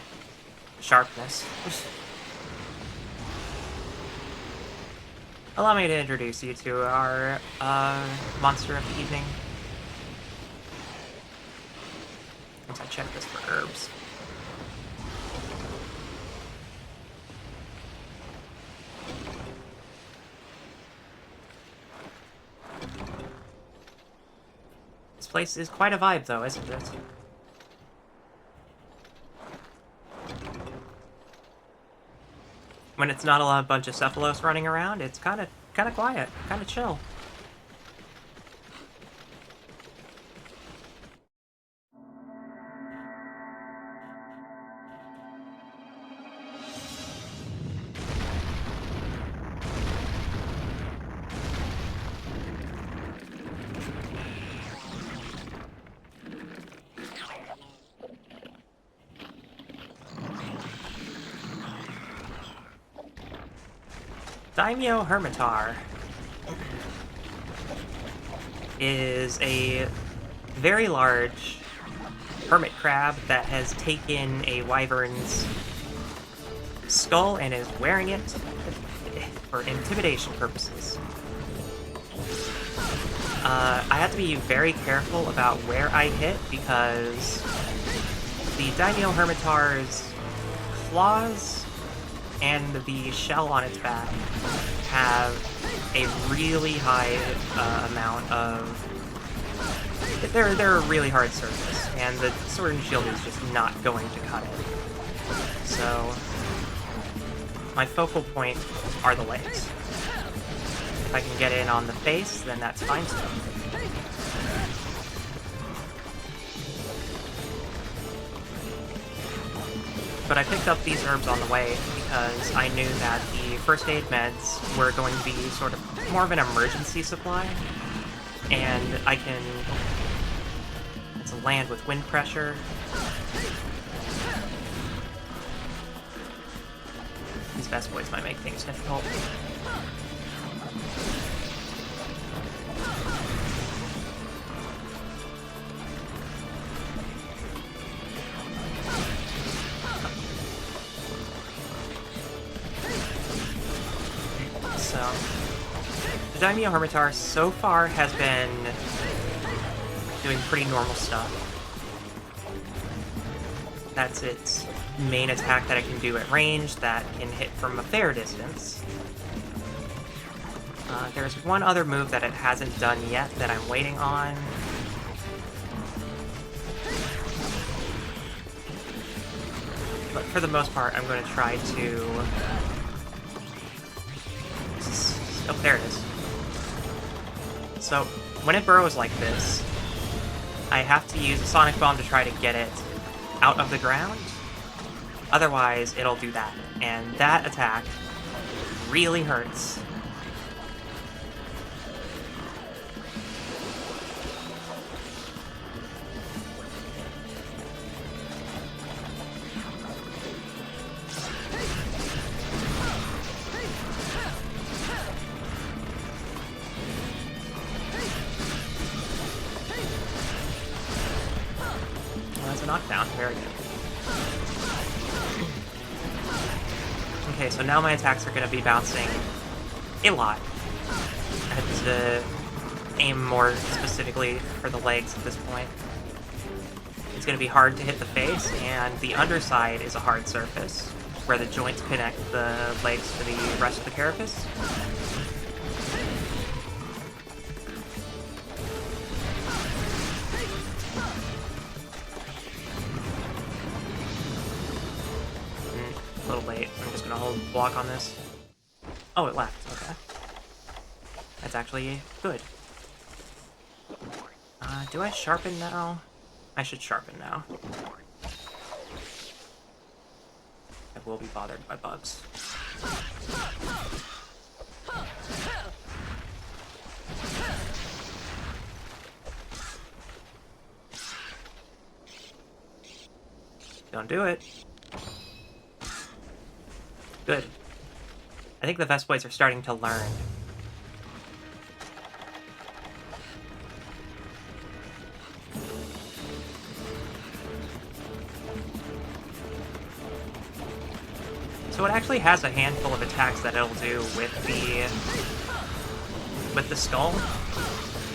sharpness. Allow me to introduce you to our monster of the evening. Once I check this for herbs. This place is quite a vibe, though, isn't it? When it's not a bunch of Cephalos running around, it's kind of quiet, kind of chill. Daimyo Hermitar is a very large hermit crab that has taken a wyvern's skull and is wearing it for intimidation purposes. I have to be very careful about where I hit because the Daimyo Hermitar's claws and the shell on its back have a really high amount of... They're a really hard surface, and the sword and shield is just not going to cut it. So, my focal point are the legs. If I can get in on the face, then that's fine too. But I picked up these herbs on the way because I knew that the first aid meds were going to be sort of more of an emergency supply, and I can... It's a land with wind pressure. These best boys might make things difficult. So, the Daimyo Hermitar so far has been doing pretty normal stuff. That's its main attack that it can do at range, that can hit from a fair distance. There's one other move that it hasn't done yet that I'm waiting on. But for the most part, I'm going to try to... Oh, there it is. So, when it burrows like this, I have to use a Sonic Bomb to try to get it out of the ground. Otherwise, it'll do that. And that attack really hurts. That's a knockdown. Very good. Okay, so now my attacks are going to be bouncing a lot. I have to aim more specifically for the legs at this point. It's going to be hard to hit the face, and the underside is a hard surface, where the joints connect the legs to the rest of the carapace. A little late. I'm just gonna hold block on this. Oh, it left. Okay. That's actually good. Do I sharpen now? I should sharpen now. I will be bothered by bugs. Don't do it. Good. I think the Vesploids are starting to learn. So it actually has a handful of attacks that it'll do with the skull,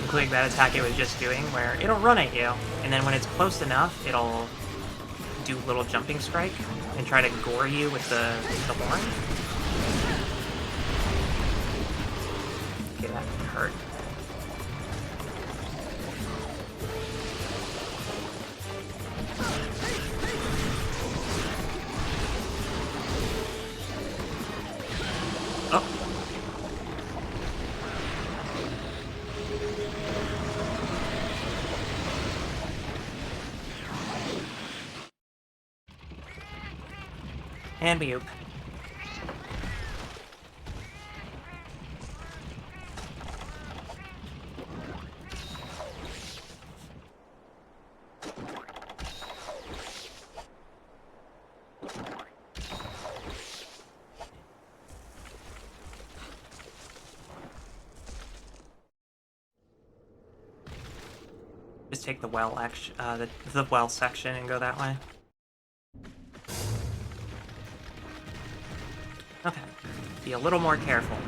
including that attack it was just doing, where it'll run at you, and then when it's close enough, it'll do a little jumping strike and try to gore you with the horn. Okay, that hurt. Oh. And Mewk. Just take the well action, the well section and go that way. Okay, be a little more careful.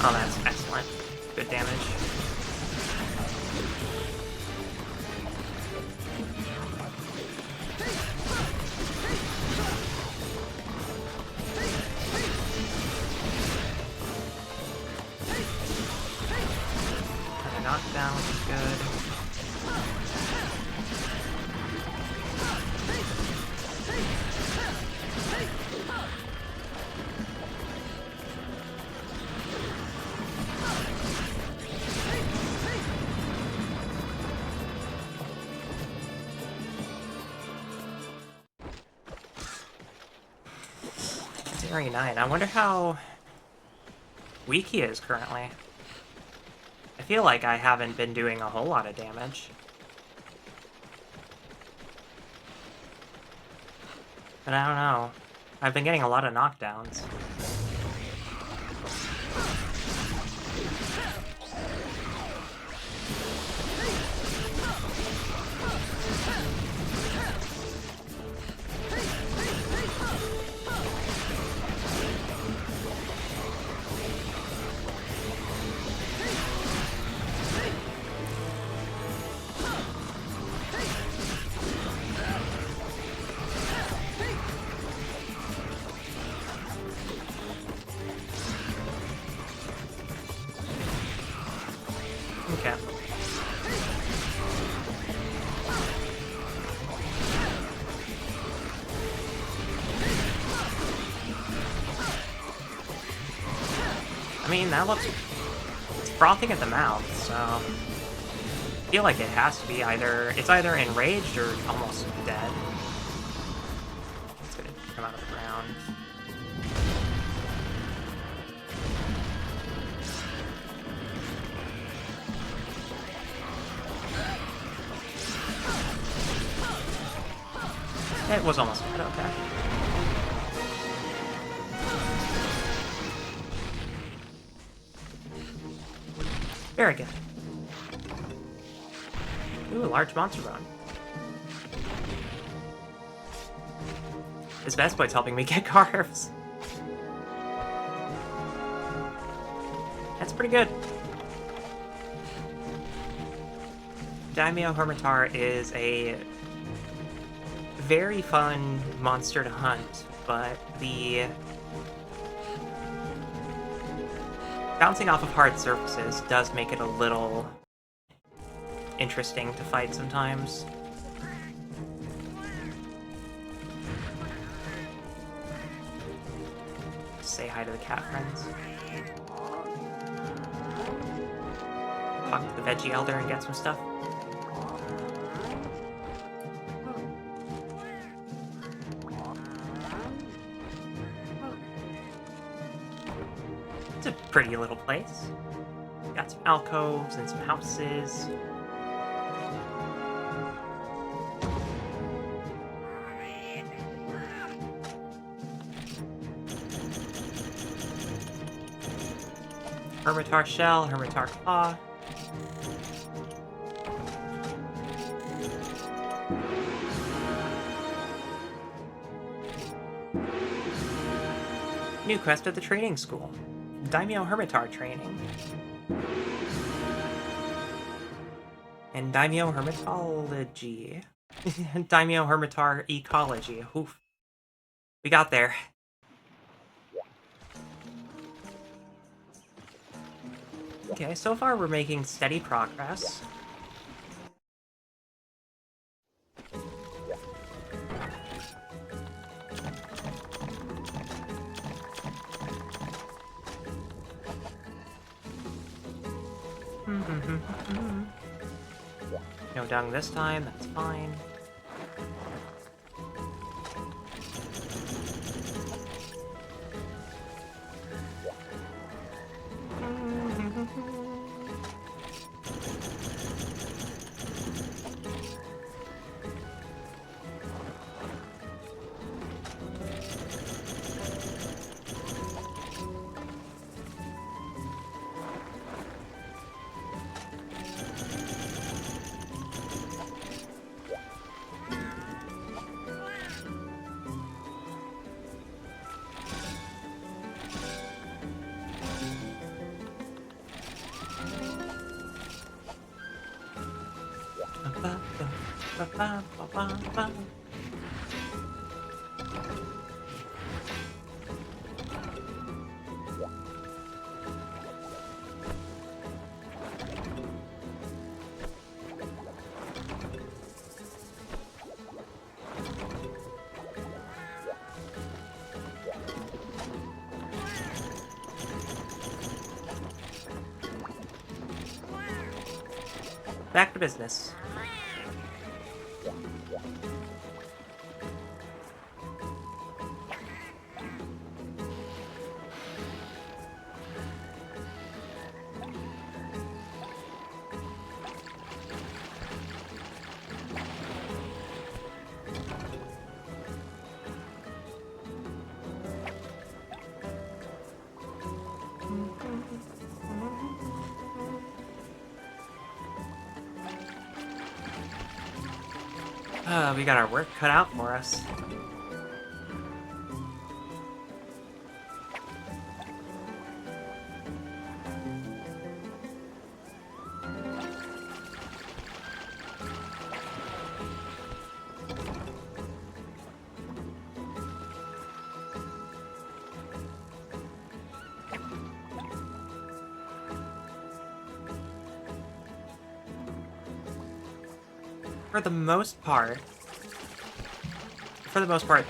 Oh, that's excellent. Good damage. Another knockdown, which is good. Very nice. I wonder how weak he is currently. I feel like I haven't been doing a whole lot of damage. But I don't know. I've been getting a lot of knockdowns. Okay. I mean, that looks... It's frothing at the mouth, so... I feel like it has to be either... It's either enraged or almost dead. It's gonna come out of the ground. It was almost dead, okay. Very good. Ooh, a large monster bone. This Best Boy's helping me get carves. That's pretty good. Daimyo Hermitar is a very fun monster to hunt, but the bouncing off of hard surfaces does make it a little interesting to fight sometimes. Say hi to the cat friends. Talk to the Veggie Elder and get some stuff. It's a pretty little place. Got some alcoves and some houses. Hermitar Shell, Hermitar Claw. New quest at the training school. Daimyo Hermitar training. And Daimyo Hermitology. Daimyo Hermitar Ecology. Oof. We got there. Okay, so far we're making steady progress. No dung this time, that's fine. Back to business. We got our work cut out for us. For the most part,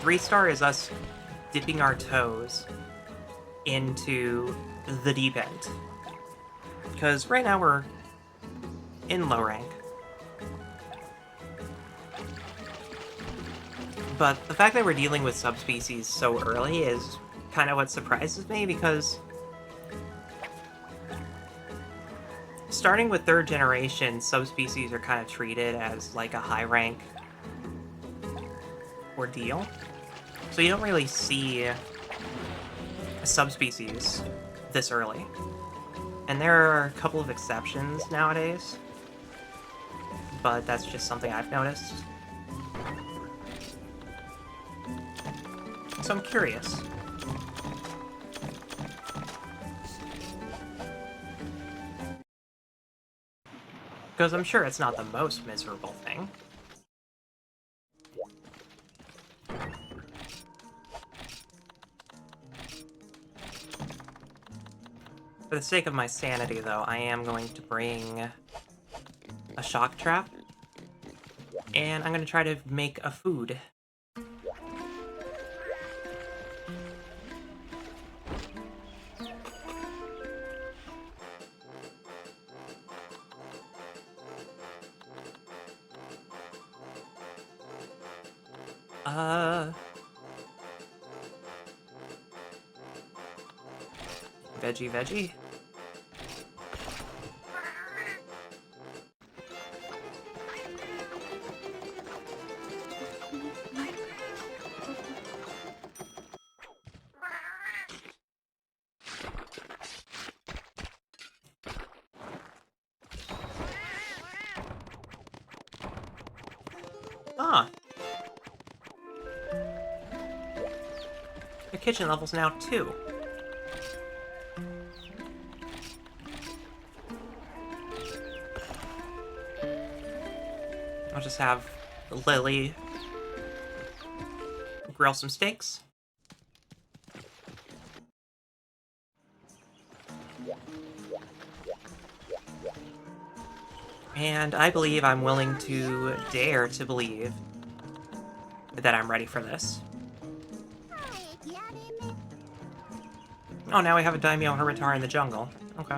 3-star is us dipping our toes into the deep end. Because right now we're in low rank. But the fact that we're dealing with subspecies so early is kind of what surprises me, because starting with 3rd generation, subspecies are kind of treated as like a high rank ordeal. So you don't really see a subspecies this early. And there are a couple of exceptions nowadays, but that's just something I've noticed. So I'm curious. Because I'm sure it's not the most miserable thing. For the sake of my sanity, though, I am going to bring a shock trap. And I'm going to try to make a food. Veggie. Ah. The kitchen level's now 2. I'll just have Lily grill some steaks. And I believe I'm willing to dare to believe that I'm ready for this. Oh, now we have a Daimyo Hermitar in the jungle. Okay.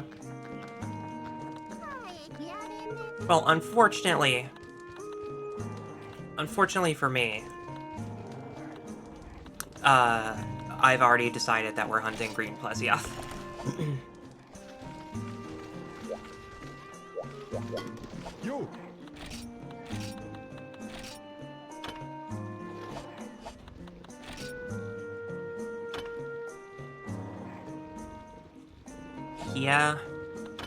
Well, unfortunately for me, I've already decided that we're hunting green Plesioth. Yo! Yeah,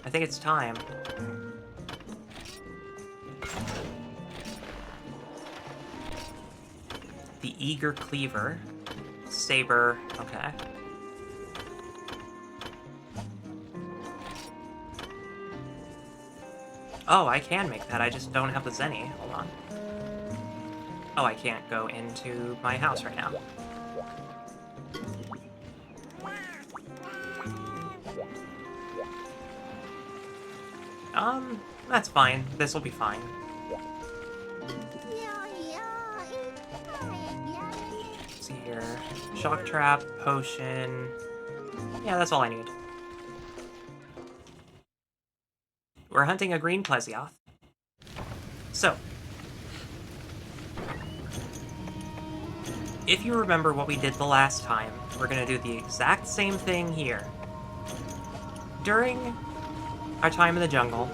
I think it's time. The Eager Cleaver. Saber, okay. Oh, I can make that, I just don't have the Zenny. Hold on. Oh, I can't go into my house right now. That's fine. This'll be fine. Let's see here. Shock Trap, Potion. Yeah, that's all I need. We're hunting a green Plesioth. So, if you remember what we did the last time, we're gonna do the exact same thing here. During our time in the jungle,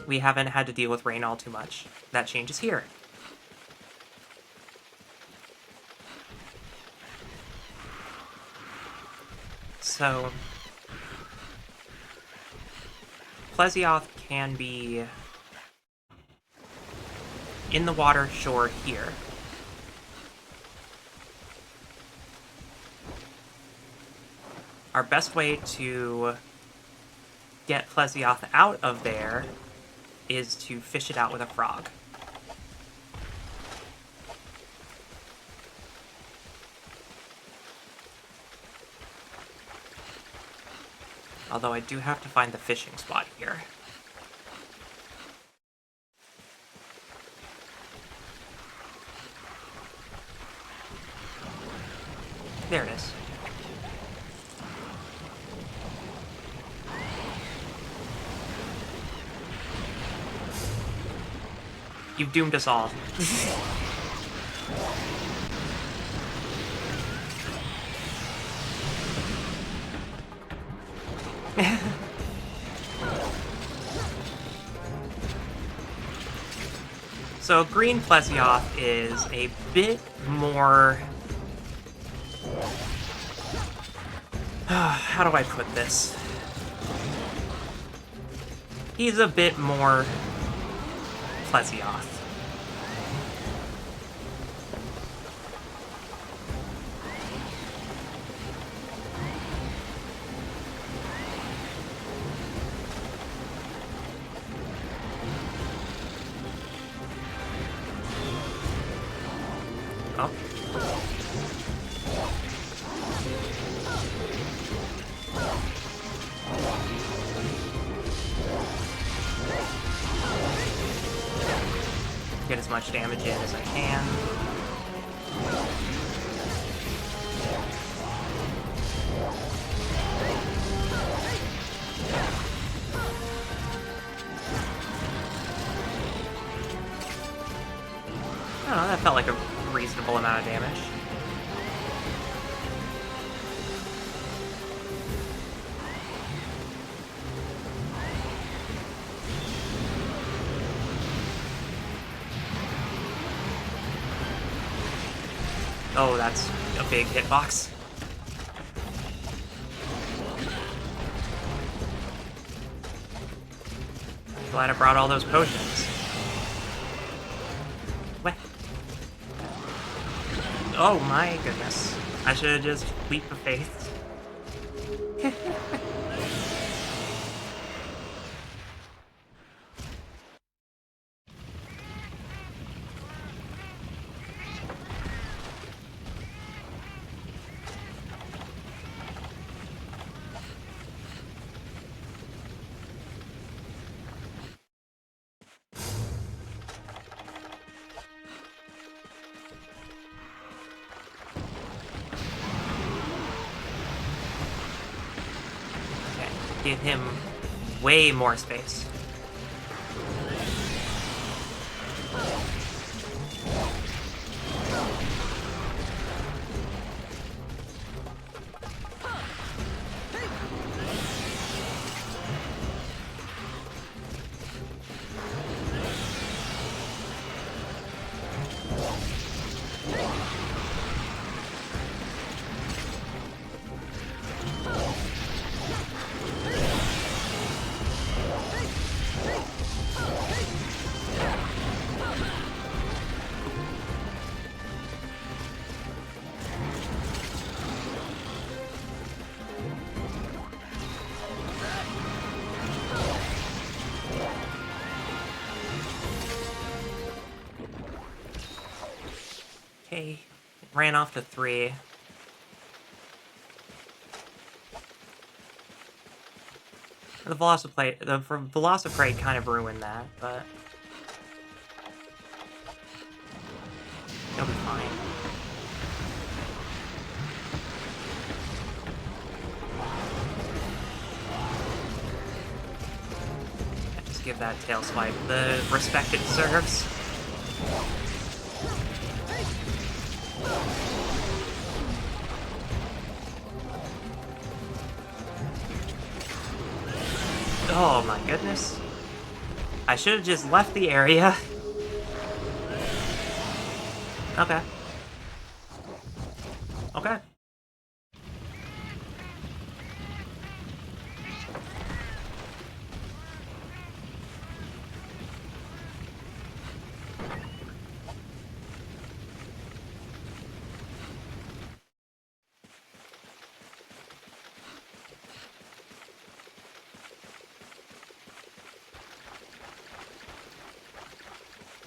we haven't had to deal with rain all too much. That changes here. So, Plesioth can be in the water shore here. Our best way to get Plesioth out of there is to fish it out with a frog. Although I do have to find the fishing spot here. There it is. You've doomed us all. So green Plesioth is a bit more... How do I put this? He's a bit more Plesioth. Oh. Get as much damage in as I can. I don't know, that felt like a reasonable amount of damage. Oh, that's a big hitbox. Glad I brought all those potions. What? Oh my goodness. I should have just leaped of faith. Give him way more space. Okay, ran off to 3. The Velociprey kind of ruined that, but it'll be fine. Just give that tail swipe the respect it deserves. Oh my goodness. I should have just left the area. Okay. Okay.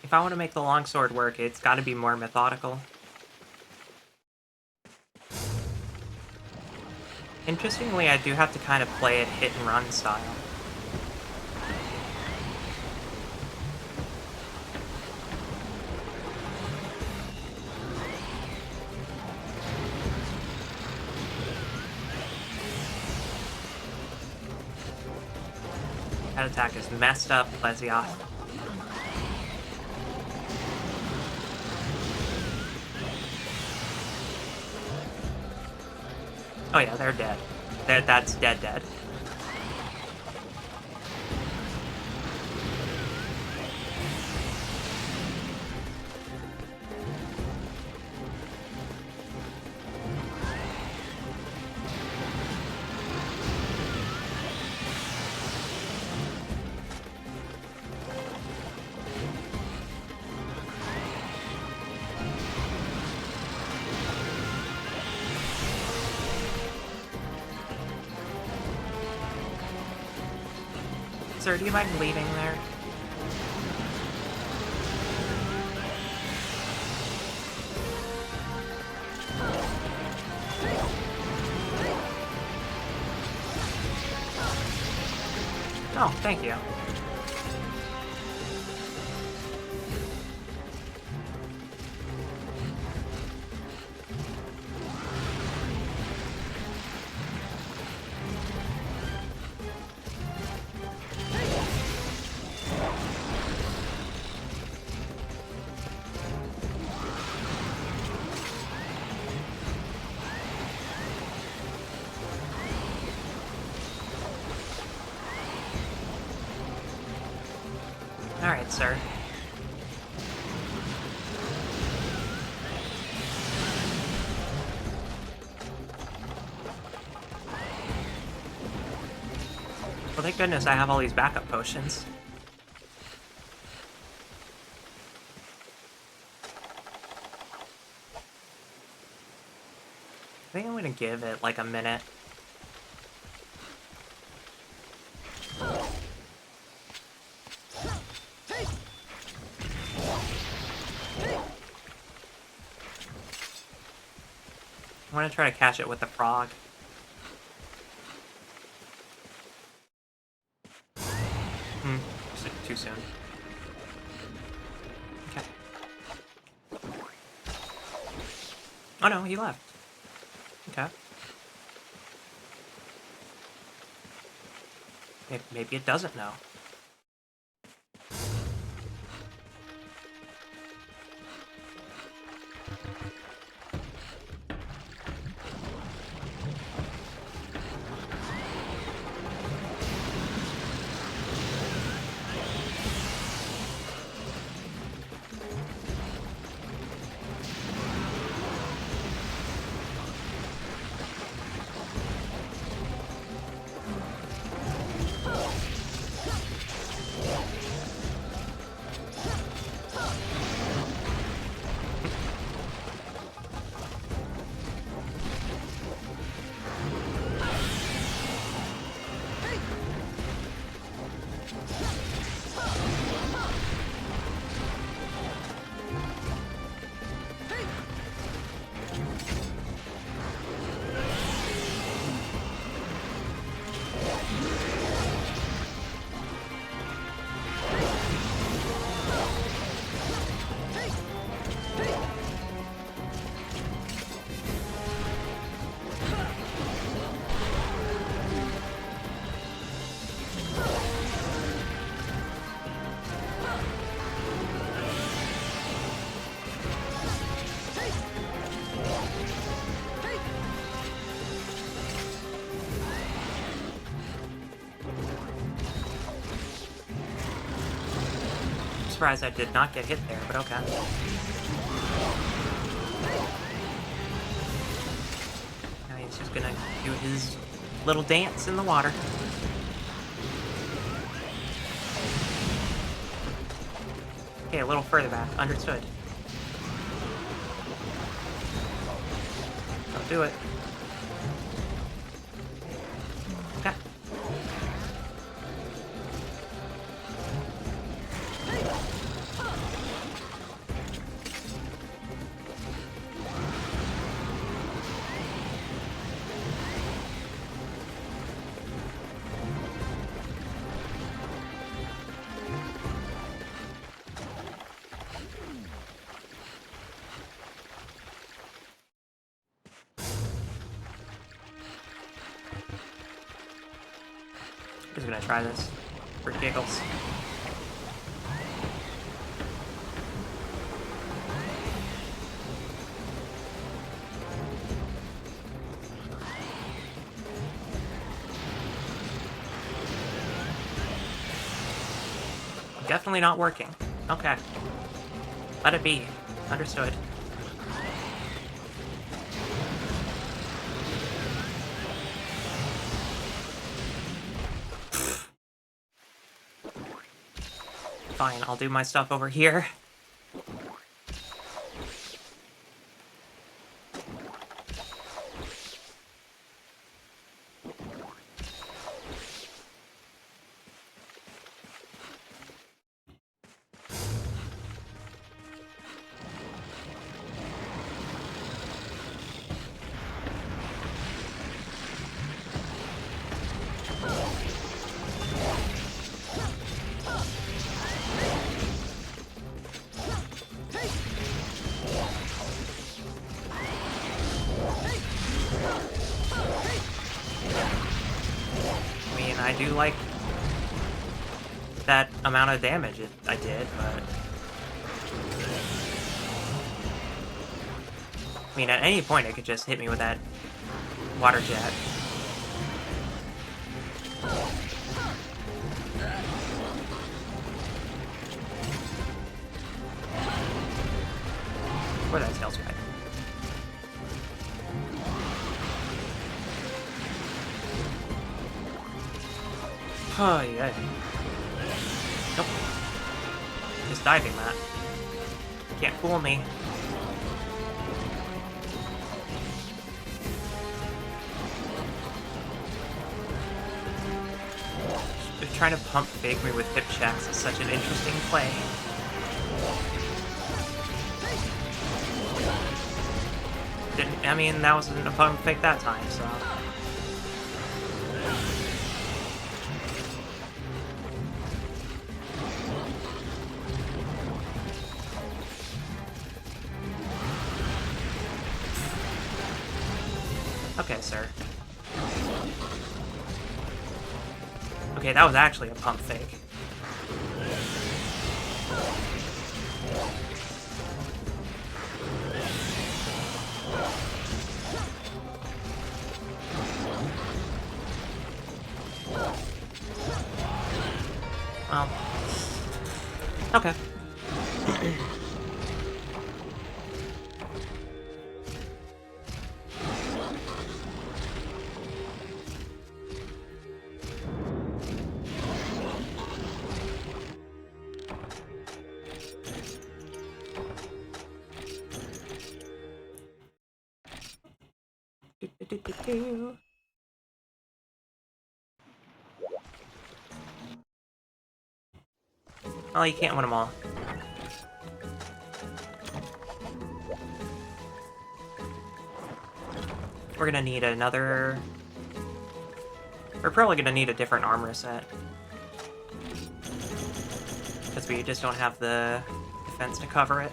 If I want to make the longsword work, it's got to be more methodical. Interestingly, I do have to kind of play it hit-and-run style. That attack is messed up, Plesioth. Oh yeah, they're dead. That's dead. Sir, do you mind leaving there? Oh, thank you. Alright, sir. Well, thank goodness I have all these backup potions. I think I'm gonna give it like a minute. I want to try to catch it with the frog. Too soon. Okay. Oh no, he left. Okay. Maybe it doesn't know. Surprised I did not get hit there, but okay. Now he's just gonna do his little dance in the water. Okay, a little further back. Understood. Don't do it. Okay. Just gonna try this for giggles. Definitely not working. Okay. Let it be. Understood. Fine, I'll do my stuff over here. I do like that amount of damage I did, but... I mean, at any point it could just hit me with that water jet. Or that tail strike. Oh, yeah. Nope. Just diving that. Can't fool me. Just trying to pump fake me with hip checks is such an interesting play. I mean, that wasn't a pump fake that time, so... Okay, sir. Okay, that was actually a pump fake. Well. Okay. Oh, you can't win them all. We're gonna need another... We're probably gonna need a different armor set. Because we just don't have the defense to cover it.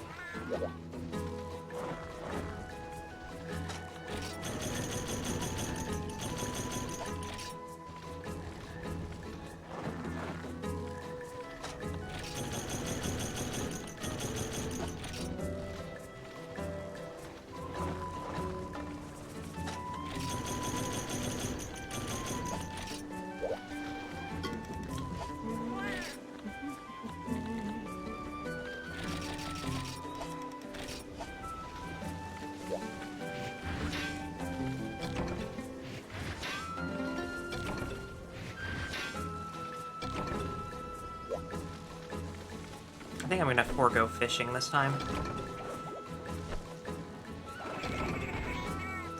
I think I'm gonna forego fishing this time.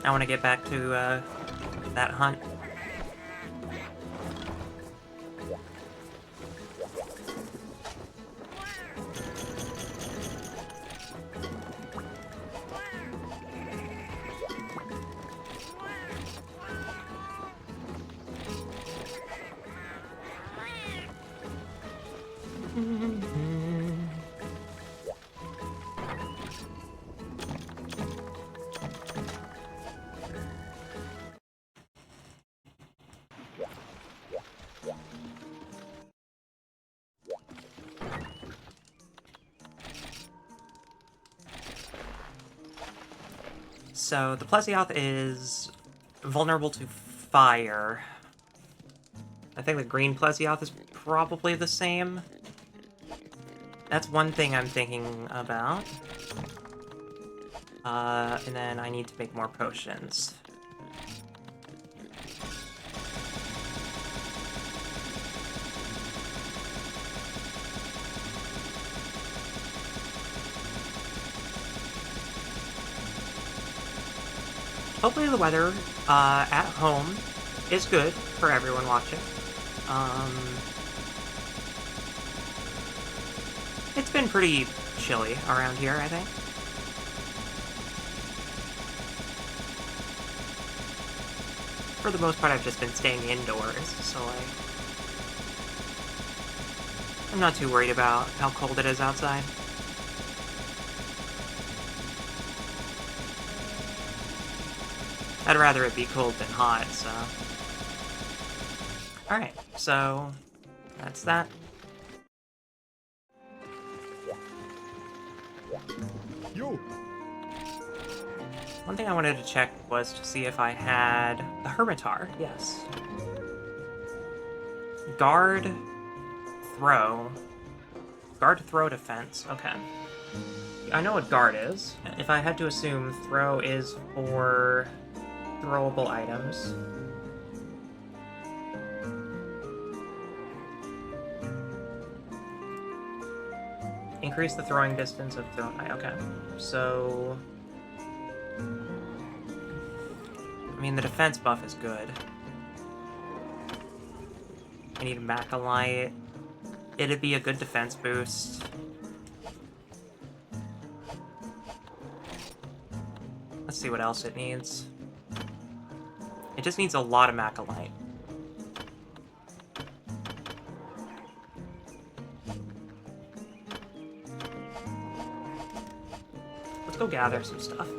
I want to get back to that hunt. So the Plesioth is vulnerable to fire. I think the green Plesioth is probably the same. That's one thing I'm thinking about. And then I need to make more potions. Hopefully the weather at home is good for everyone watching. It's been pretty chilly around here, I think. For the most part, I've just been staying indoors, so I'm not too worried about how cold it is outside. I'd rather it be cold than hot, so... Alright, so... that's that. Yo! One thing I wanted to check was to see if I had the Hermitar. Yes. Guard, throw. Guard, throw, defense. Okay. I know what guard is. If I had to assume, throw is for throwable items. Increase the throwing distance of thrown. Okay. So... I mean, the defense buff is good. I need Macalite. It'd be a good defense boost. Let's see what else it needs. It just needs a lot of Macalite. Let's go gather some stuff.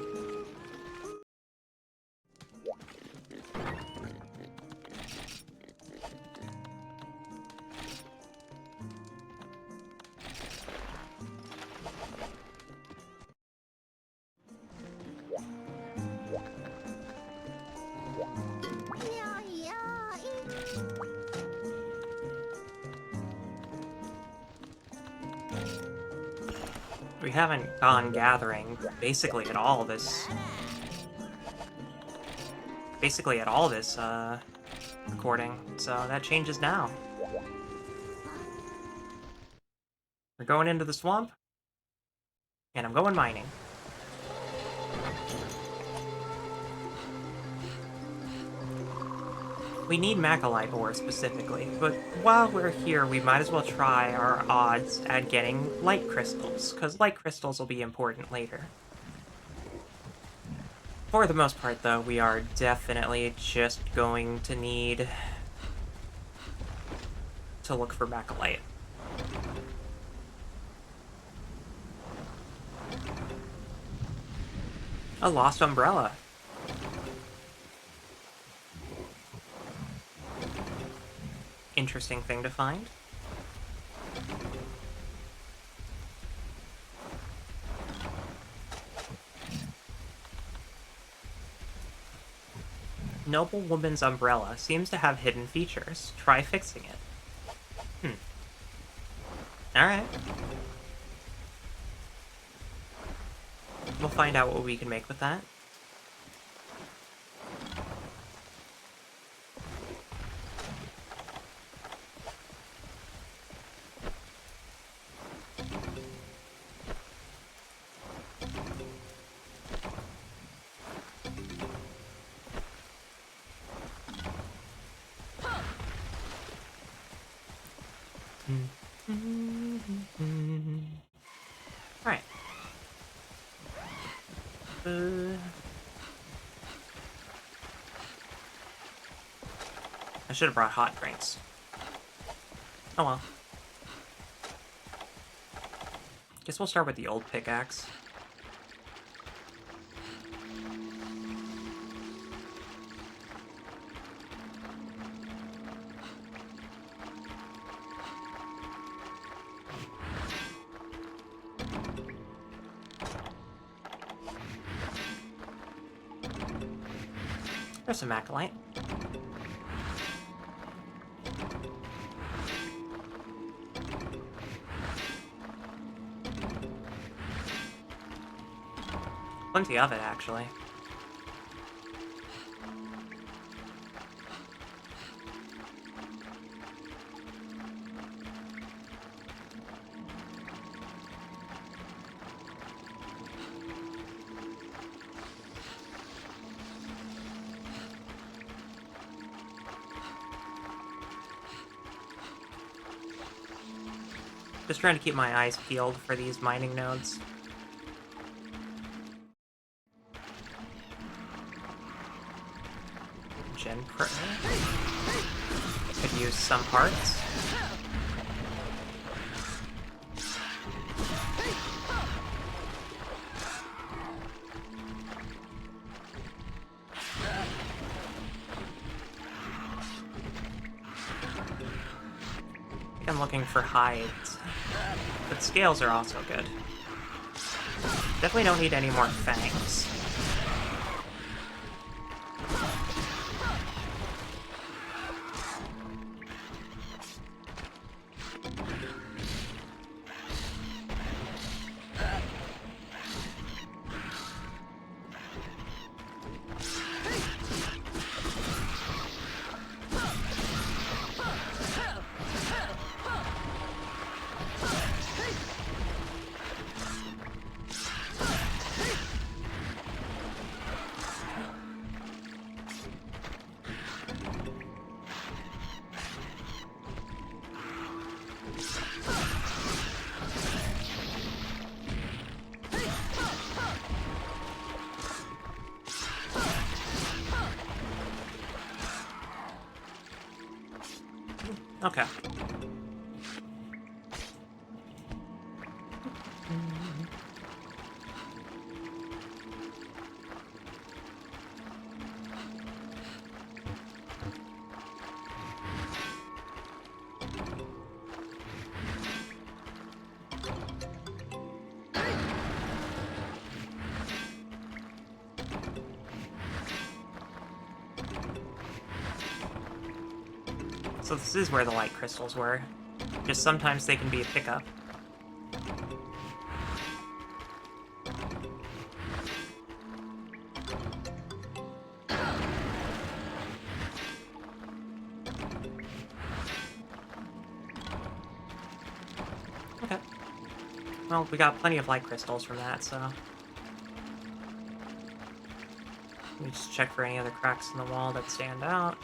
We haven't gone gathering basically at all this recording, so that changes now. We're going into the swamp, and I'm going mining. We need Macalite ore specifically, but while we're here, we might as well try our odds at getting light crystals, because light crystals will be important later. For the most part, though, we are definitely just going to need to look for Macalite. A lost umbrella. Interesting thing to find. Noble woman's umbrella seems to have hidden features. Try fixing it. Alright. We'll find out what we can make with that. Alright. I should have brought hot drinks. Oh well. Guess we'll start with the old pickaxe. There's some Acolyte. Plenty of it, actually. Just trying to keep my eyes peeled for these mining nodes. Gen Pro. Could use some parts. I think I'm looking for hides. But scales are also good. Definitely don't need any more fangs. Okay. So this is where the light crystals were. Just sometimes they can be a pickup. Okay. Well, we got plenty of light crystals from that, so... Let me just check for any other cracks in the wall that stand out.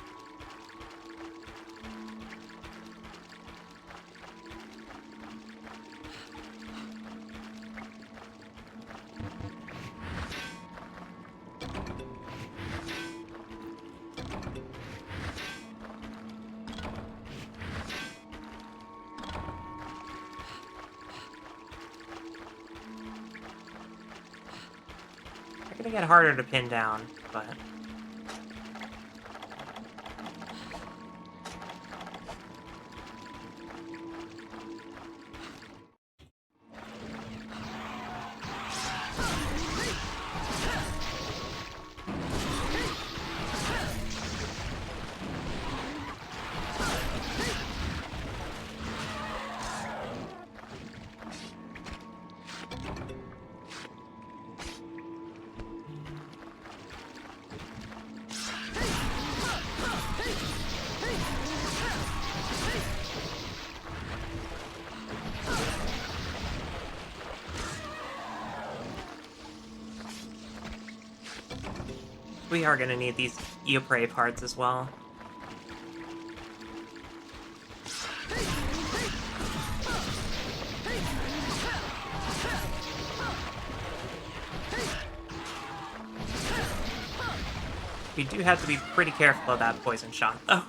They're gonna get harder to pin down, but... We are gonna need these Eopray parts as well. We do have to be pretty careful of that poison shot, though.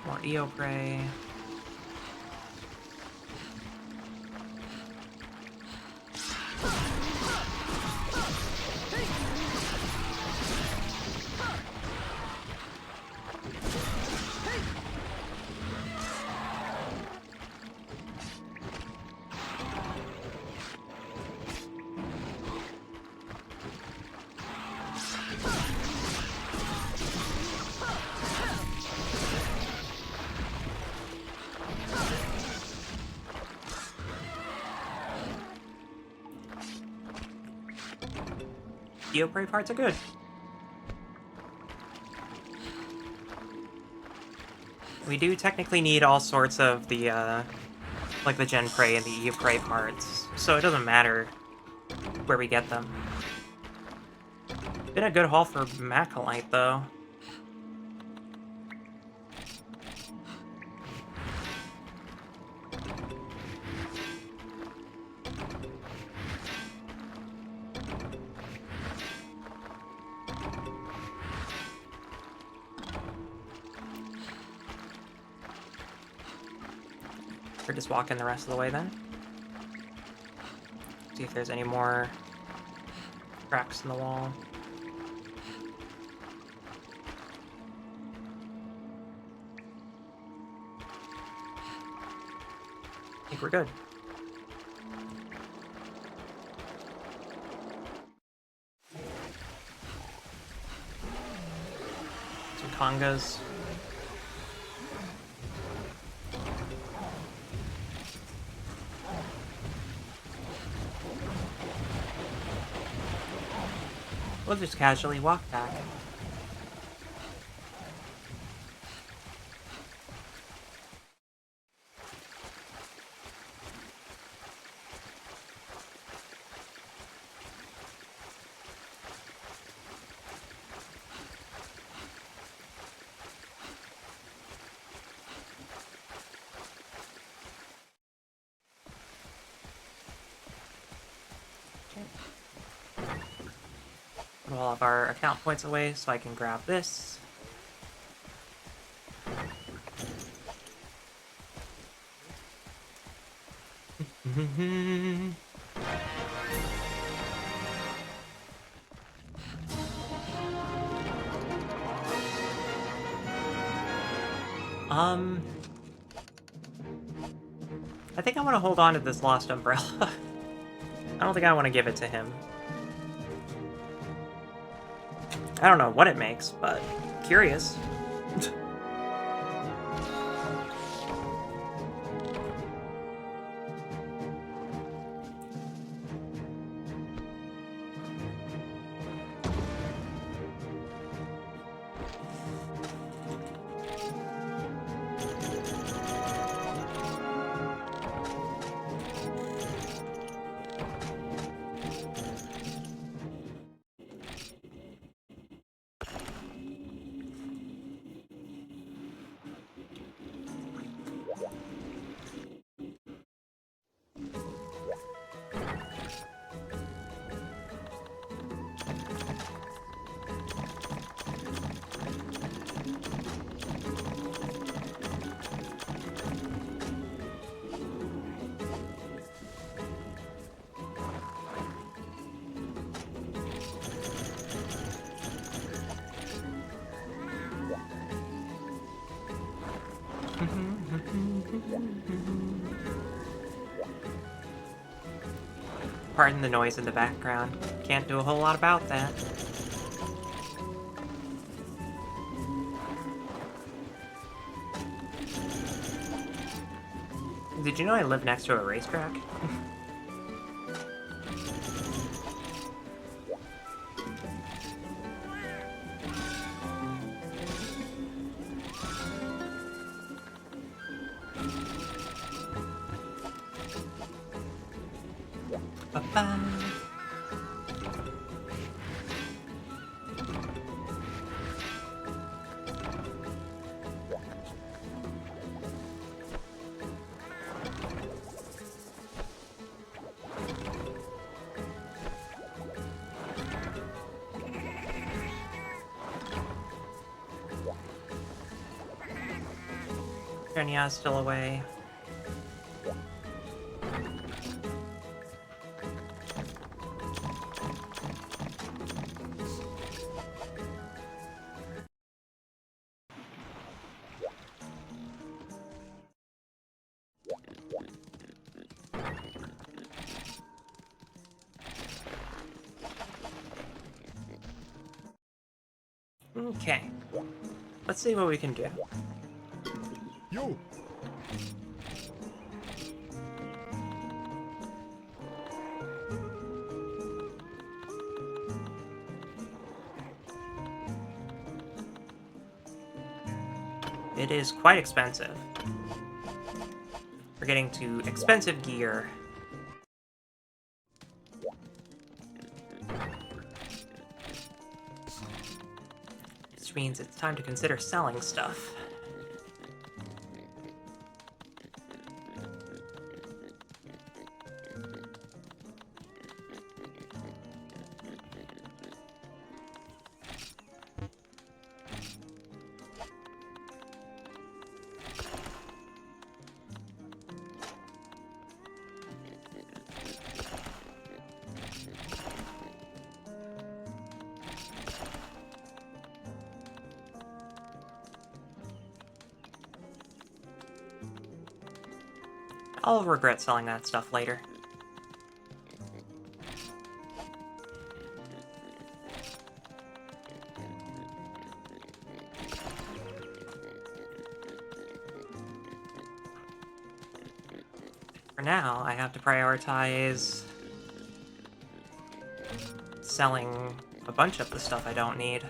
More Eopray. Geoprey parts are good. We do technically need all sorts of the, like the Gen Prey and the EU Prey parts, so it doesn't matter where we get them. Been a good haul for Macalite, though. We're just walking the rest of the way then. See if there's any more cracks in the wall. I think we're good. Some congas. We'll just casually walk back. Put all of our account points away so I can grab this. I think I want to hold on to this lost umbrella. I don't think I want to give it to him. I don't know what it makes, but curious. Pardon the noise in the background. Can't do a whole lot about that. Did you know I live next to a racetrack? Ba-ba. Renya's still away. Okay. Let's see what we can do. Yo! It is quite expensive. We're getting to expensive gear. Which means it's time to consider selling stuff. I'll regret selling that stuff later. For now, I have to prioritize selling a bunch of the stuff I don't need.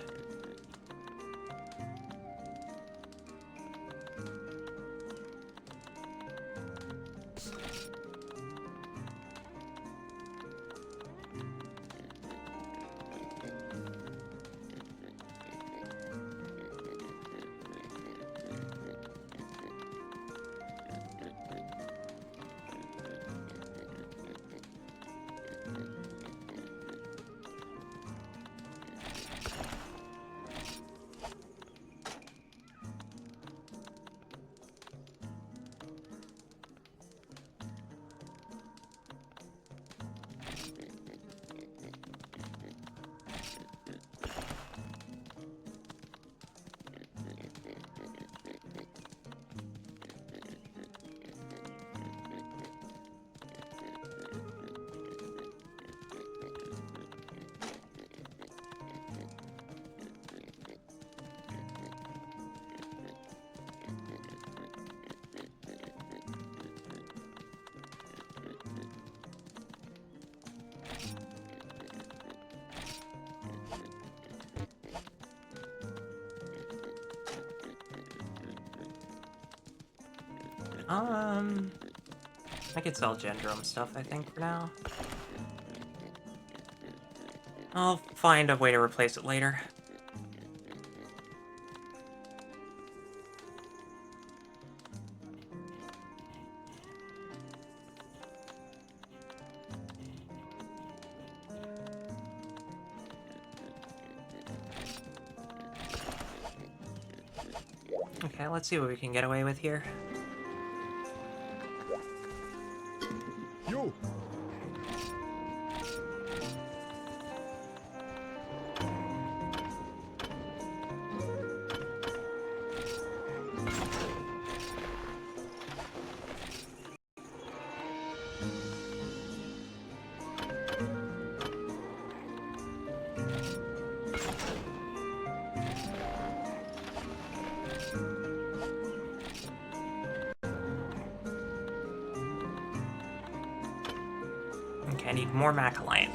I could sell Gendrome stuff, I think, for now. I'll find a way to replace it later. Okay, let's see what we can get away with here. Yo! Okay, I need more Macalite.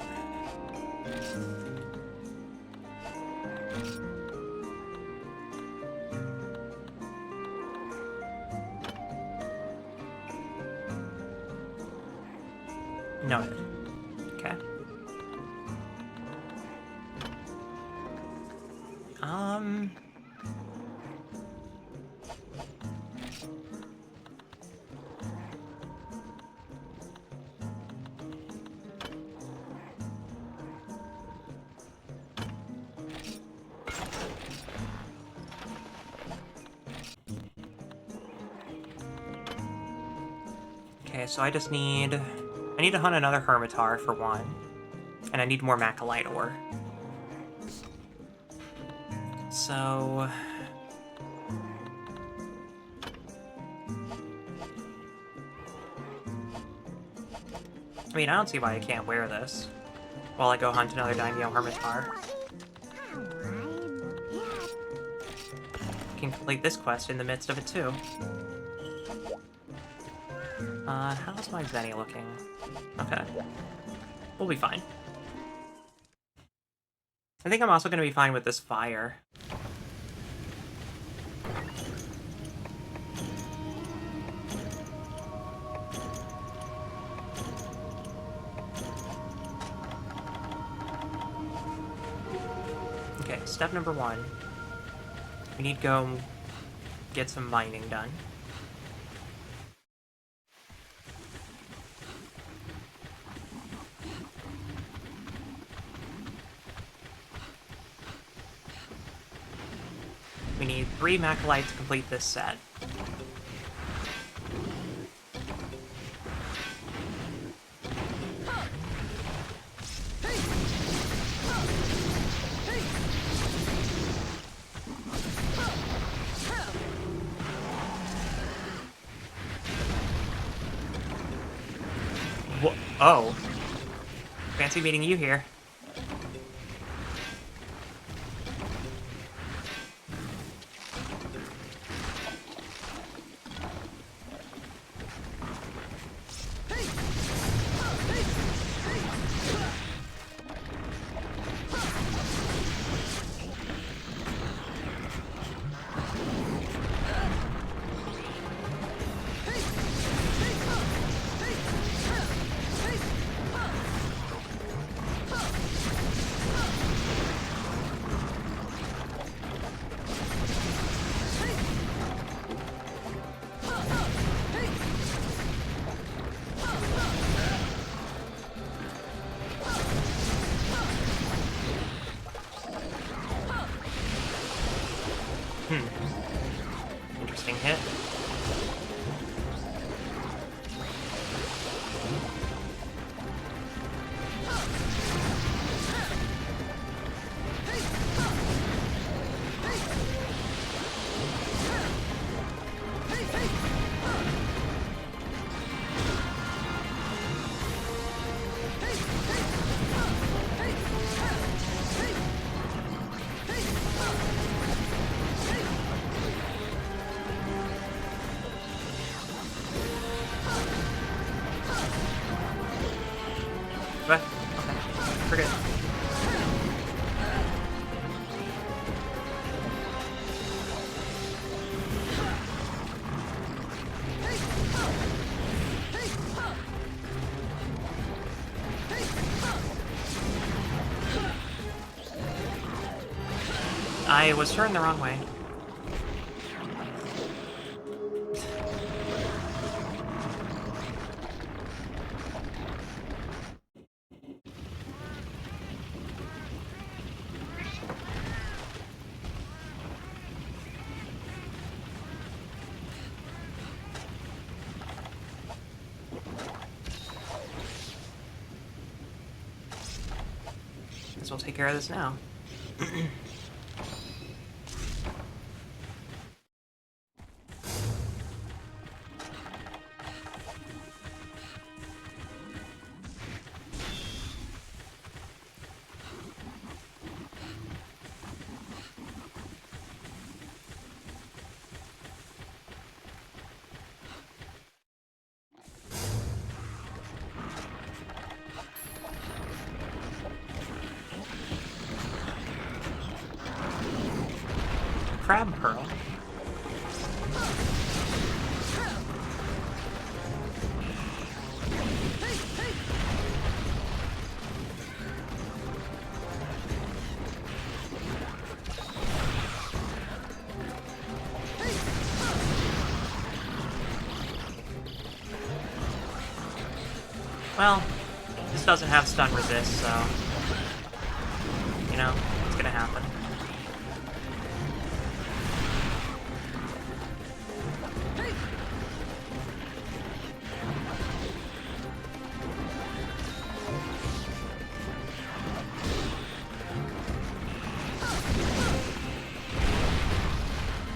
Noted. Okay. Okay, so I just need... I need to hunt another Hermitar, for one. And I need more Macalite ore. So... I mean, I don't see why I can't wear this while I go hunt another Daimyo Hermitar. I can complete this quest in the midst of it, too. How's my Zenny looking? Okay. We'll be fine. I think I'm also going to be fine with this fire. Okay, step number 1. We need to go get some mining done. We need 3 Macolites to complete this set. Oh. Fancy meeting you here. Interesting hit. But, okay, forget it. I was turned the wrong way. Guess we'll take care of this now. Crab Pearl. Well, this doesn't have stun resist, so, you know, it's gonna happen.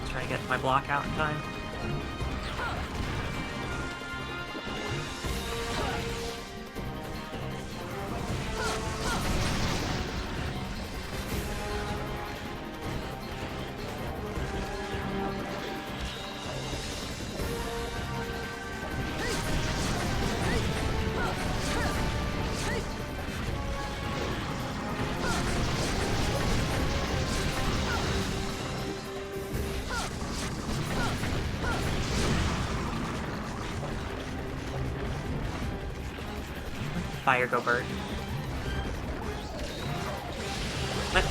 Try to get my block out in time. Fire go bird. What?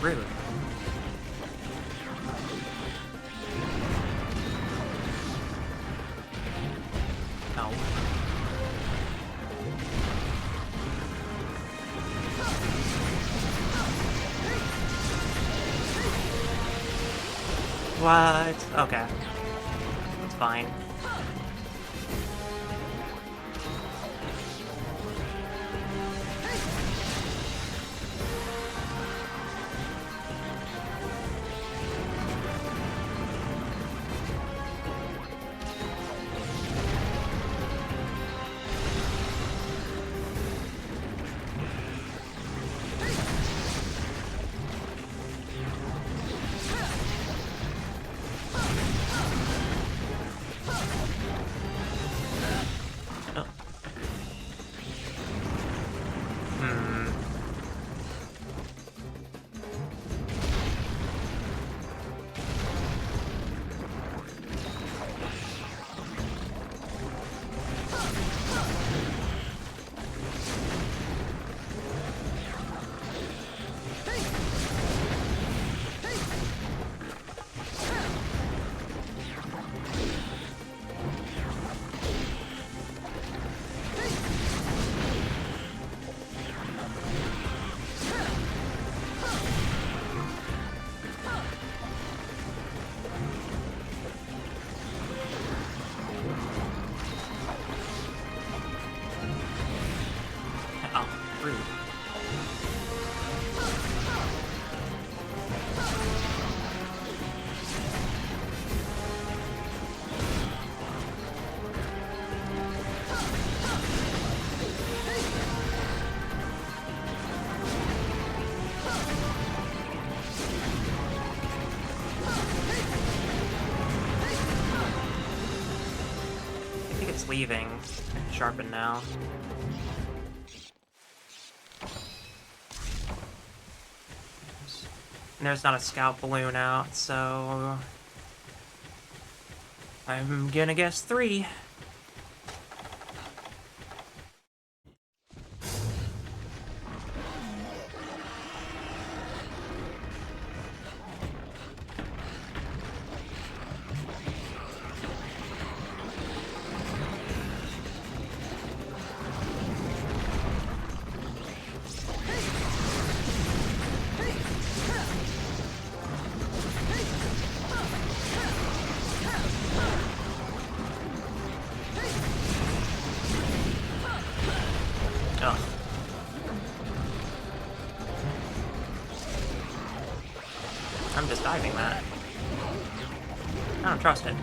rude. No. What? Okay. It's fine. Leaving. Sharpen now. And there's not a scout balloon out, so I'm gonna guess 3. Ugh. I'm just diving that. I don't trust it.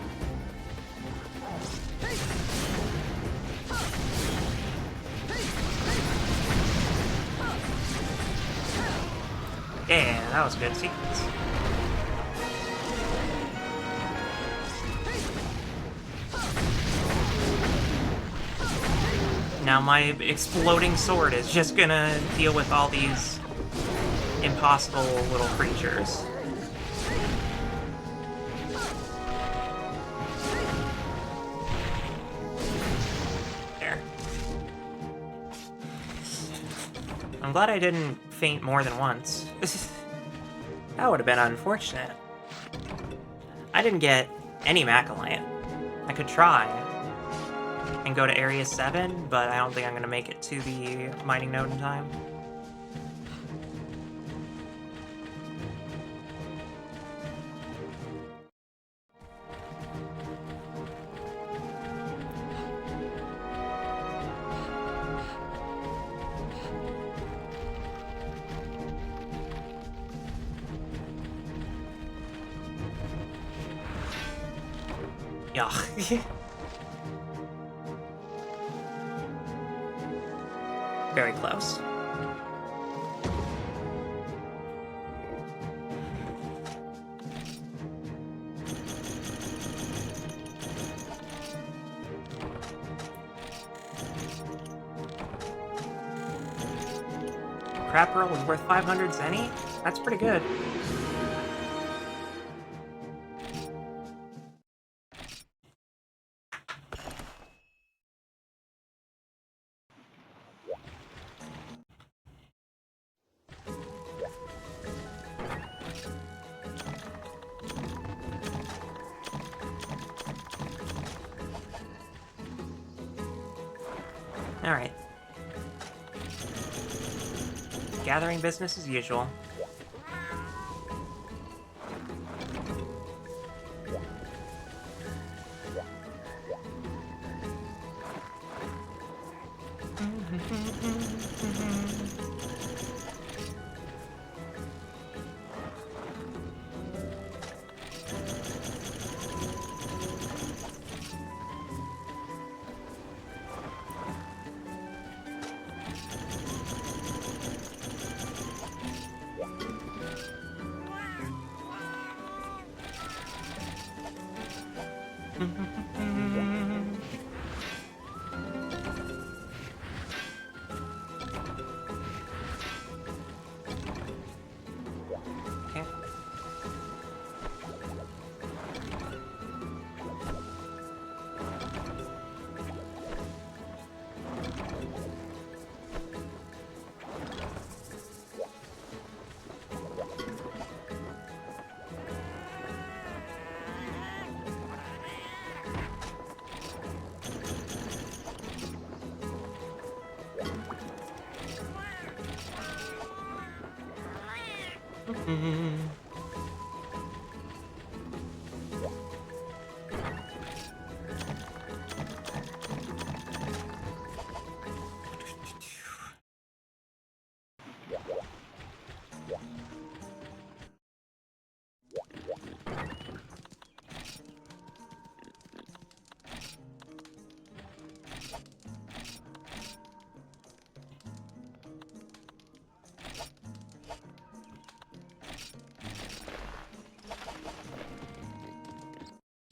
Yeah, that was a good sequence. Now my exploding sword is just gonna deal with all these impossible little creatures. There. I'm glad I didn't faint more than once. That would have been unfortunate. I didn't get any Macalite. I could try and go to Area 7, but I don't think I'm going to make it to the mining node in time. Yuck. Very close. Crap Pearl was worth 500 Zenny? That's pretty good. Alright. Gathering business as usual.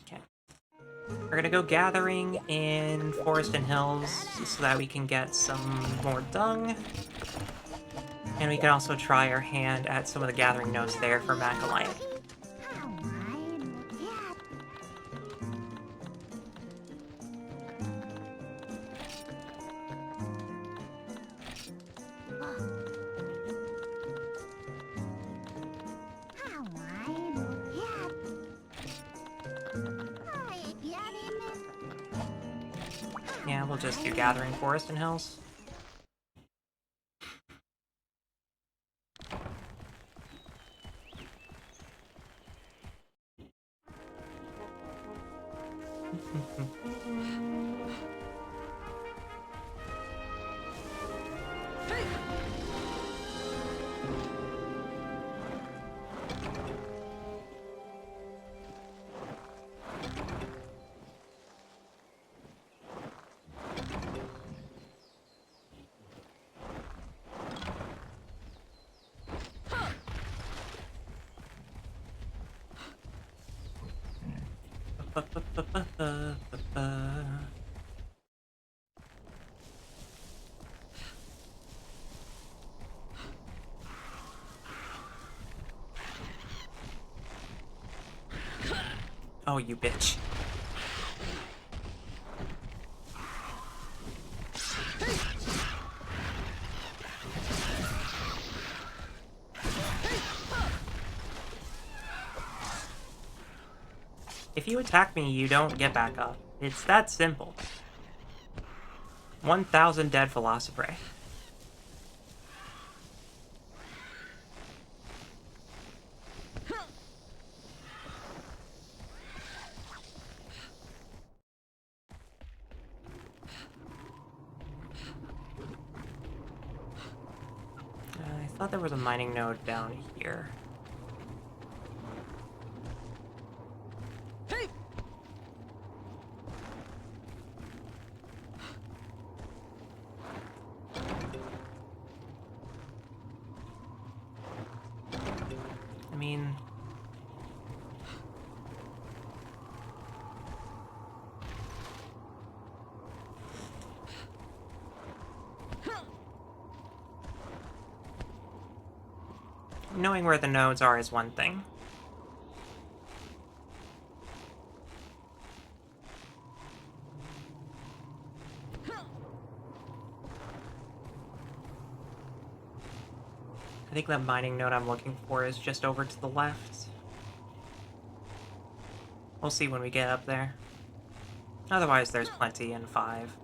Okay. We're gonna go gathering in Forest and Hills so that we can get some more dung. And we can also try our hand at some of the gathering notes there for Macalite. Yeah, we'll just do gathering Forest and Hills. Oh, you bitch. If you attack me, you don't get back up. It's that simple. 1,000 dead Velocidrome. I thought there was a mining node down here. I mean... knowing where the nodes are is one thing. I think that mining node I'm looking for is just over to the left. We'll see when we get up there. Otherwise, there's plenty in 5.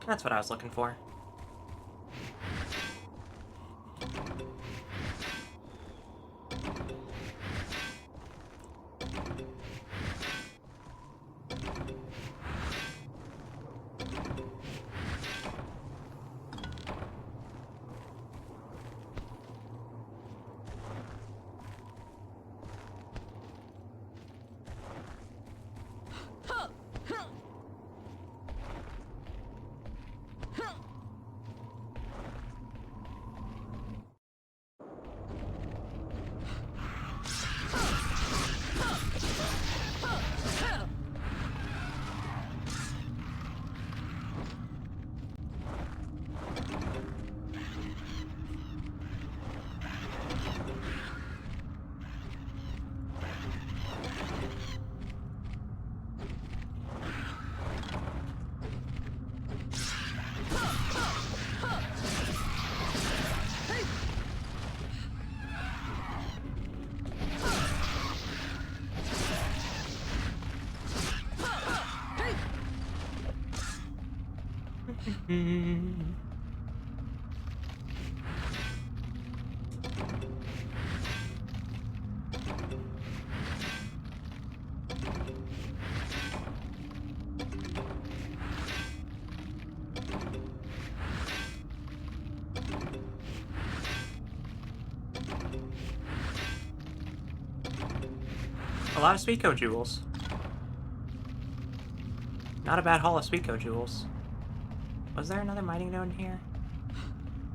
That's what I was looking for. A lot of Suiko jewels. Not a bad haul of Suiko jewels. Was there another mining node in here?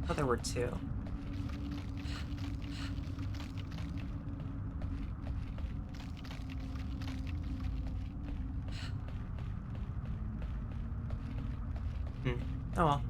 Oh, there were two. Oh well.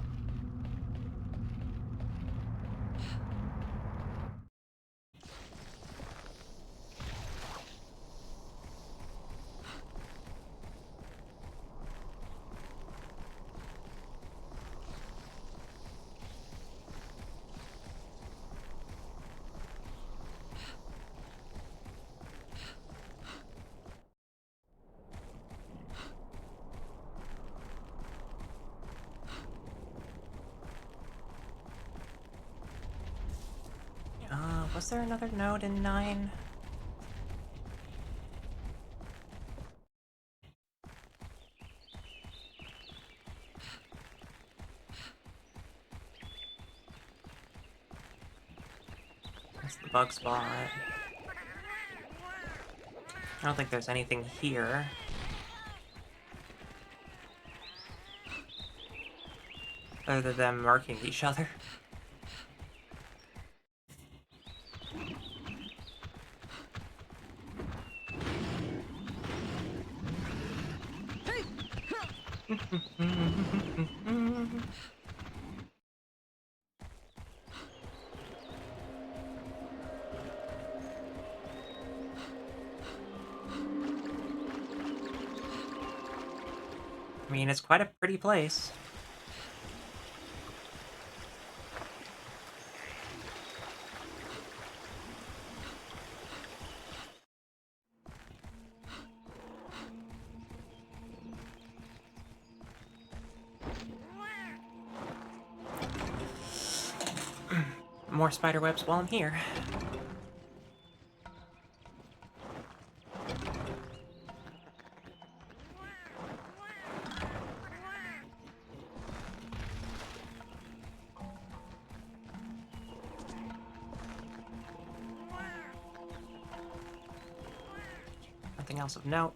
Was there another node in 9? That's the bug spot. I don't think there's anything here. Other than them marking each other. I mean, it's quite a pretty place. More spider webs while I'm here. Nothing else of note.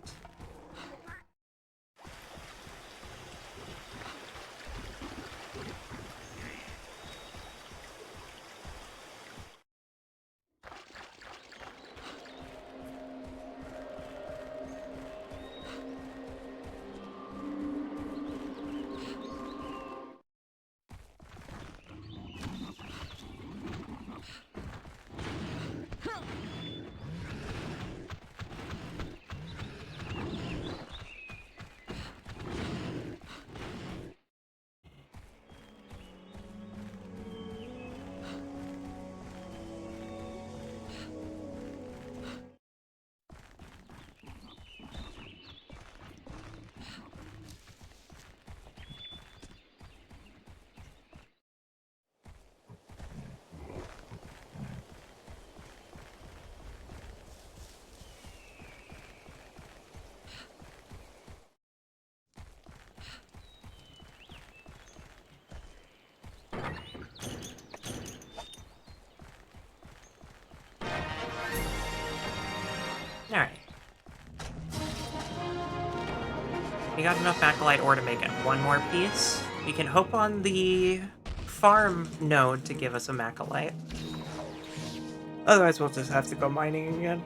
Alright. We got enough Acolyte ore to make it one more piece. We can hope on the farm node to give us a Acolyte. Otherwise, we'll just have to go mining again.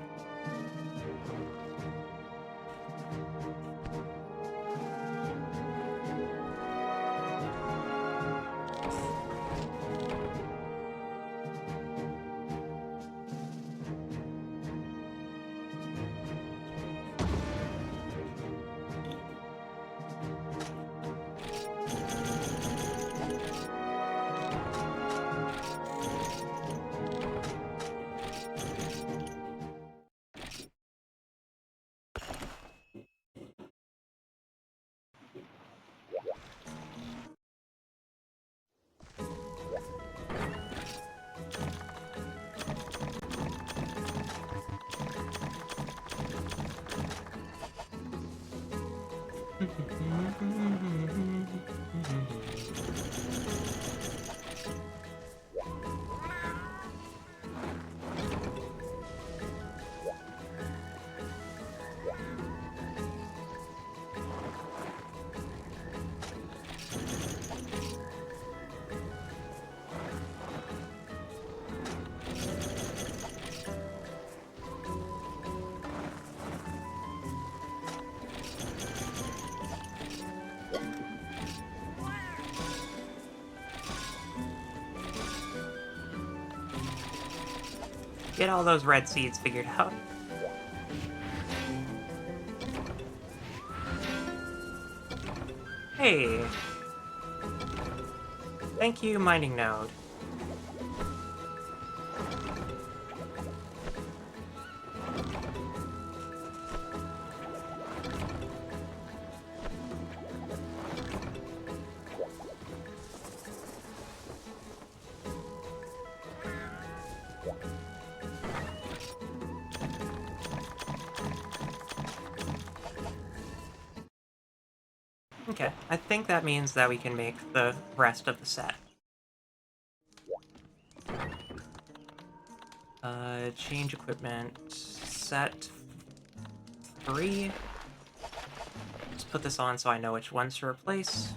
Get all those red seeds figured out. Hey! Thank you, mining node. Okay, I think that means that we can make the rest of the set. Change equipment. Set 3. Just put this on so I know which ones to replace.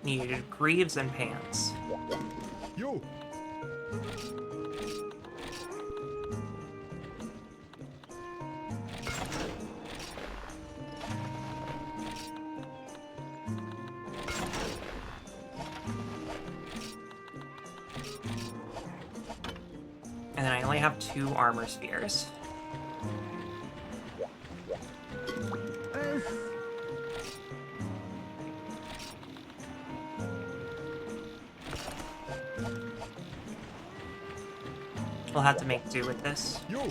Need greaves and pants. Yo! And then I only have 2 armor spheres. We'll have to make do with this. Yo!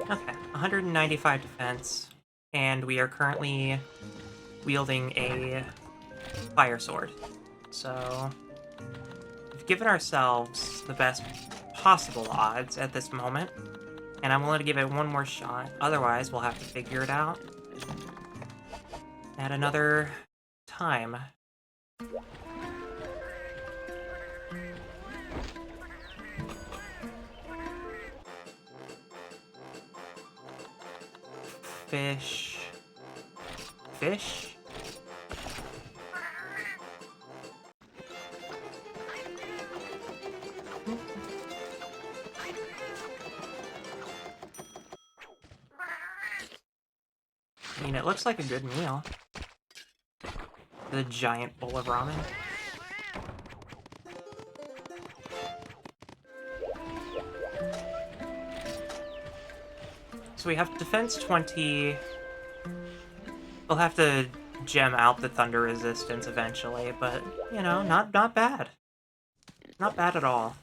Okay, 195 defense, and we are currently wielding a fire sword. So, we've given ourselves the best possible odds at this moment, and I'm willing to give it one more shot. Otherwise, we'll have to figure it out at another time. Fish. Fish? I mean, it looks like a good meal. The giant bowl of ramen. So we have defense 20. We'll have to gem out the thunder resistance eventually, but, you know, not bad. Not bad at all.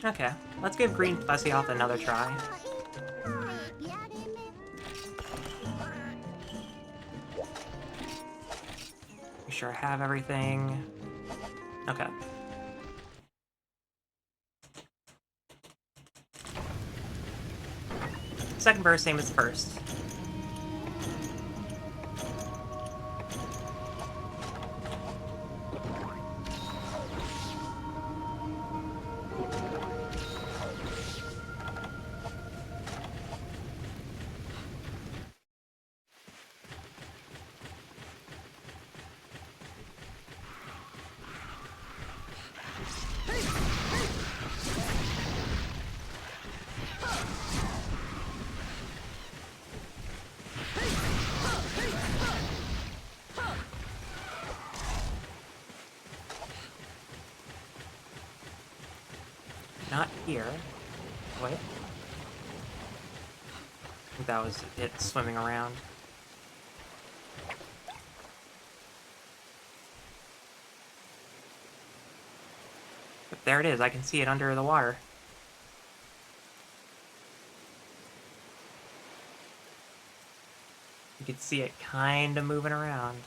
Okay, let's give Green Plessioth another try. Make sure I have everything. Okay. Second burst, same as first. Not here. Wait. I think that was it swimming around. But there it is, I can see it under the water. You can see it kind of moving around.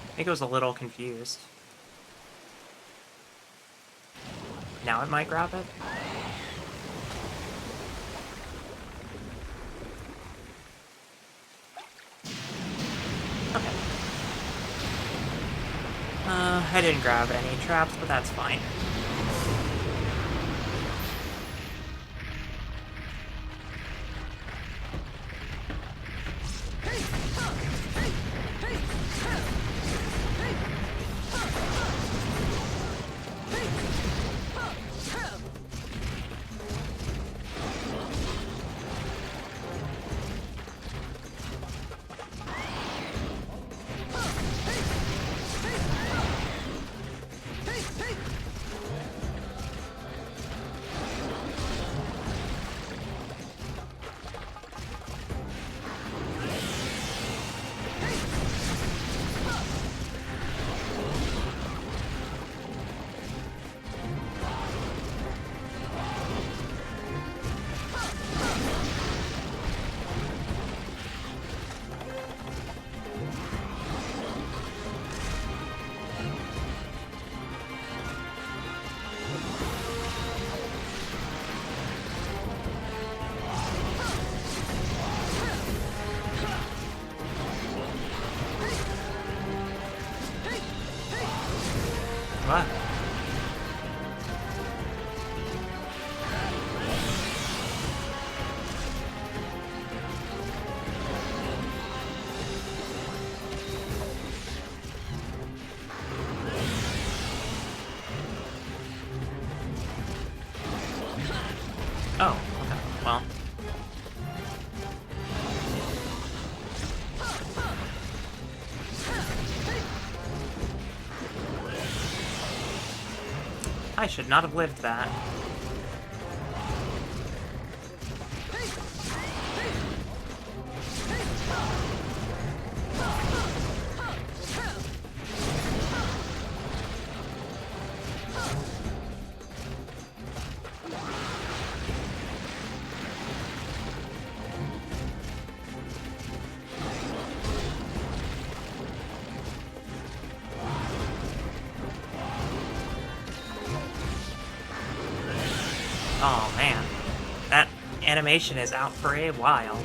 I think it was a little confused. Now it might grab it? Okay. I didn't grab any traps, but that's fine. What? Oh, okay. Well. I should not have lived that. Oh man, that animation is out for a while.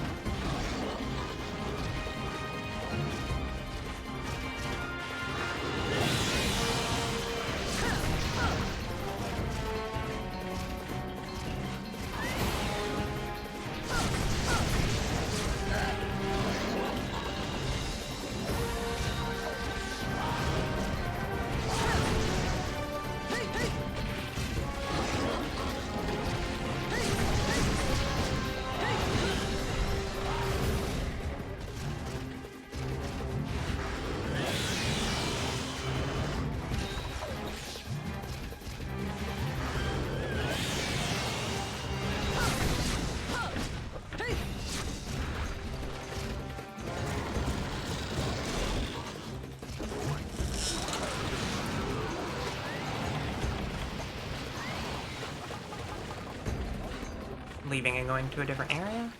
Leaving and going to a different area?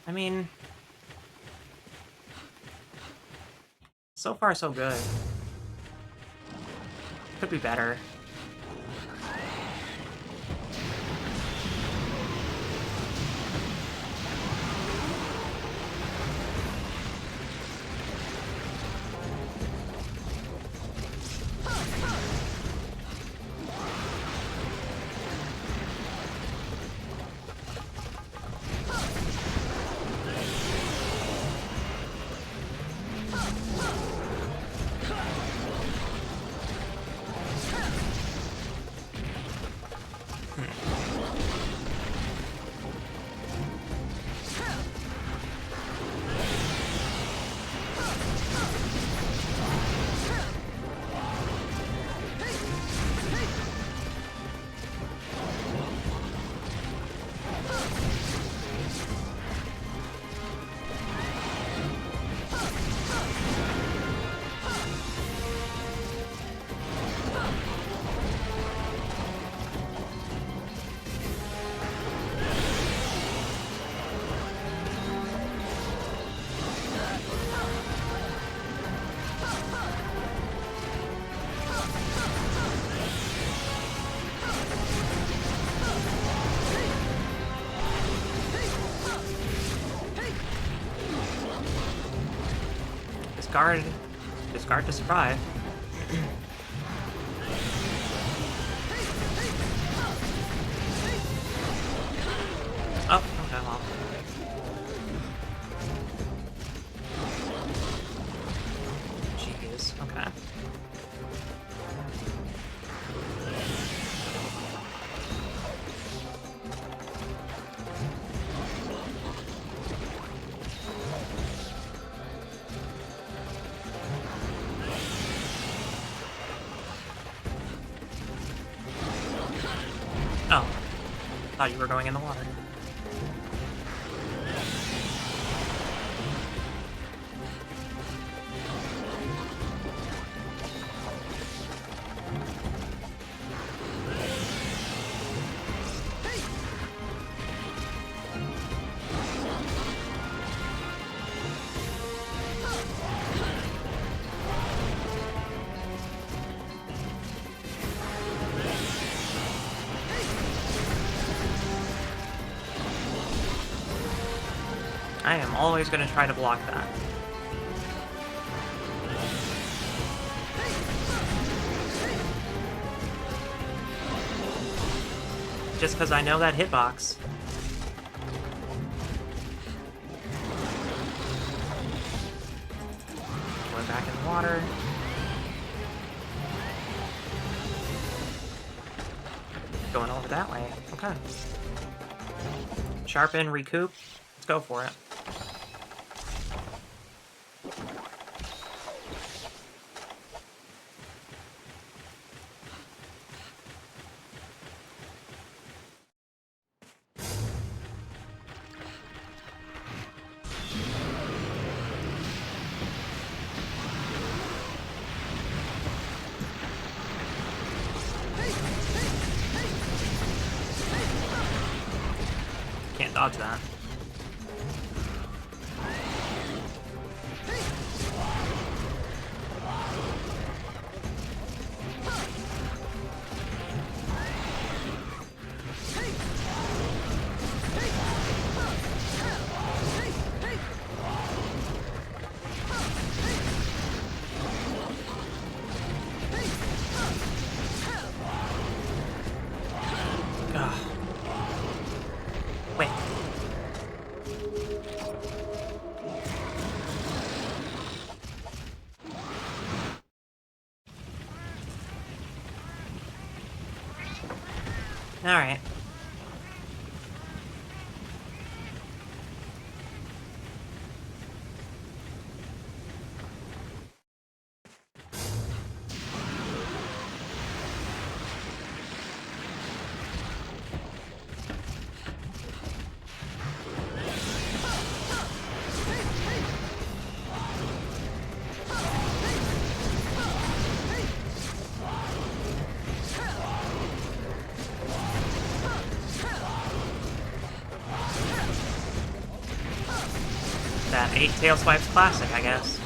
I mean... so far, so good. Could be better. Discard to survive. Oh, okay, well. Jeez, okay. Oh, thought you were going in the water. I am always going to try to block that. Just because I know that hitbox. Going back in the water. Going over that way. Okay. Sharpen, recoup. Let's go for it. Can't dodge that. Alright. That 8 Tail Swipes classic, I guess.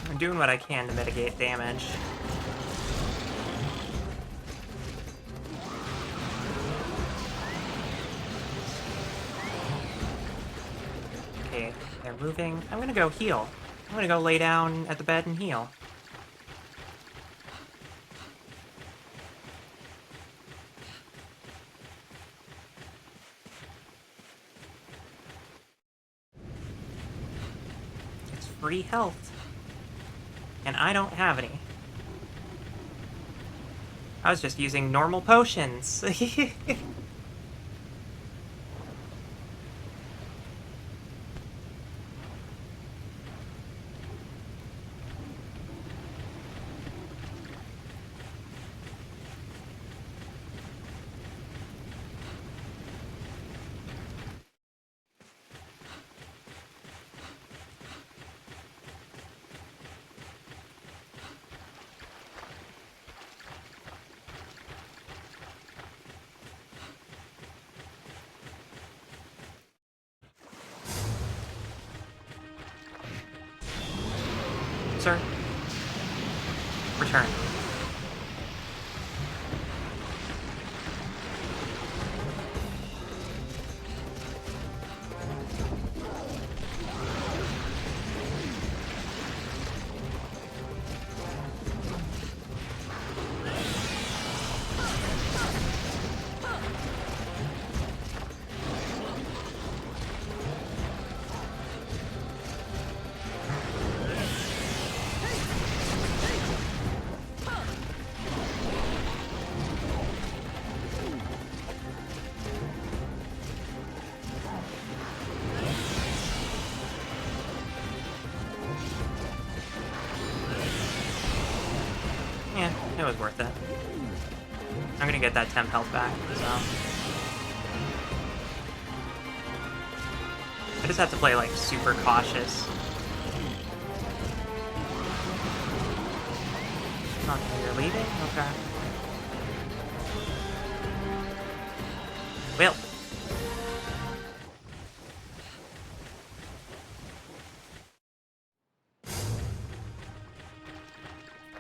I'm doing what I can to mitigate damage. Okay, they're moving. I'm gonna go heal. I'm gonna go lay down at the bed and heal. It's free health. And I don't have any. I was just using normal potions. Sir? Return. Yeah, it was worth it. I'm gonna get that temp health back, so... I just have to play, like, super cautious. Oh, you're leaving? Okay. Well.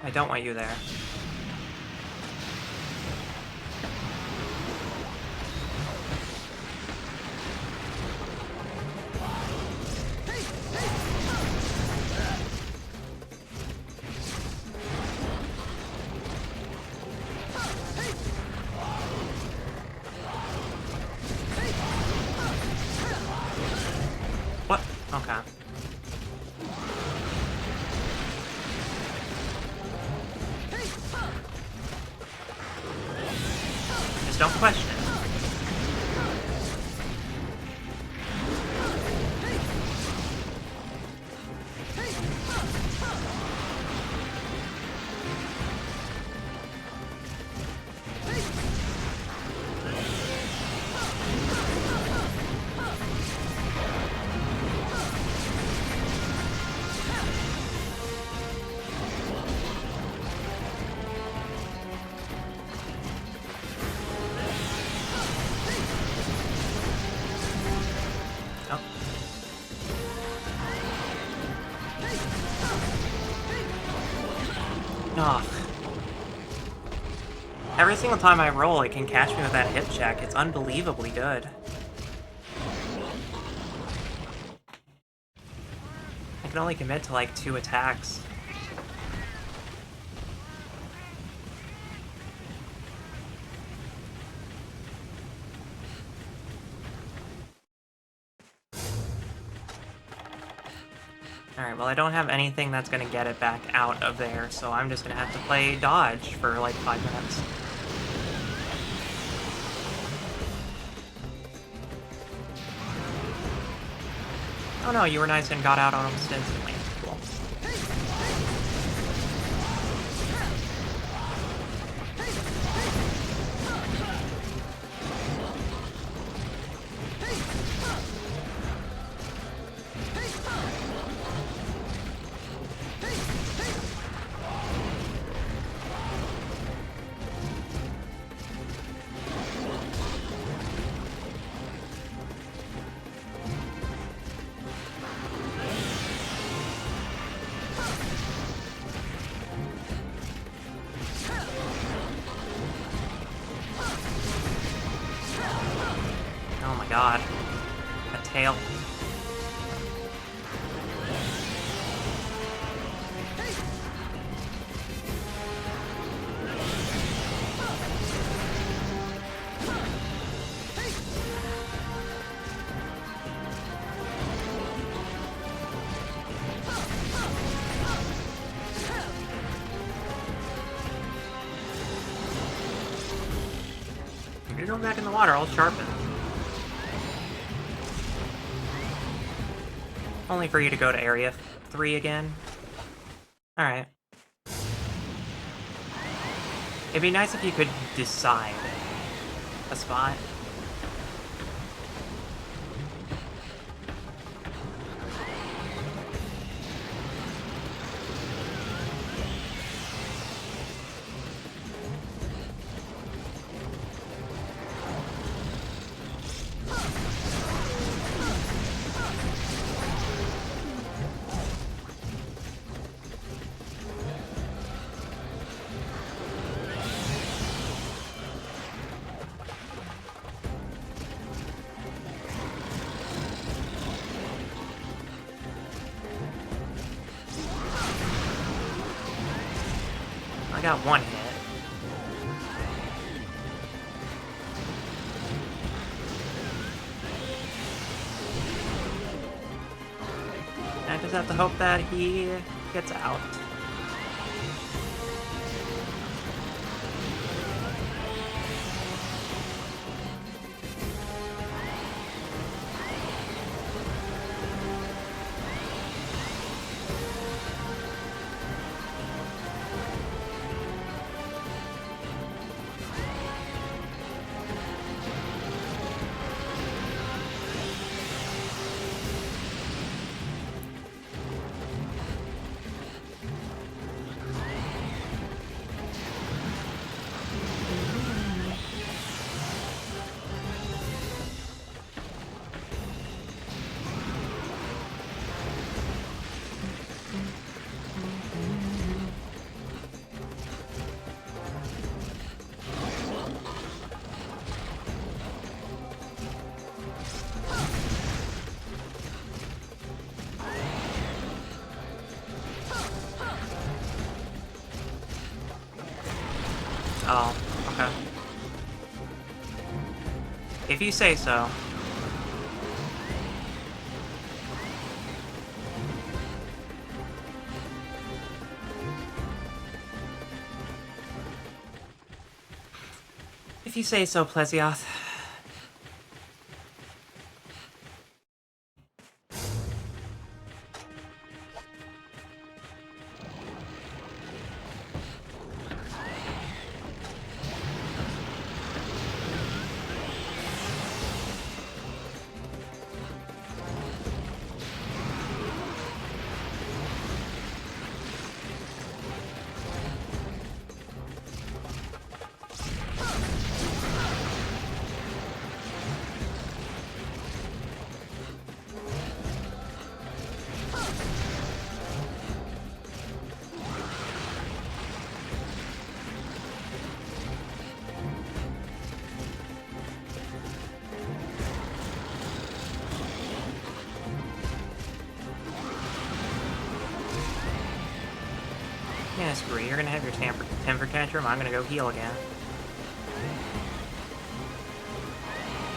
I don't want you there. What? Okay. Just don't question it. Ugh. Every single time I roll, it can catch me with that hip check. It's unbelievably good. I can only commit to like 2 attacks. Alright, well I don't have anything that's gonna get it back out of there, so I'm just gonna have to play dodge for like 5 minutes. Oh no, you were nice and got out almost instantly. Cool. Oh my god. A tail. If you're going back in the water, I'll sharpen. Only for you to go to Area 3 again. Alright. It'd be nice if you could decide a spot. I got 1 hit. I just have to hope that he gets out. Oh, okay. If you say so. If If you say so, Plesioth. Yeah, screw you. You're gonna have your temper tantrum. I'm gonna go heal again.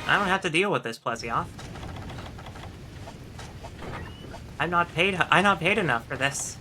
I don't have to deal with this, Plesioth. I'm not paid enough for this.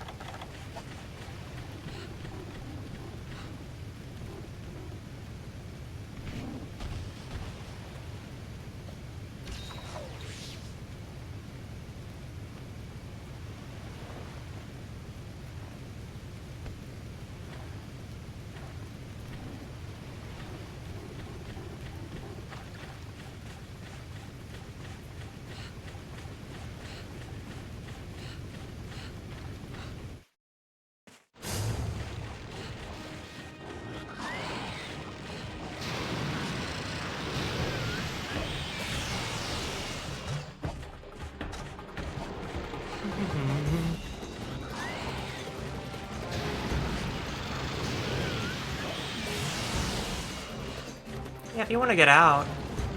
Yeah, if you want to get out,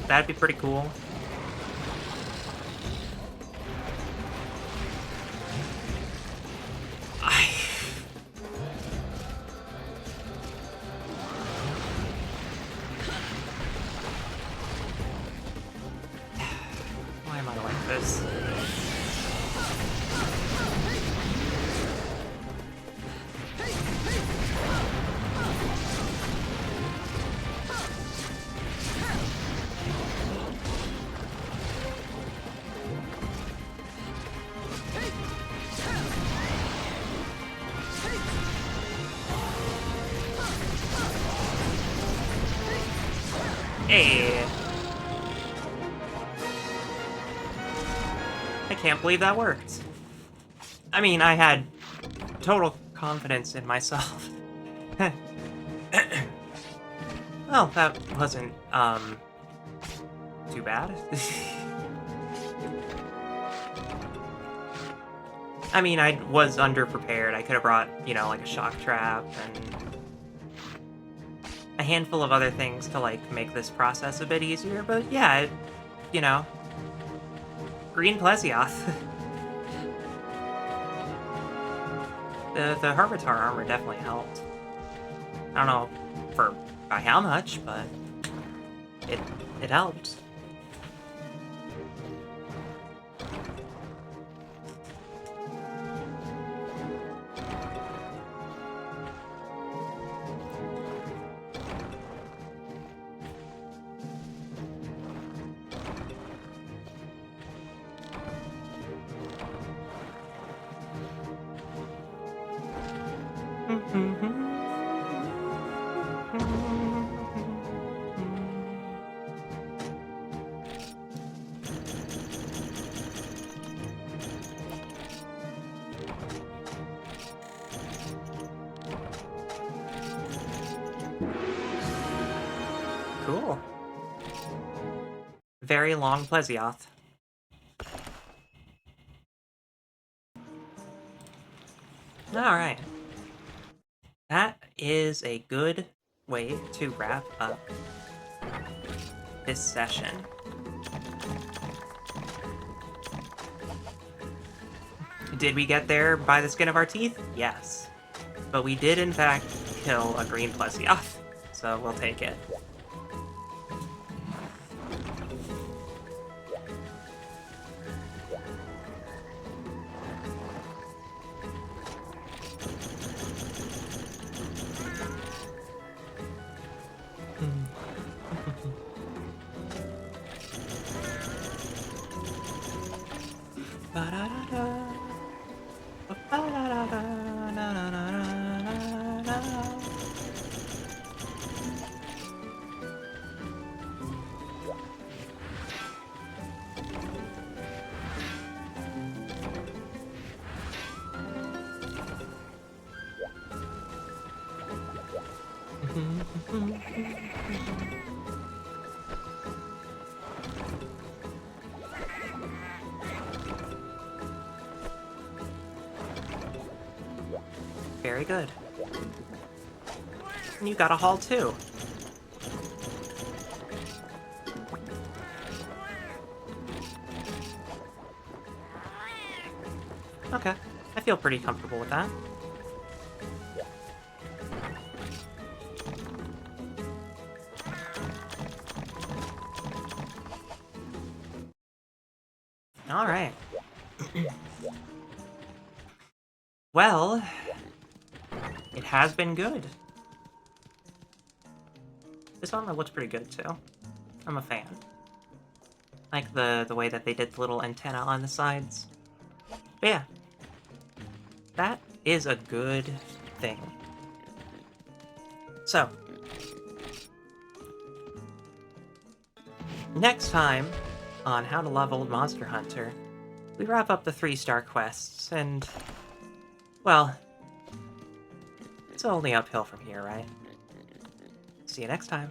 that'd be pretty cool. Why am I like this? Hey! I can't believe that worked. I mean, I had total confidence in myself. Well, that wasn't, too bad. I mean, I was underprepared. I could have brought, you know, like a shock trap and a handful of other things to, like, make this process a bit easier, but yeah, you know, green Plesioth. the Hermitar armor definitely helped. I don't know by how much, but it helped. Cool. Very long Plesioth. Alright. That is a good way to wrap up this session. Did we get there by the skin of our teeth? Yes. But we did, in fact, kill a green Plesioth, so we'll take it. Very good. And you got a haul too. Okay, I feel pretty comfortable with that. Alright. Well, it has been good. This armor looks pretty good, too. I'm a fan. Like the way that they did the little antenna on the sides. But yeah. That is a good thing. So. Next time, on How to Love Old Monster Hunter, we wrap up the 3-star quests, and... well... it's only uphill from here, right? See you next time.